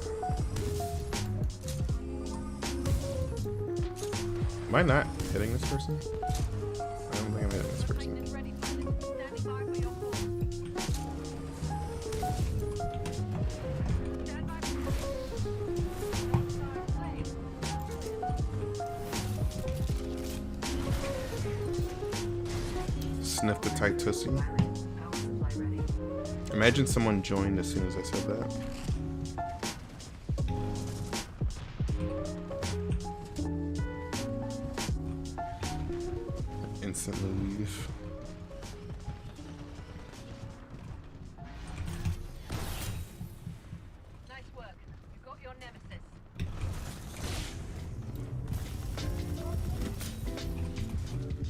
Am I not hitting this person? I don't think I'm hitting this person. Bring them ready, pilot. Standing by for your call. Stand by for Sniff the tight tussie. Power supply ready. Imagine someone joined as soon as I said that. Instantly leave. Nice work. You got your nemesis.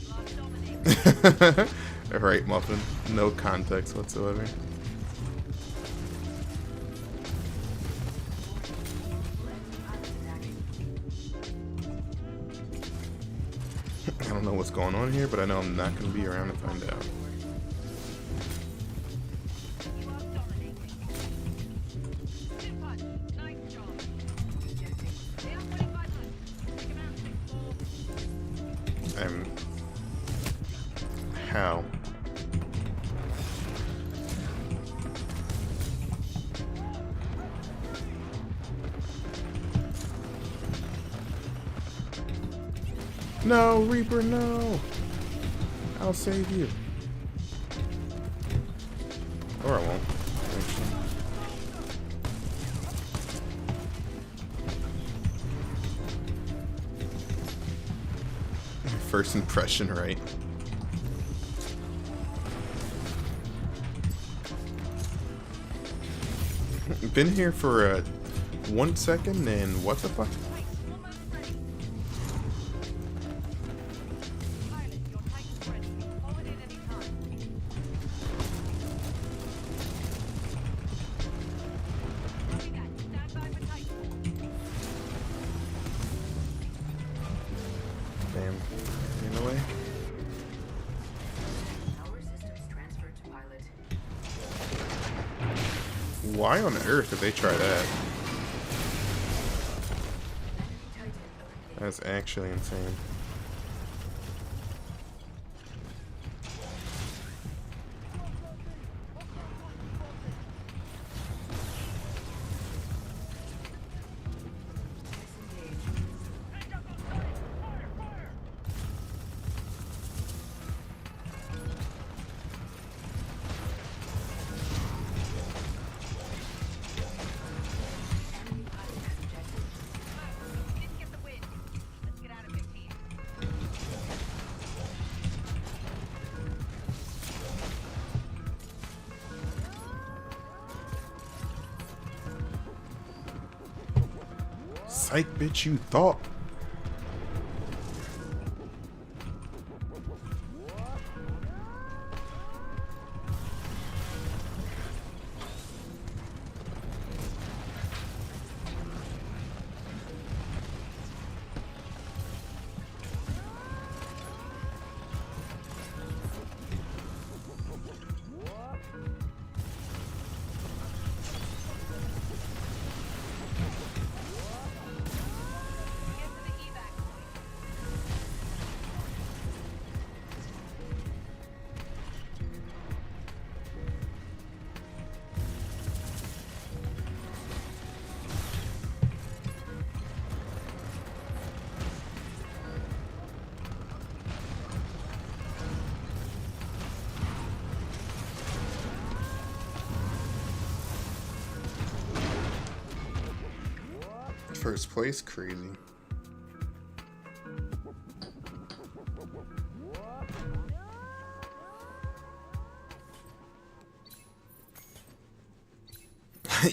Last Dominic. Alright, Muffin. No context whatsoever. I don't know what's going on here, but I know I'm not going to be around to find out. You are dominating. Good punch. Nice job. They are putting by punch. Take him out, 6-4. I'm... How? No, Reaper, no! I'll save you. Or I won't. Actually. First impression, right? Been here for 1 second and what the fuck? Almost ready. Pilot, your Titan's ready. Follow Why on earth did they try that? That's actually insane. Didn't get the win. Let's get out of here, team. Psych, bitch, you thought. Get to the evac point. First place, crazy.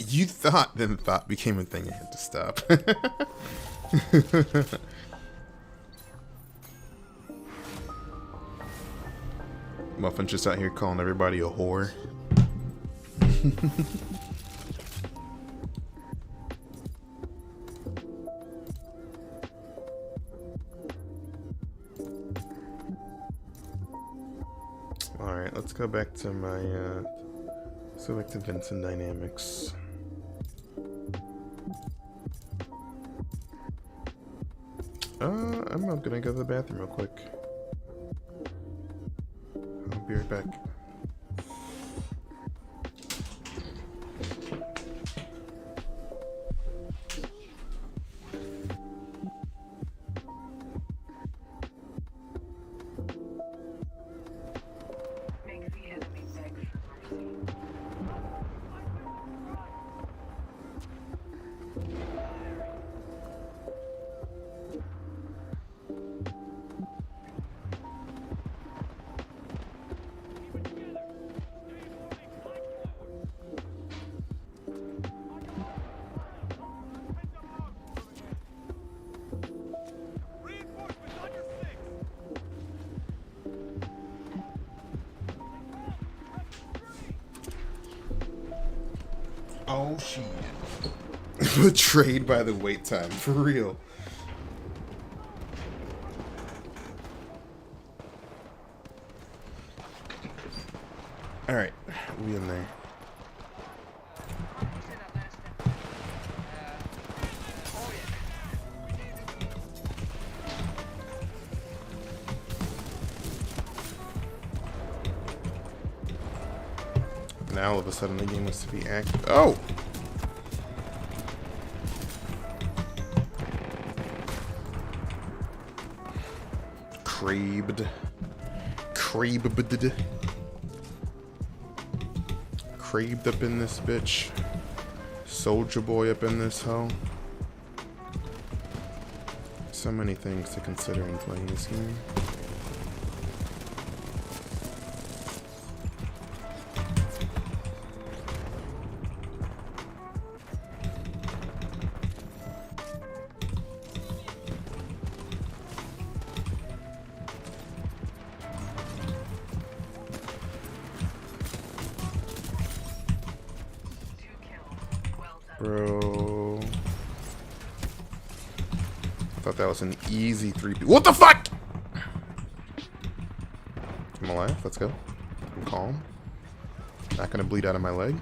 You thought, then thought became a thing I had to stop. Muffin just out here calling everybody a whore. Alright, let's go back to my, let's go back to Vincent Dynamics. I'm not gonna go to the bathroom real quick. I'll be right back. Make the enemy beg for mercy. Oh shit. Betrayed by the wait time, for real. Alright, we in there. Now all of a sudden the game wants to be active. Oh! Craved. Craved. Craved up in this bitch. Soldier Boy up in this hoe. So many things to consider in playing this game. Bro. I thought that was an easy 3P. What the fuck? I'm alive. Let's go. I'm calm. Not gonna bleed out of my leg.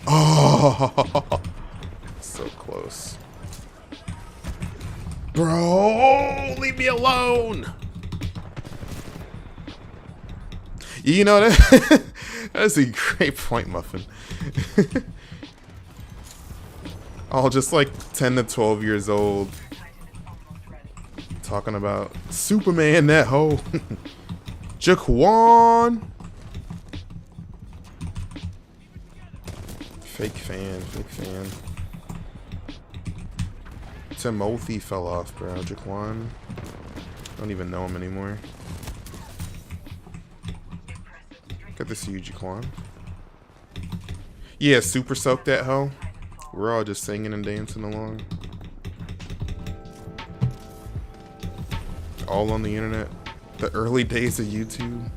Oh, so close. Bro, leave me alone. You know that that's a great point, Muffin. All just like 10 to 12 years old, talking about Superman, that hoe. Jaquan. Fake fan, fake fan. Timothy fell off, bro. Jaquan. Don't even know him anymore. Good to see you, Jaquan. Yeah, super soaked that hoe. We're all just singing and dancing along. All on the internet. The early days of YouTube.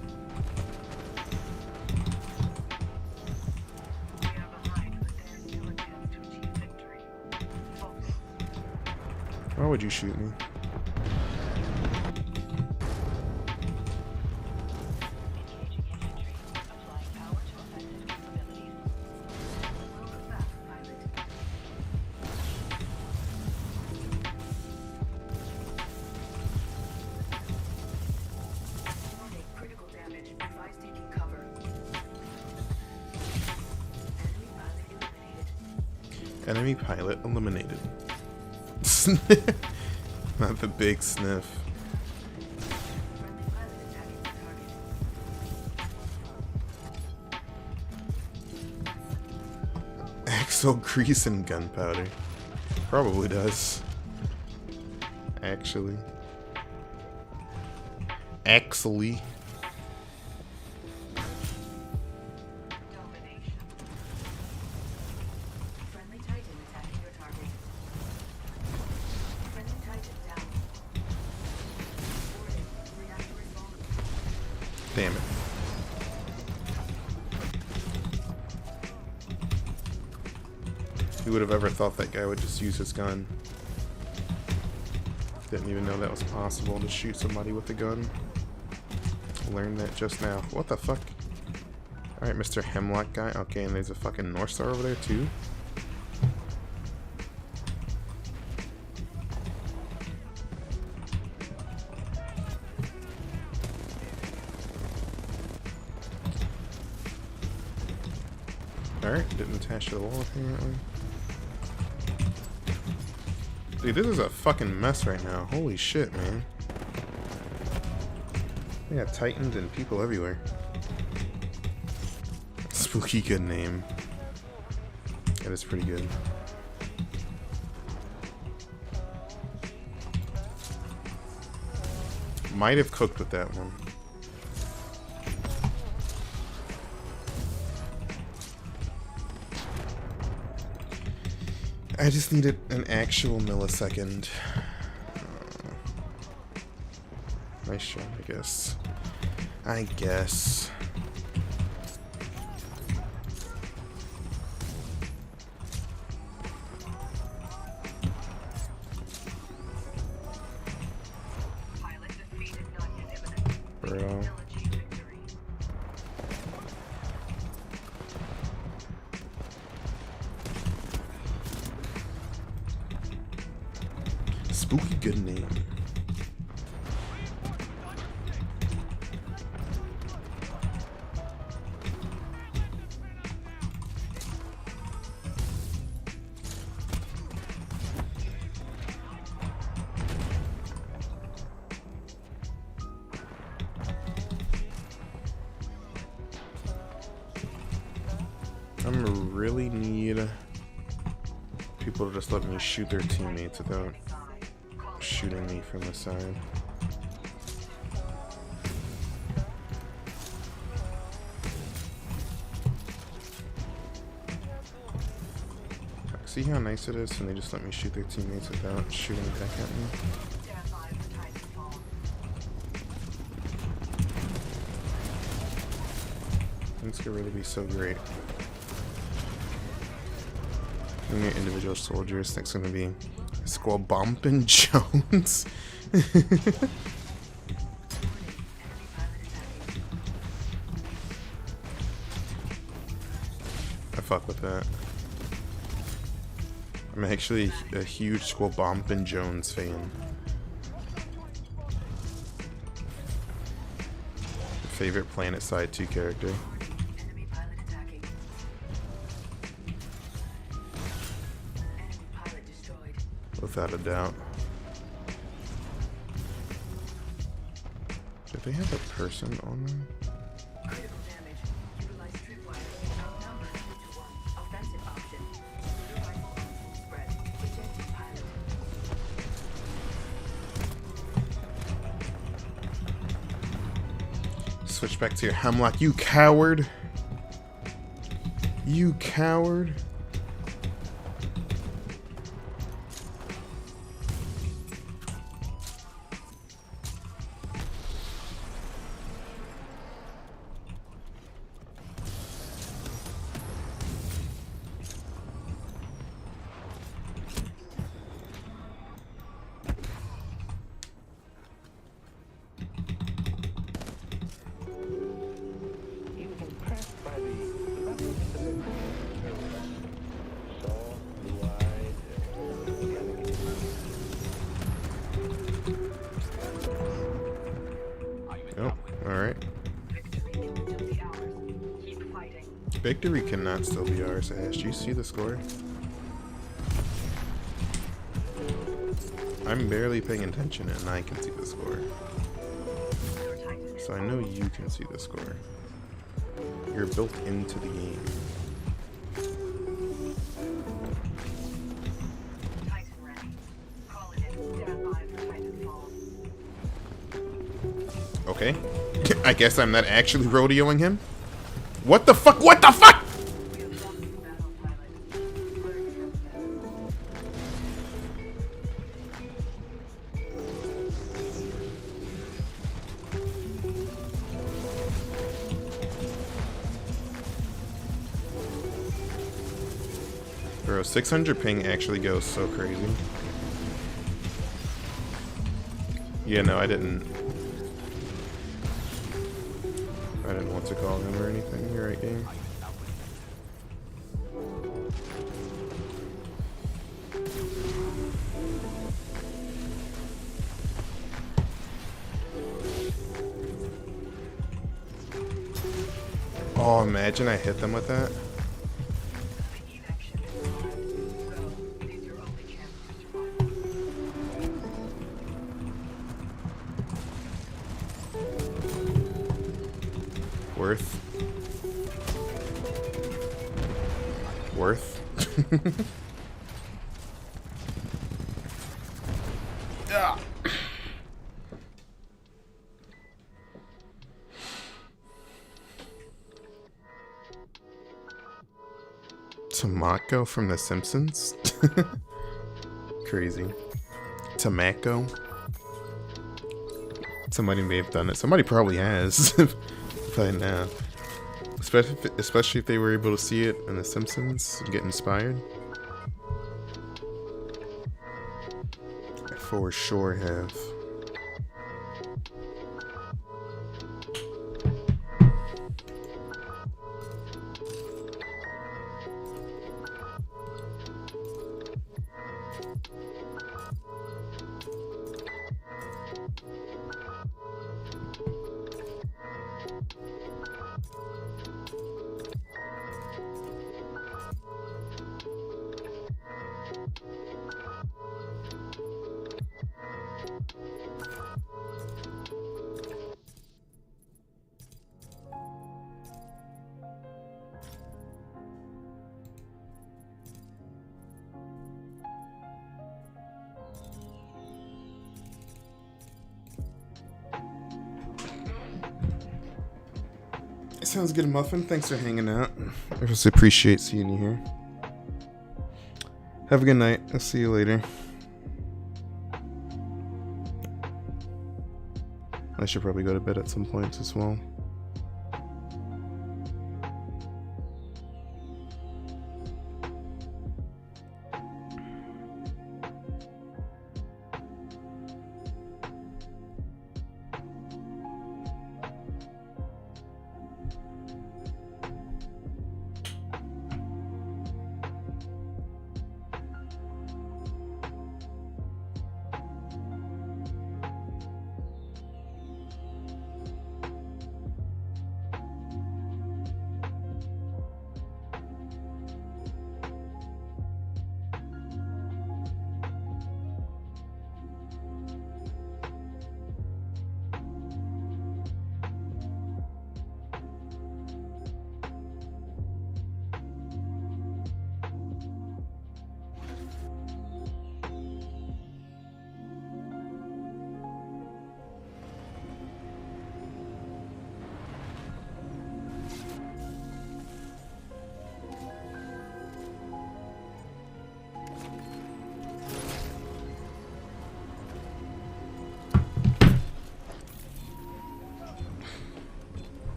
Why would you shoot me? Critical damage. Advise taking cover. Enemy pilot eliminated. Enemy pilot eliminated. Not the big sniff. Friendly pilot attacking the target. Axle grease and gunpowder. Probably does. Actually. Actually. Domination. Friendly Titan attacking your target. Friendly Titan down. Warning. Reactor is vulnerable. Damn it. Who would have ever thought that guy would just use his gun? Didn't even know that was possible to shoot somebody with a gun. Learned that just now. What the fuck? Alright, Mr. Hemlock guy. Okay, and there's a fucking North Star over there too. Alright, didn't attach to the wall apparently. Dude, this is a fucking mess right now. Holy shit, man. We got Titans and people everywhere. Spooky good name. That is pretty good. Might have cooked with that one. I just needed an actual millisecond. Nice shot, I guess. I guess. Pilot defeated, not yet imminent. Bro. Still achieve victory. Spooky good name. I'm really need people to just let me shoot their teammates without shooting me from the side. See how nice it is when they just let me shoot their teammates without shooting back at me? Stand by for Titanfall. This could really be so great. And your individual soldiers, that's gonna be Squall Bumpin' Jones. I fuck with that. I'm actually a huge Squabompin Jones fan. Favorite Planet Side 2 character. Enemy pilot attacking. Enemy pilot destroyed. Without a doubt. Did they have a person on them? Critical damage. Utilize tripwire. Outnumbered 2-1. Offensive option. Laser rifle on full spread. Ejected pilot. Switch back to your hemlock, you coward! You coward! He was impressed by the level of delivery. Saw, blue-eyed, Oh, alright. Victory can still be ours. Keep fighting. Victory cannot still be ours, Ash. Do you see the score? I'm barely paying attention and I can see the score. Your Titan is So I know you can see the score. You're built into the game. Titan ready. Call it in. Stand by for Titanfall. Okay. I guess I'm not actually rodeoing him. What the fuck? What the fuck? We have lost the battle pilot. Learn from them. Bro, 600 ping actually goes so crazy. Yeah, no, I didn't want to call him or anything. You're right, game. Oh, imagine I hit them with that. The evac ship is alive. Go. It is your only chance to survive. Worth. Worth. Ah. Tamako from The Simpsons? Crazy. Tamako? Somebody may have done it. Somebody probably has. By now. Especially if they were able to see it in The Simpsons and get inspired. I for sure have. Sounds good, Muffin. Thanks for hanging out. I just appreciate seeing you here. Have a good night. I'll see you later. I should probably go to bed at some point as well.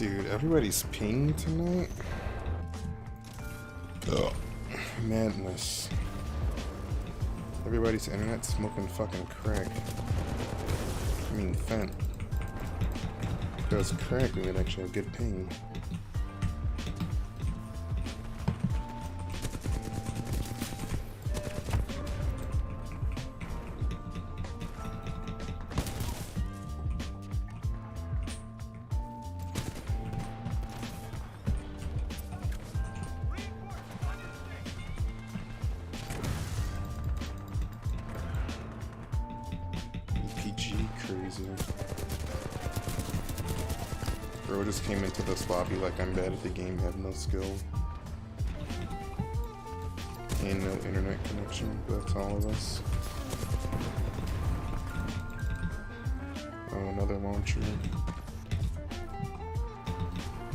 Dude, everybody's ping tonight? Ugh. Madness. Everybody's internet smoking fucking crack. I mean, fent. If it was crack, we would actually have good ping. Crazy. Bro just came into this lobby like I'm bad at the game, have no skill. And no internet connection, that's all of us. Oh, another launcher.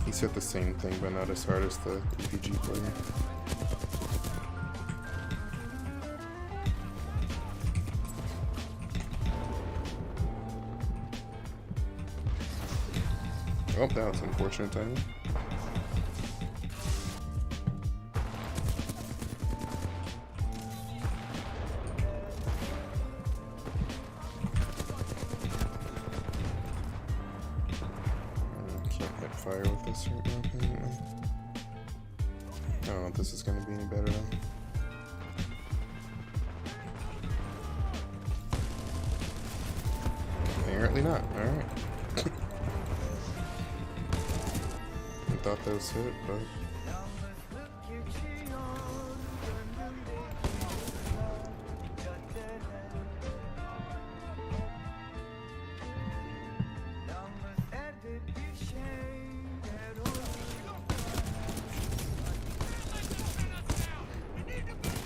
He said the same thing, but not as hard as the RPG player. Oh, that was unfortunate timing. Can't hit fire with this right now, apparently. I don't know if this is going to be any better though. Apparently not, alright. Thought those hit, but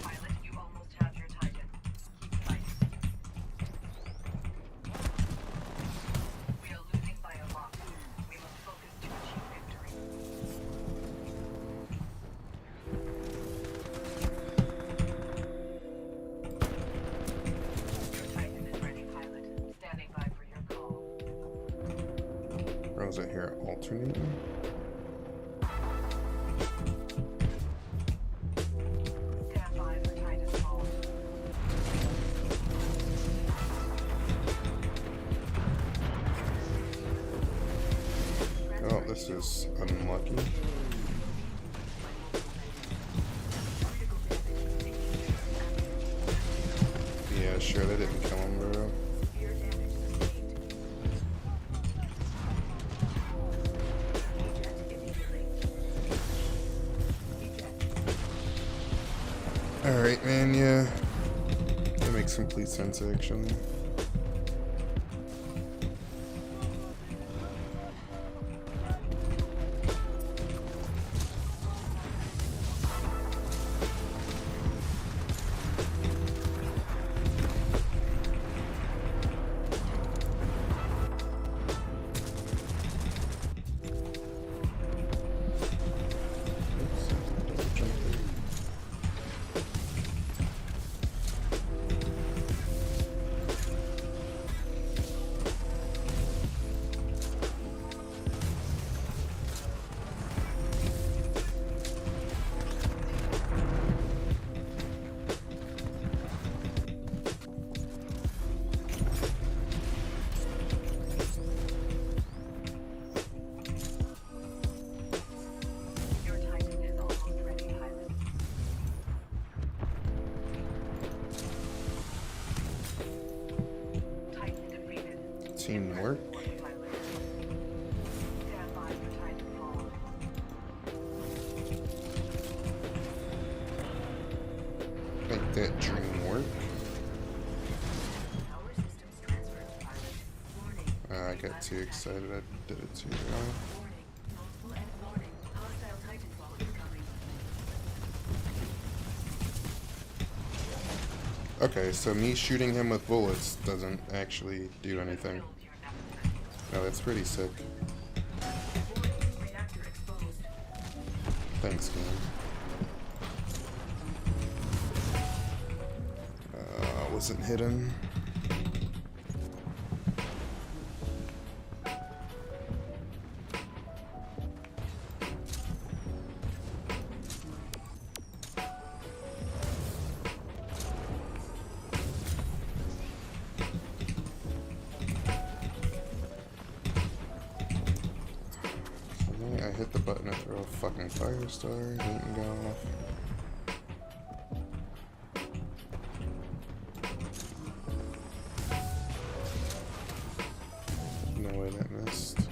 Pilot, you almost have your Titan. Keep fighting. We are losing by a lot. We must focus to achieve victory. Your Titan is ready, pilot. Standing by for your call. Rosa here alternating. Stand by for Titanfall. Oh, this is unlucky. Yeah, sure, they didn't kill him, bro. Severe damage sustained. Eject immediately. Eject. Alright, man, yeah. That makes complete sense, actually. Your Titan is almost ready, pilot. Titan defeated. Teamwork. Pilot. Stand by for Titanfall. Make that dream work. Power systems transferred to pilot. Warning. I got too excited, I did it too early. Warning. Multiple and warning. Hostile Titanfall is coming. Okay, so me shooting him with bullets doesn't actually do anything. Killed your nemesis. No, that's pretty sick. Warning. Reactor exposed. Thanks, game. Wasn't hidden. hit the button to throw a fucking fire star. It didn't go off. No way that missed.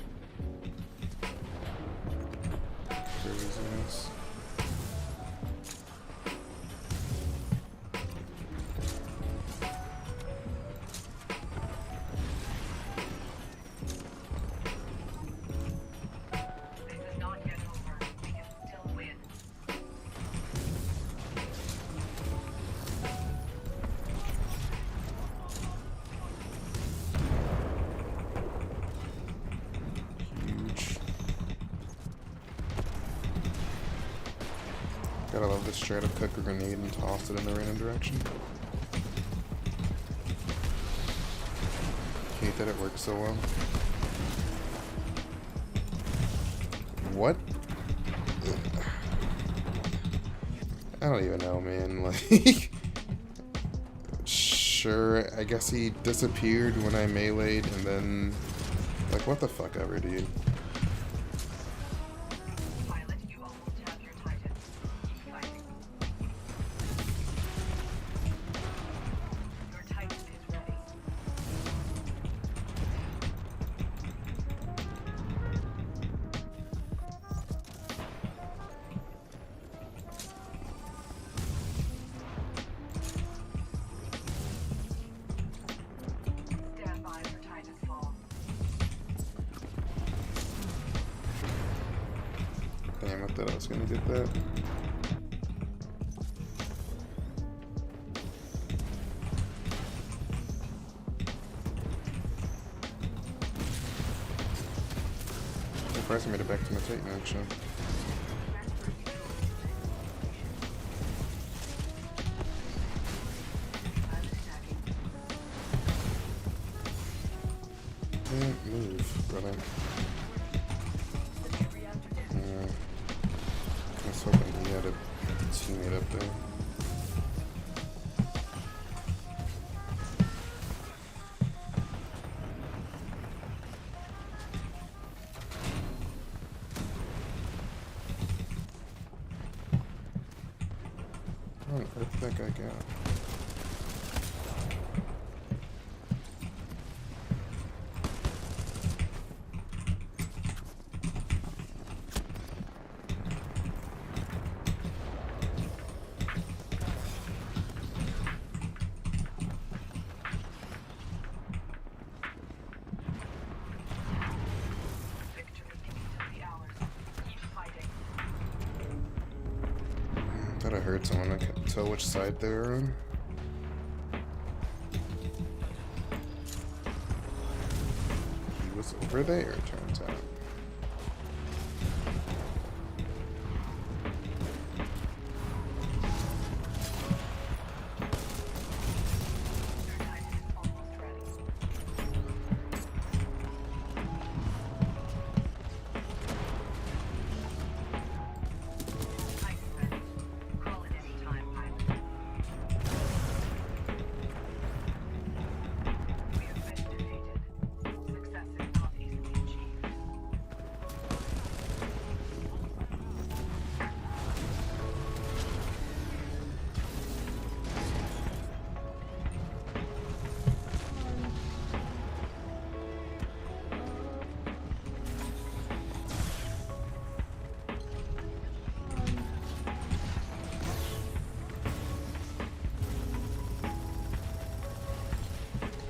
Craziness. This is not yet over. We can still win. Huge. Gotta love this straight up cook a grenade and toss it in the random direction. Hate that it works so well. What? I don't even know, man. Like, sure, I guess he disappeared when I meleeed, and then, like, what the fuck ever, dude. Pilot, you almost have your Titan. Keep fighting. Your Titan is ready. Stand by for Titanfall. Damn, I thought I was gonna get that. Surprised I made it back to my Titan, actually. Pilot attacking. Can't move, brother. The new reactor down. Yeah. I was hoping he had a teammate up there. What on earth did that guy got? Victory can still be ours. Keep fighting. Thought I heard someone. I couldn't tell which side they were on. He was over there, it turns out. Your Titan is almost ready. Titan ready. Call at any time, pilot. We have been defeated. Success is not easily achieved.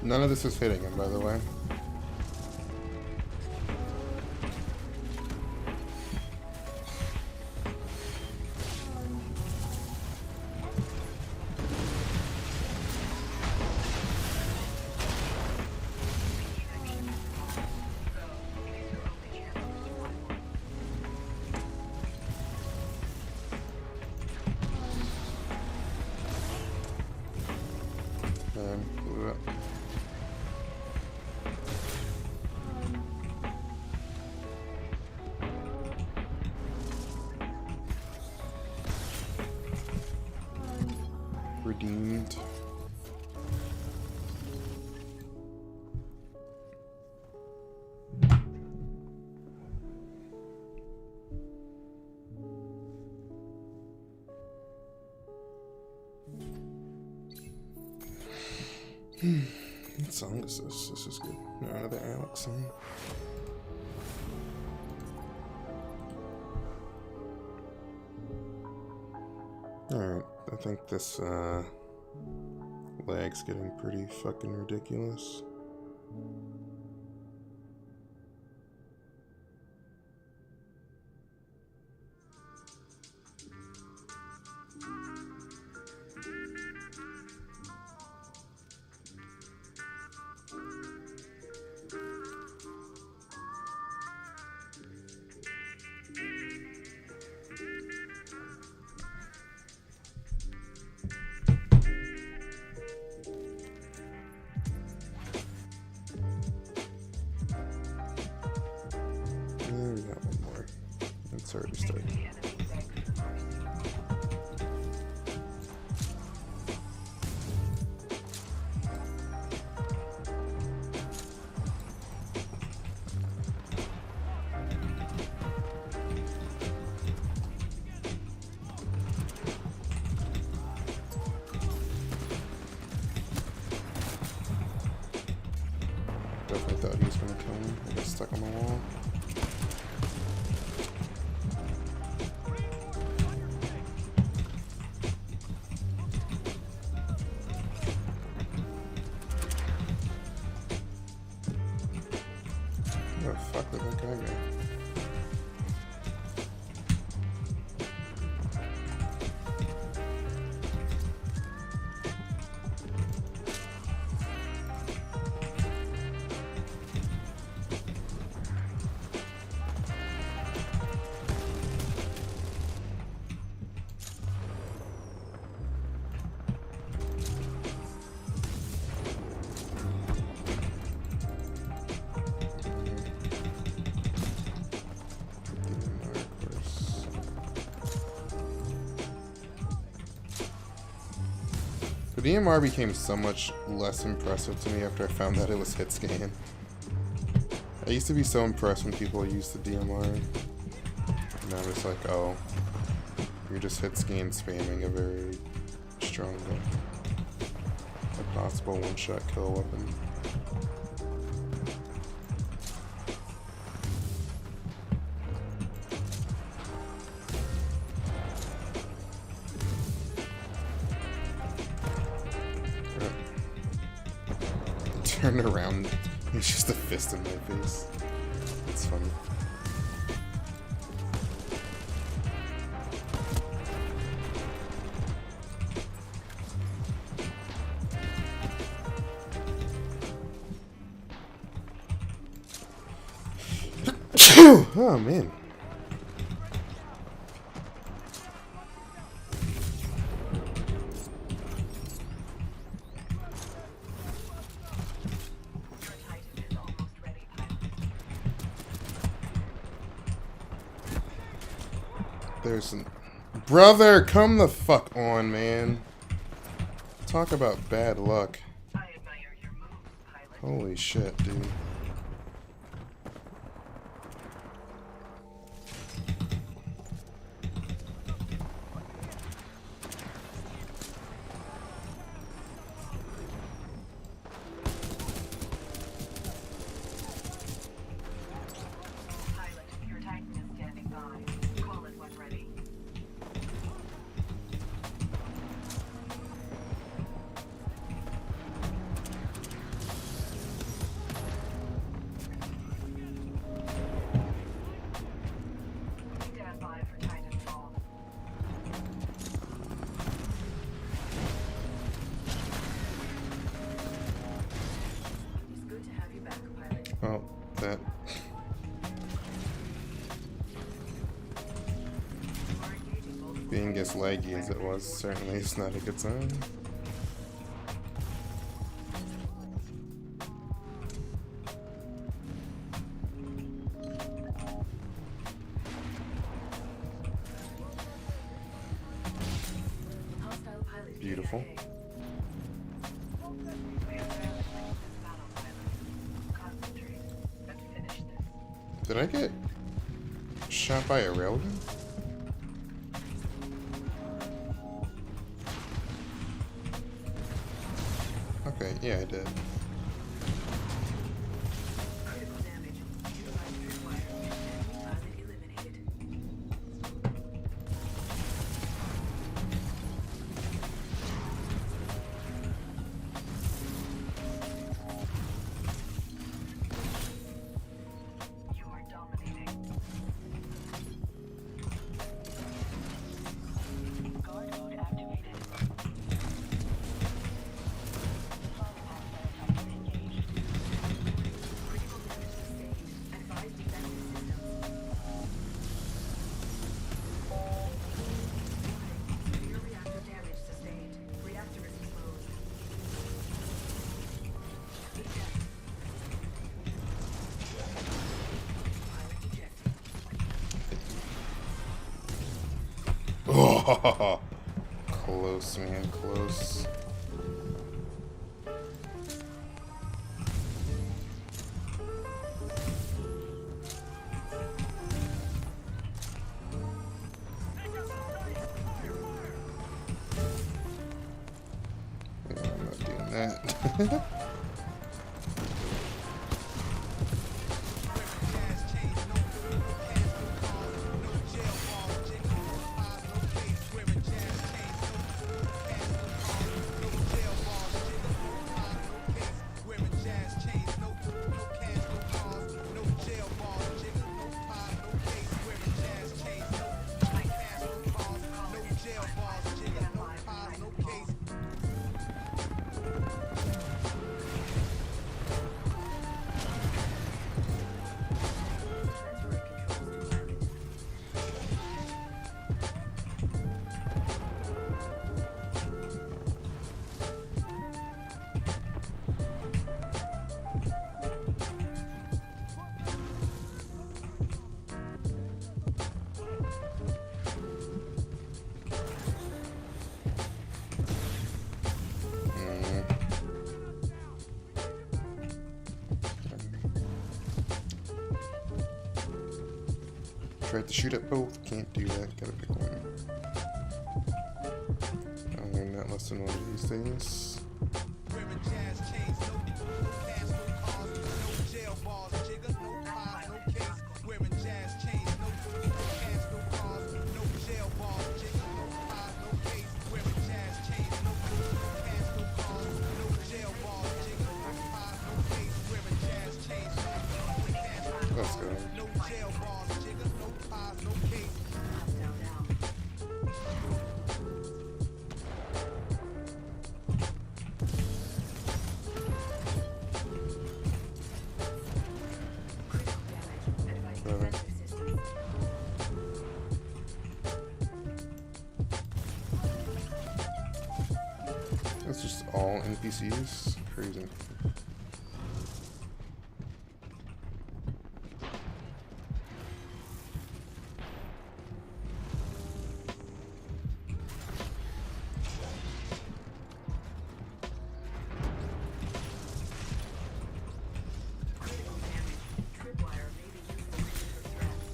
None of this is hitting him, by the way. And blew up. Redeemed. What song is this? This is good. No, another Alex song. Alright, I think this lag's getting pretty fucking ridiculous. We got one more. It's already started. Definitely thought he was gonna kill me. I got stuck on the wall. Where the fuck did that guy go? The DMR became so much less impressive to me after I found out it was hit scan. I used to be so impressed when people used the DMR. Now I'm just like, oh, you're just hit scan spamming a very strong, a possible one-shot kill weapon. Turned around, it's just a fist in my face. It's funny. Oh man. There's an... Brother, come the fuck on, man. Talk about bad luck. I admire your moves, pilot. Holy shit, dude. Pilot, your Titan is standing by. Call it when ready. Stand by for Titanfall. It's good to have you back, pilot. Oh, that... You are engaging multiple Being as laggy as it was certainly is not a good sign. hostile pilot. Beautiful. We have barely finished this battle, pilot. Concentrate and finish this. Did I get shot by a railgun? Okay, yeah, I did. Critical damage. Utilize tripwire. Enemy pilot eliminated. You are dominating. Guard mode activated. Critical damage sustained. Advise defensive systems. Severe reactor damage sustained. Reactor is exposed. Eject. Pilot ejected. Oh, close, man, close. Yeah, I'm not doing that. Tried to shoot at both. Can't do that. Gotta pick one. I'll learn that lesson one of these days. Let's go. Hostile down. Critical damage. Advise Alright. defensive systems. That's just all NPCs? Crazy. Critical damage. Tripwire may be useful for threats.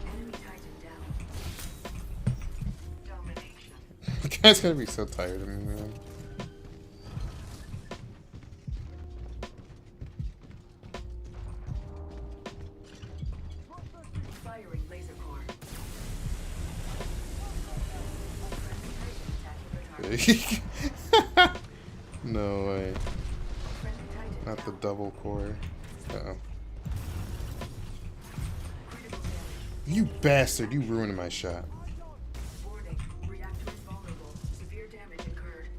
Enemy Titan down. Domination. The guy's gonna be so tired of me, man. Firing laser core. Friendly Titan attacking the target. No way. Friendly Titan Not the down. double core. Uh-oh. Critical damage. You bastard, you ruined my shot. Warning. Reactor is vulnerable. Severe damage incurred.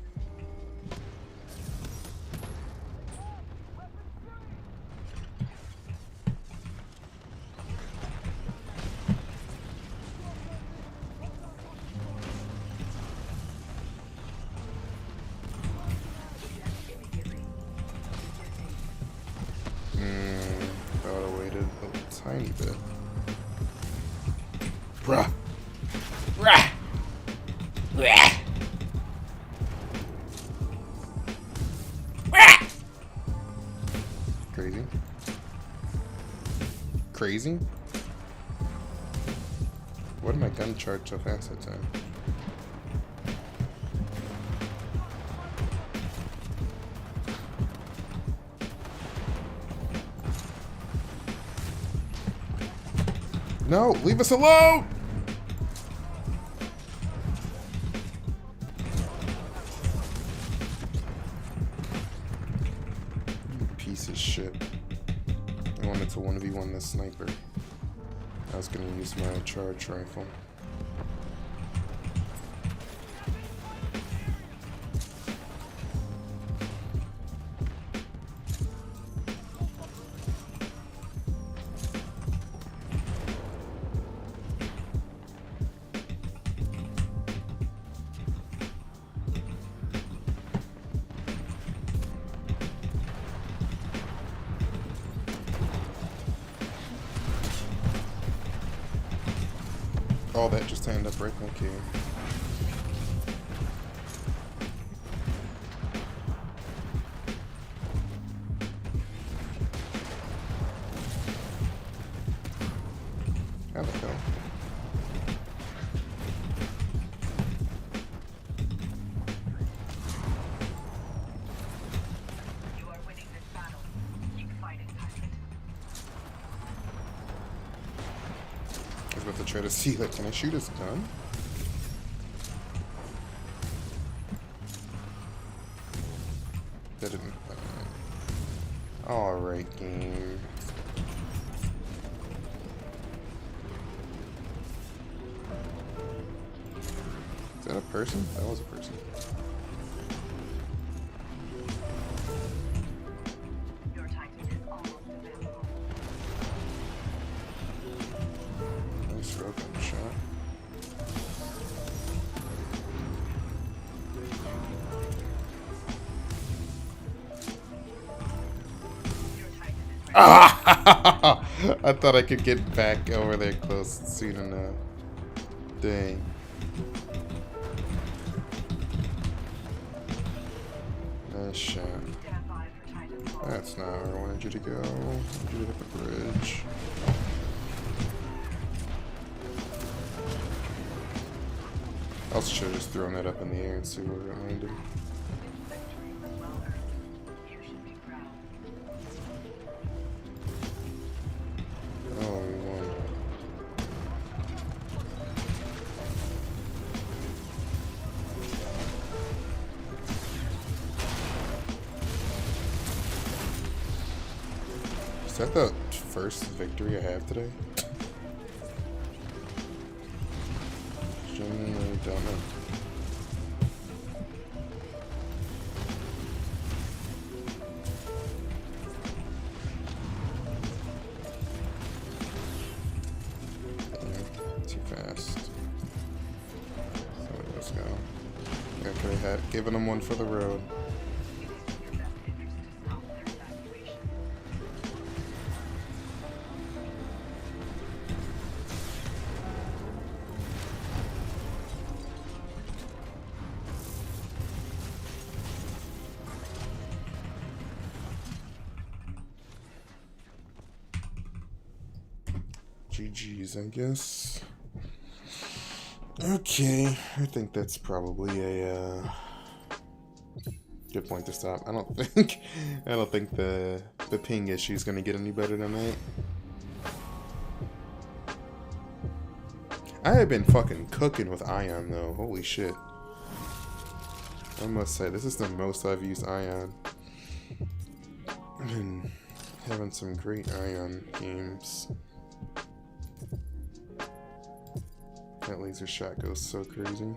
Eject immediately. Ejecting. I would have waited a tiny bit. Rah. Rah. Rah. Rah. Crazy. Crazy? What did my gun charge so fast that time? No, leave us alone! You piece of shit. I wanted to 1v1 this sniper. I was gonna use my charge rifle. Oh, that just ended up right. Okay. How the hell? You are winning this battle. Keep fighting, pilot. I was about to try to see, like, can I shoot his gun? That didn't. Alright, game. Is that a person? That was a person. Your Titan is almost available. Nice railgun shot. Your Titan is ready. Ah! I thought I could get back over there close soon enough. Dang. Nice shot. Stand by for Titanfall. That's not where I wanted you to go. I wanted you to hit the bridge. I also should have just thrown that up in the air and see where it landed. Victory was well earned. You should be proud. Oh, we won. Is that the first victory I have today? Genuinely don't know. Yeah, too fast. So let's go. Okay, giving them one for the road. Your best interest to stop their evacuation. GG's, I guess. Okay, I think that's probably a good point to stop. I don't think the ping issue is gonna get any better tonight. I have been fucking cooking with Ion though. Holy shit. I must say, this is the most I've used Ion. I've been having some great Ion games. That laser shot goes so crazy.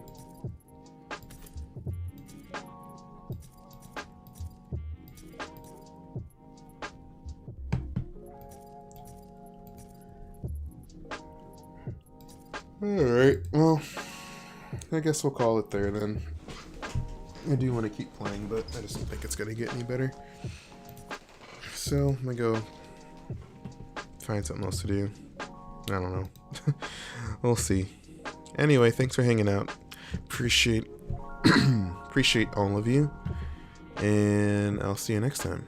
Alright, well, I guess we'll call it there then. I do want to keep playing, but I just don't think it's going to get any better. So, I'm going to go find something else to do. I don't know. We'll see. Anyway, thanks for hanging out. Appreciate appreciate all of you, and I'll see you next time.